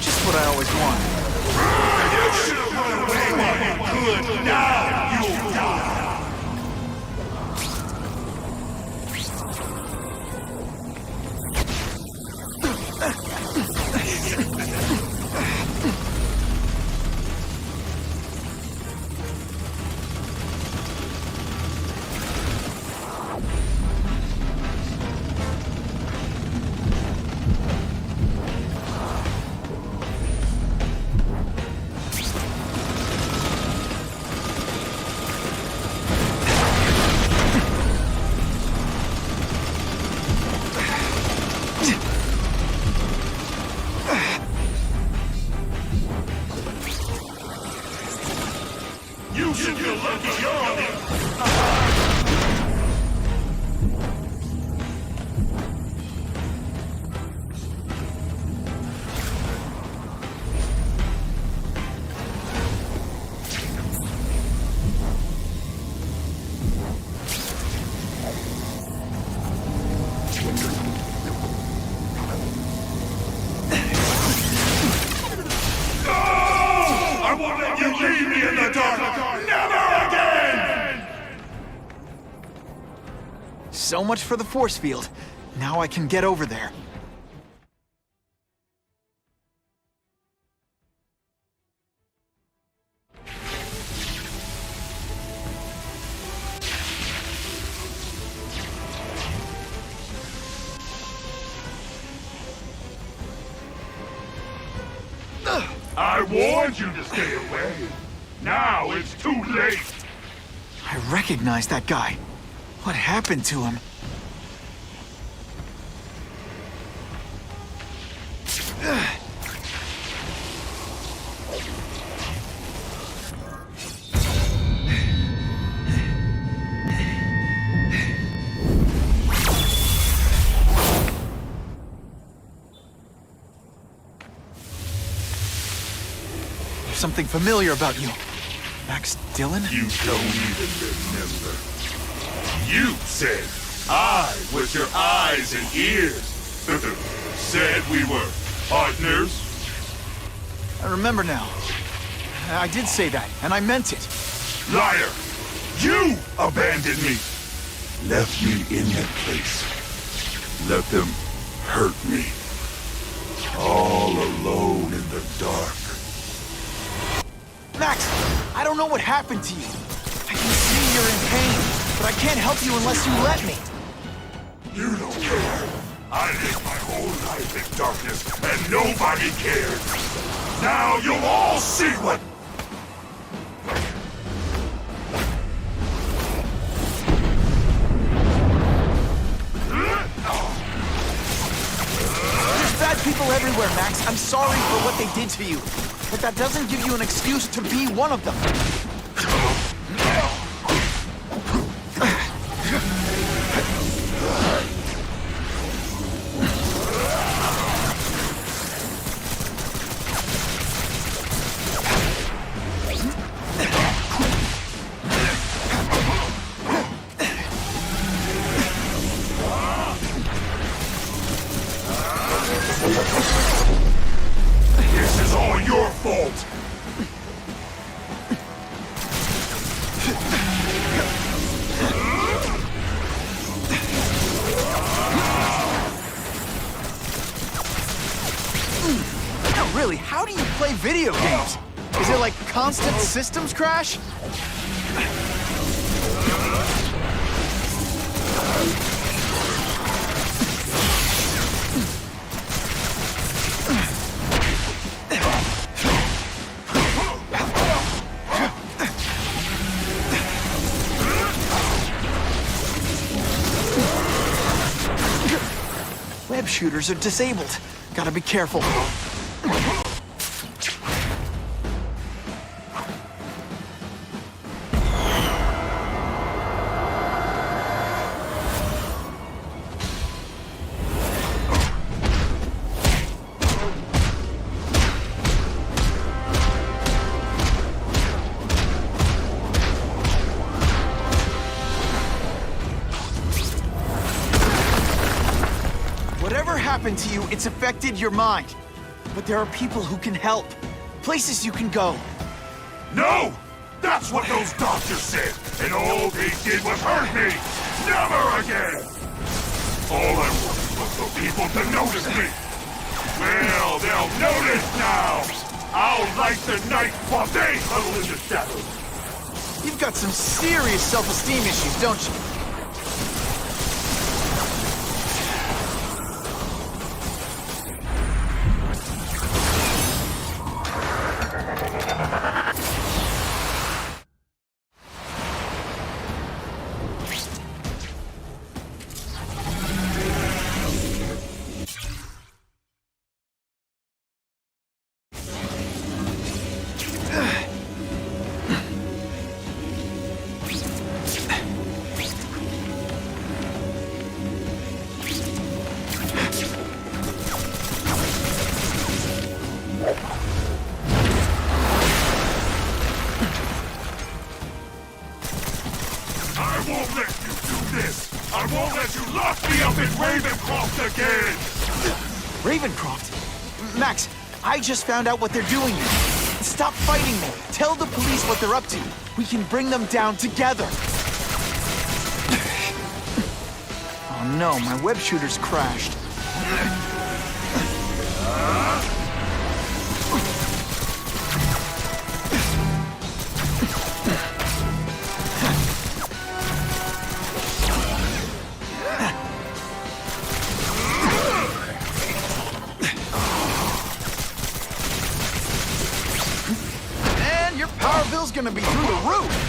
Just what I always want. You should run away. Good. Now you'll die. You should feel lucky you're on it. I won't let you leave me in the dark! Never again! So much for the force field. Now I can get over there. I warned you to stay away. Now it's too late. I recognize that guy. What happened to him? There's something familiar about you. Max Dillon? You don't even remember. You said I was your eyes and ears. Said we were partners. I remember now. I did say that, and I meant it. Liar! You abandoned me! Left me in that place. Let them hurt me. All alone in the dark. Max, I don't know what happened to you. I can see you're in pain, but I can't help you unless you let me. You don't care. I lived my whole life in darkness, and nobody cared. Now you'll all see what... There's bad people everywhere, Max. I'm sorry for what they did to you. But that doesn't give you an excuse to be one of them. This is all your fault! No, really, how do you play video games? Is it like constant systems crash? Web shooters are disabled. Gotta be careful. Whatever happened to you, it's affected your mind. But there are people who can help. Places you can go. No! That's what those doctors said! And all they did was hurt me! Never again! All I wanted was for people to notice me! Well, they'll notice now! I'll light the night while they huddle in the shadows! You've got some serious self-esteem issues, don't you? I won't let you do this! I won't let you lock me up in Ravencroft again! Ravencroft? Max, I just found out what they're doing here. Stop fighting me. Tell the police what they're up to. We can bring them down together. Oh no, my web shooter's crashed. Man, your power bill's gonna be through the roof.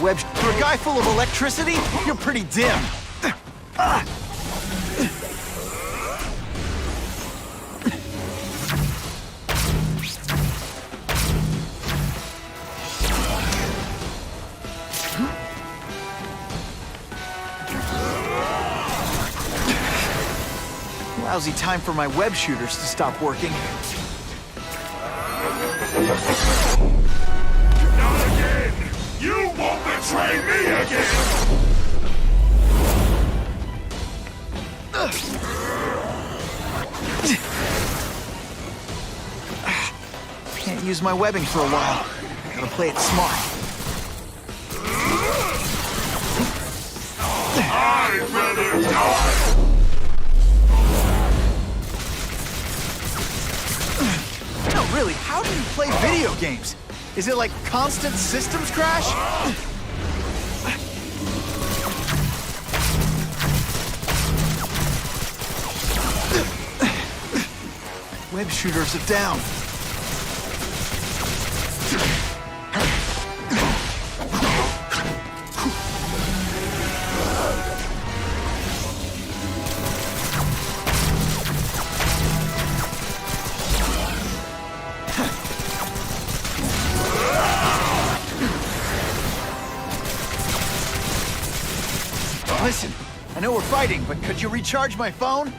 web... For a guy full of electricity, you're pretty dim. Lousy time for my web shooters to stop working. Not again! You won't betray me again! Can't use my webbing for a while. Gotta play it smart. I'd rather die! No, really, how do you play video games? Is it like constant systems crash? Web shooters are down. Listen, I know we're fighting, but could you recharge my phone?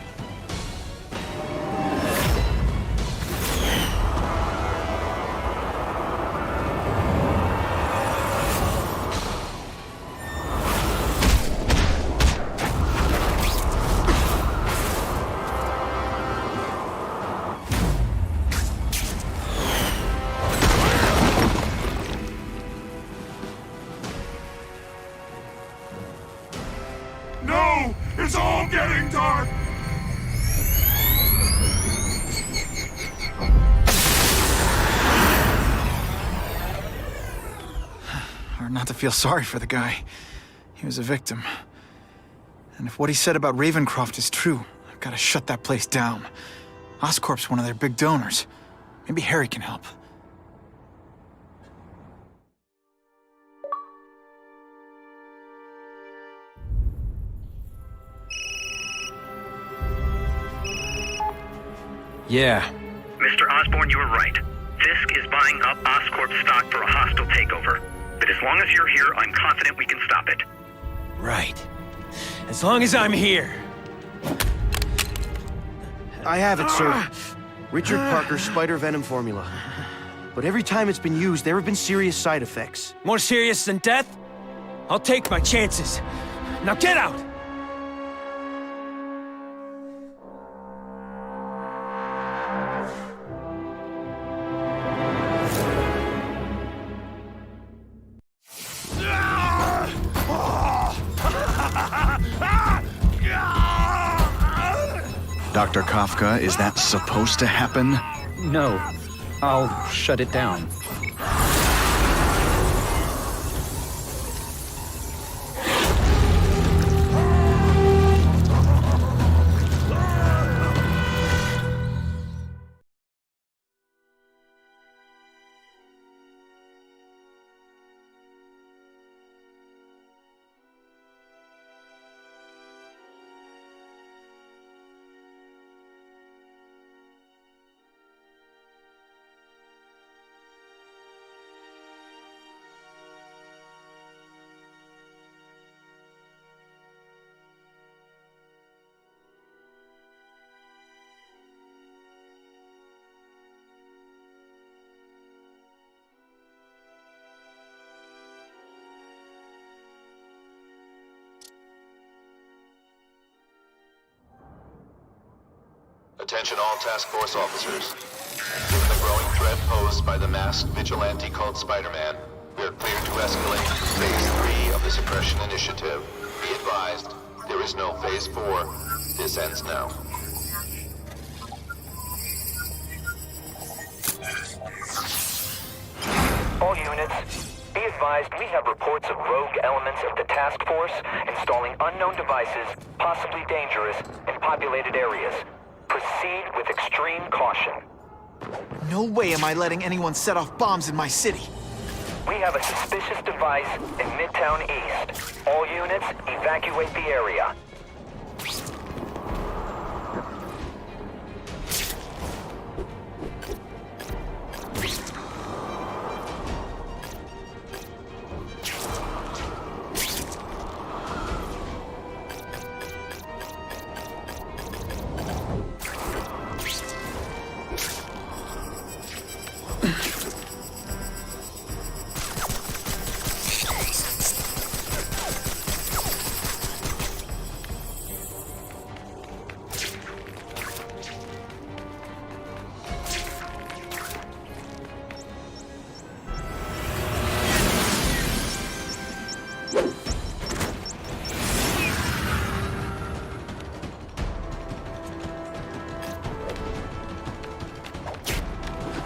No! It's all getting dark! Hard not to feel sorry for the guy. He was a victim. And if what he said about Ravencroft is true, I've got to shut that place down. Oscorp's one of their big donors. Maybe Harry can help. Yeah. Mr. Osborn, you were right. Fisk is buying up Oscorp stock for a hostile takeover. But as long as you're here, I'm confident we can stop it. Right. As long as I'm here. I have it, sir. Richard Parker's spider venom formula. But every time it's been used, there have been serious side effects. More serious than death? I'll take my chances. Now get out! Dr. Kafka, is that supposed to happen? No. I'll shut it down. Attention all task force officers. Given the growing threat posed by the masked vigilante called Spider-Man, we are clear to escalate to Phase 3 of the Suppression Initiative. Be advised, there is no Phase 4. This ends now. All units, be advised we have reports of rogue elements of the task force installing unknown devices, possibly dangerous, in populated areas. Proceed with extreme caution. No way am I letting anyone set off bombs in my city. We have a suspicious device in Midtown East. All units, evacuate the area.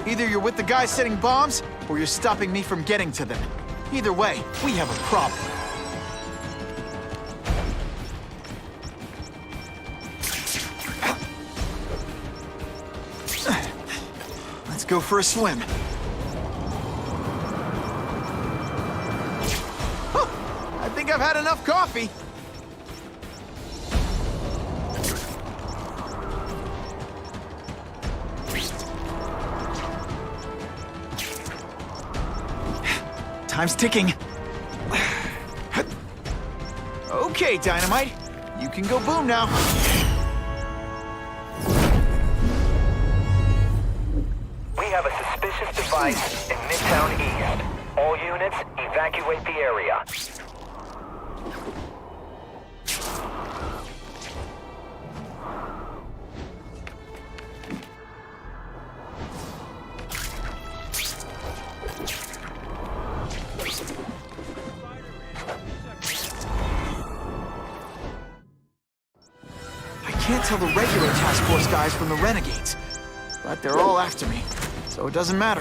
Either you're with the guys setting bombs, or you're stopping me from getting to them. Either way, we have a problem. Let's go for a swim. I think I've had enough coffee. Time's ticking. Okay, Dynamite. You can go boom now. We have a suspicious device in Midtown East. All units, evacuate the area. I can't tell the regular task force guys from the renegades, but they're all after me, so it doesn't matter.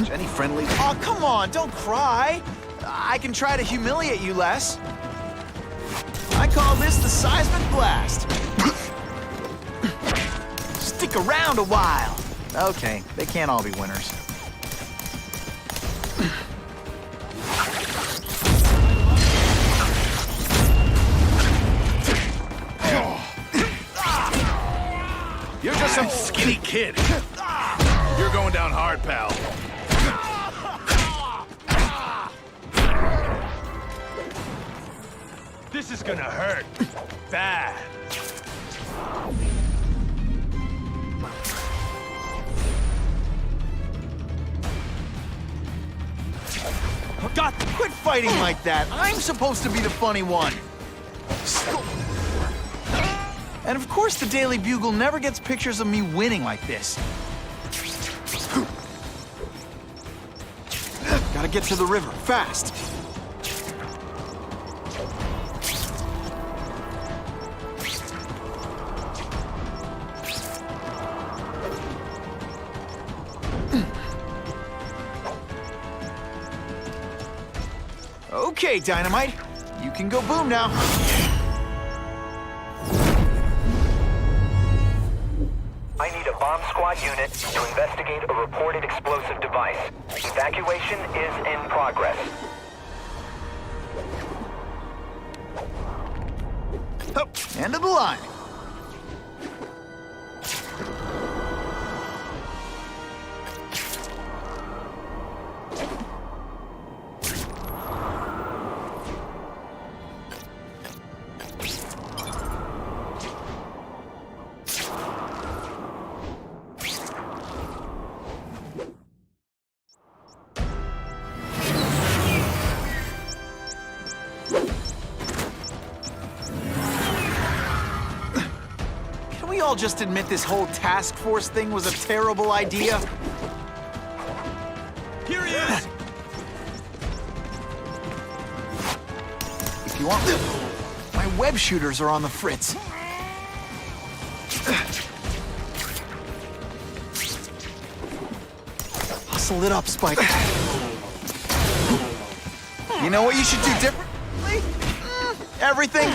Any friendly? Oh, come on, don't cry. I can try to humiliate you less. I call this the seismic blast. Stick around a while. Okay, they can't all be winners. You're just some skinny kid. You're going down hard, pal. This is gonna hurt. Bad. God, quit fighting like that. I'm supposed to be the funny one. And of course the Daily Bugle never gets pictures of me winning like this. Gotta get to the river, fast. Okay, Dynamite. You can go boom now. I need a bomb squad unit to investigate a reported explosive device. Evacuation is in progress. Oh, end of the line. We all just admit this whole task force thing was a terrible idea? Here he is! If you want, my web shooters are on the fritz. Hustle it up, Spike. You know what you should do differently? Everything.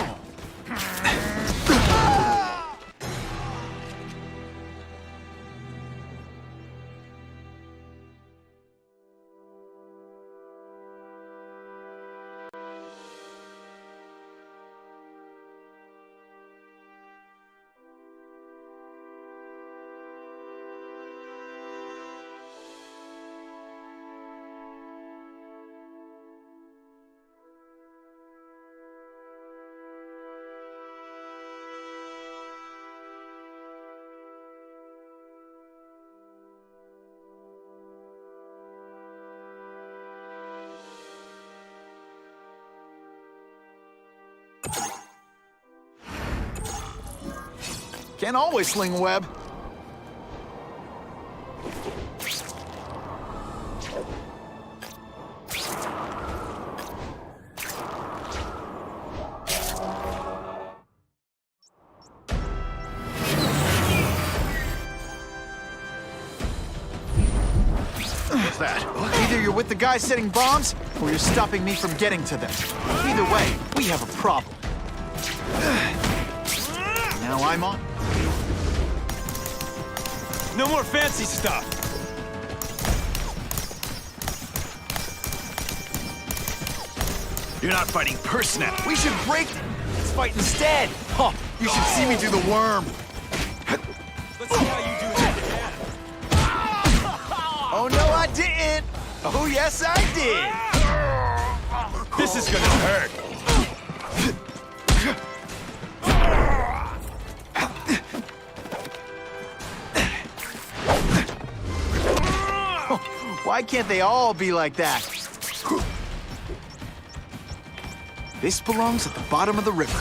Can't always sling a web. What's that? Either you're with the guys setting bombs, or you're stopping me from getting to them. Either way, we have a problem. Now I'm on. No more fancy stuff. You're not fighting personnel. We should break them. Let's fight instead. Huh, you should see me do the worm. Let's see how you do that again. Oh, no, I didn't. Oh, yes, I did. This is gonna hurt. Why can't they all be like that? This belongs at the bottom of the river.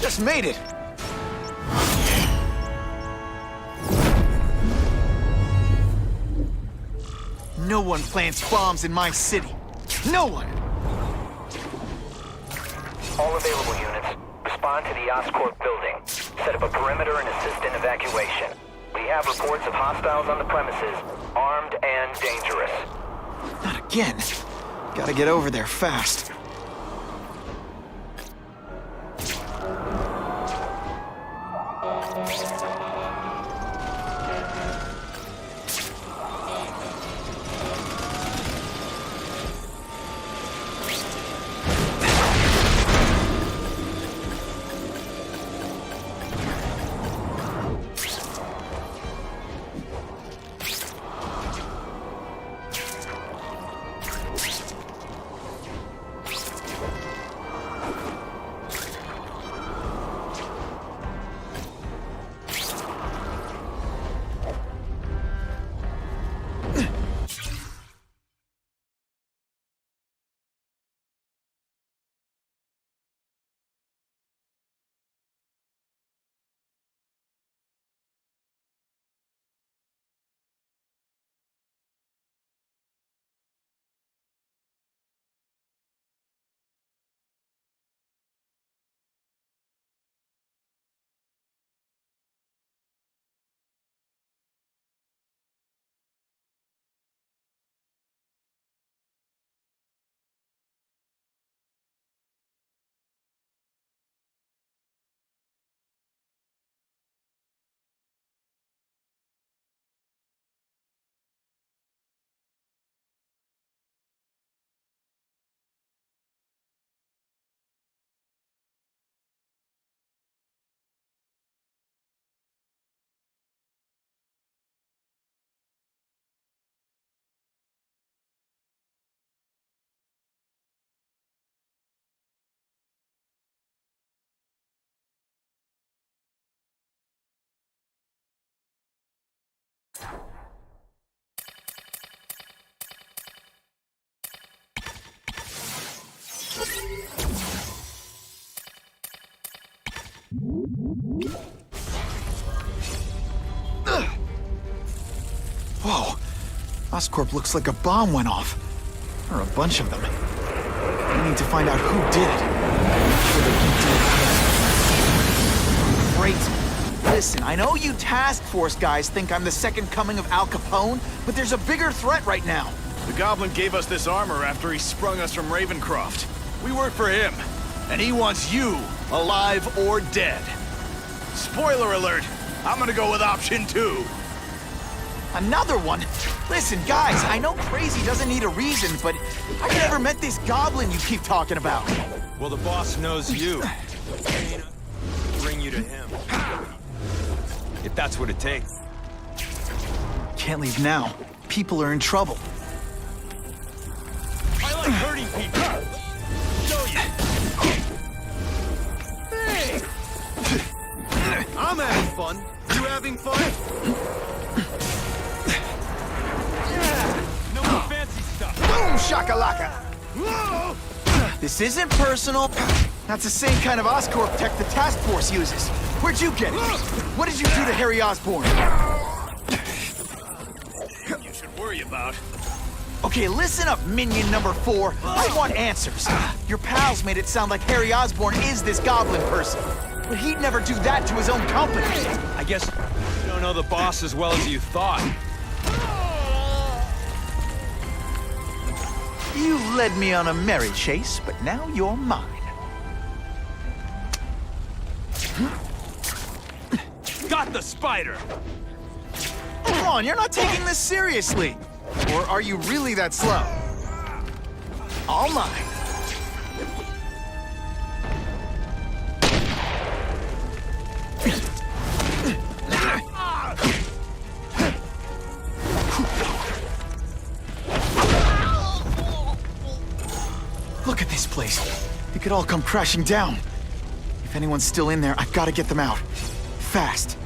Just made it. No one plants bombs in my city. No one! All available units, respond to the Oscorp building. Set up a perimeter and assist in evacuation. We have reports of hostiles on the premises, armed and dangerous. Not again. Gotta get over there fast. Whoa. Oscorp looks like a bomb went off. Or a bunch of them. We need to find out who did it. Make sure they can do it. Great. Listen, I know you task force guys think I'm the second coming of Al Capone, but there's a bigger threat right now. The Goblin gave us this armor after he sprung us from Ravencroft. We work for him, and he wants you alive or dead. Spoiler alert, I'm gonna go with option 2. Another one? Listen, guys, I know crazy doesn't need a reason, but I never met this Goblin you keep talking about. Well, the boss knows you. Bring you to him. If that's what it takes. Can't leave now. People are in trouble. I like hurting people. Show you. Hey! I'm having fun. You having fun? This isn't personal. That's the same kind of Oscorp tech the task force uses. Where'd you get it? What did you do to Harry Osborn? You should worry about. Okay, listen up, minion number 4. I want answers. Your pals made it sound like Harry Osborn is this Goblin person. But he'd never do that to his own company. I guess you don't know the boss as well as you thought. You led me on a merry chase, but now you're mine. Got the spider! Come on, you're not taking this seriously. Or are you really that slow? All mine. Look at this place. It could all come crashing down. If anyone's still in there, I've got to get them out. Fast.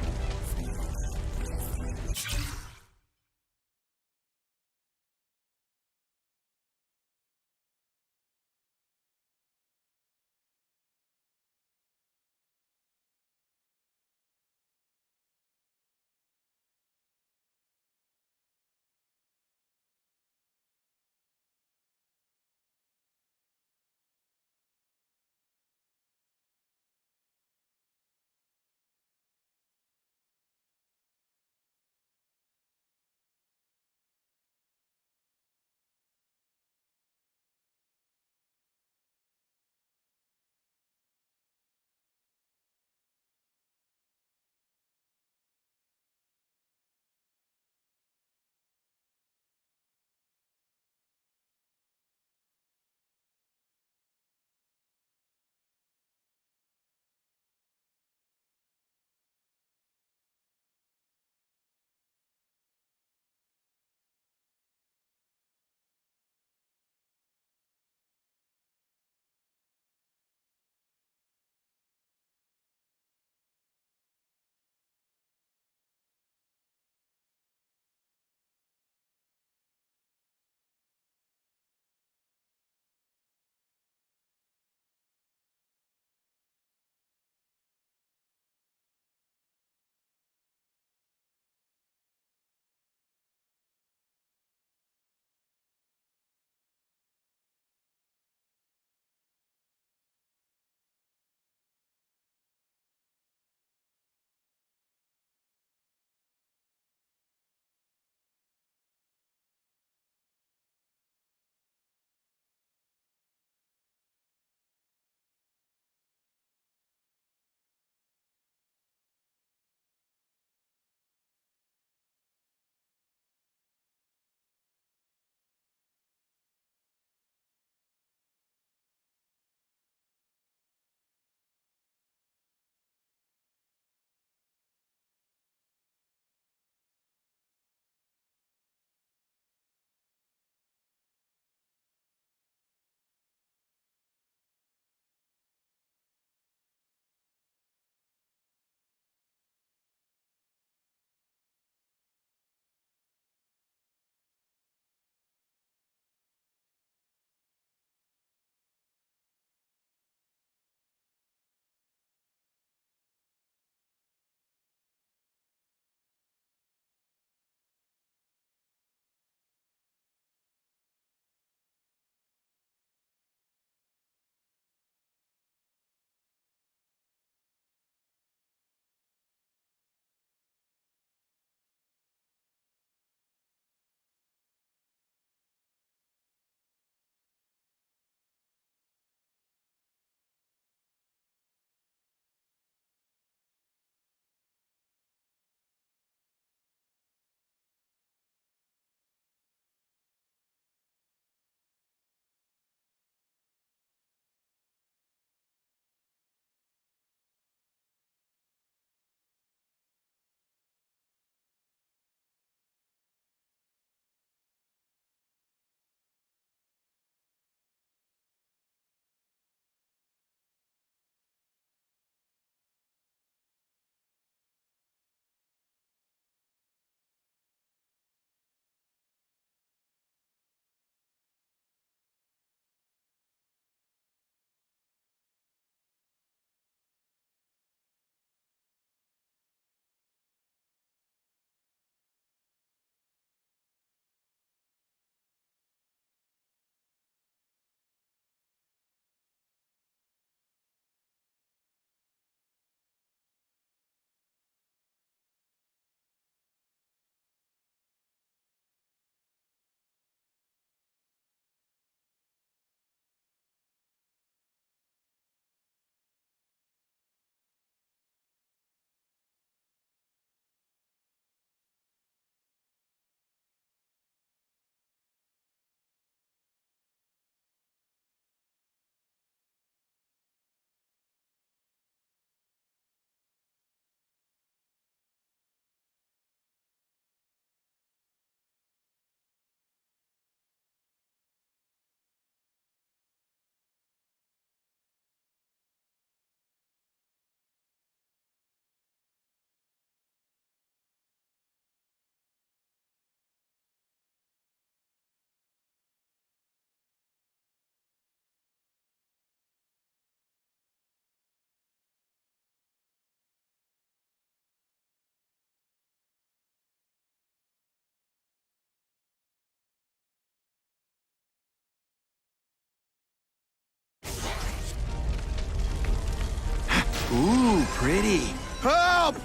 Ooh, pretty. Help!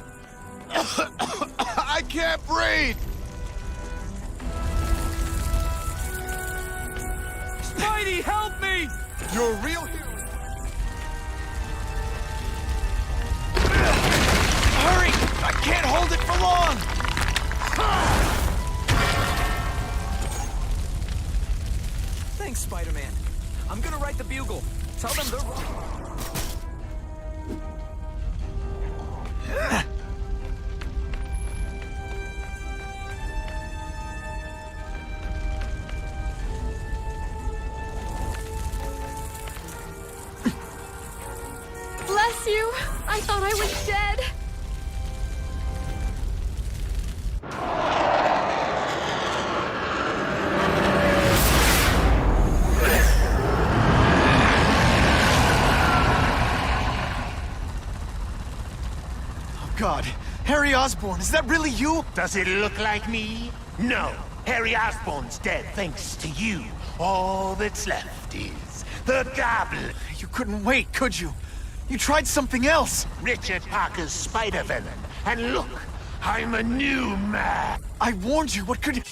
I can't breathe! Spidey, help me! You're a real hero. Hurry! I can't hold it for long! Thanks, Spider-Man. I'm gonna write the Bugle. Tell them they're wrong. Bless you! I thought I was dead! Oh God, Harry Osborn, is that really you? Does it look like me? No. Harry Osborn's dead thanks to you. All that's left is the Goblin. You couldn't wait, could you? You tried something else. Richard Parker's Spider-Venom. And look, I'm a new man. I warned you, what could...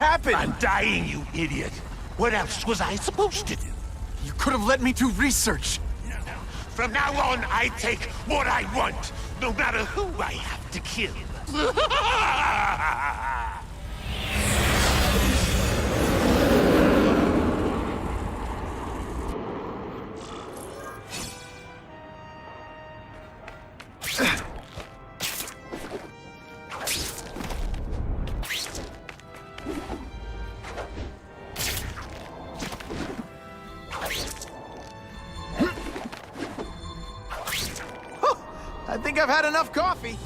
happened? I'm dying, you idiot. What else was I supposed to do? You could have let me do research. From now on, I take what I want, no matter who I have to kill. I think I've had enough coffee.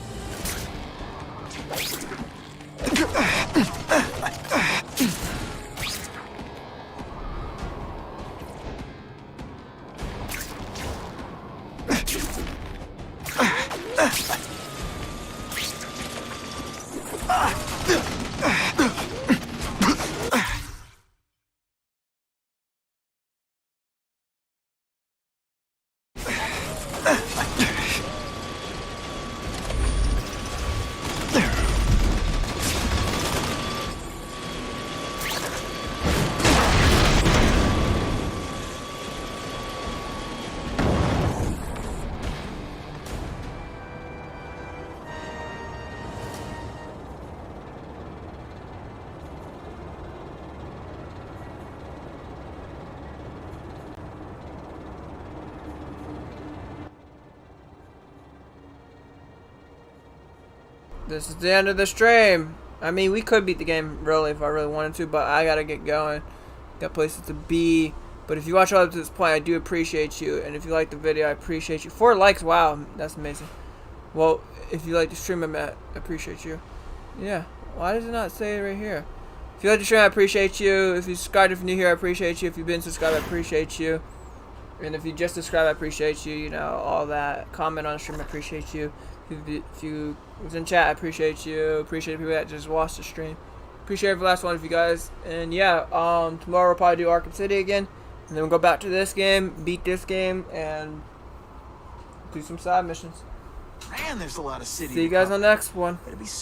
This is the end of the stream. I mean, we could beat the game really if I really wanted to, but I gotta get going. Got places to be. But if you watch all up to this point, I do appreciate you. And if you like the video, I appreciate you. 4 likes, wow, that's amazing. Well, if you like the stream, I appreciate you. Yeah, why does it not say it right here? If you like the stream, I appreciate you. If you subscribed, if you're new here, I appreciate you. If you've been subscribed, I appreciate you. And if you just subscribed, I appreciate you. You know, all that. Comment on the stream, I appreciate you. If you was in chat, I appreciate you. Appreciate the people that just watched the stream. Appreciate every last one of you guys. And yeah, tomorrow we'll probably do Arkham City again. And then we'll go back to this game, beat this game, and do some side missions. Man, there's a lot of city. See you guys on the next one.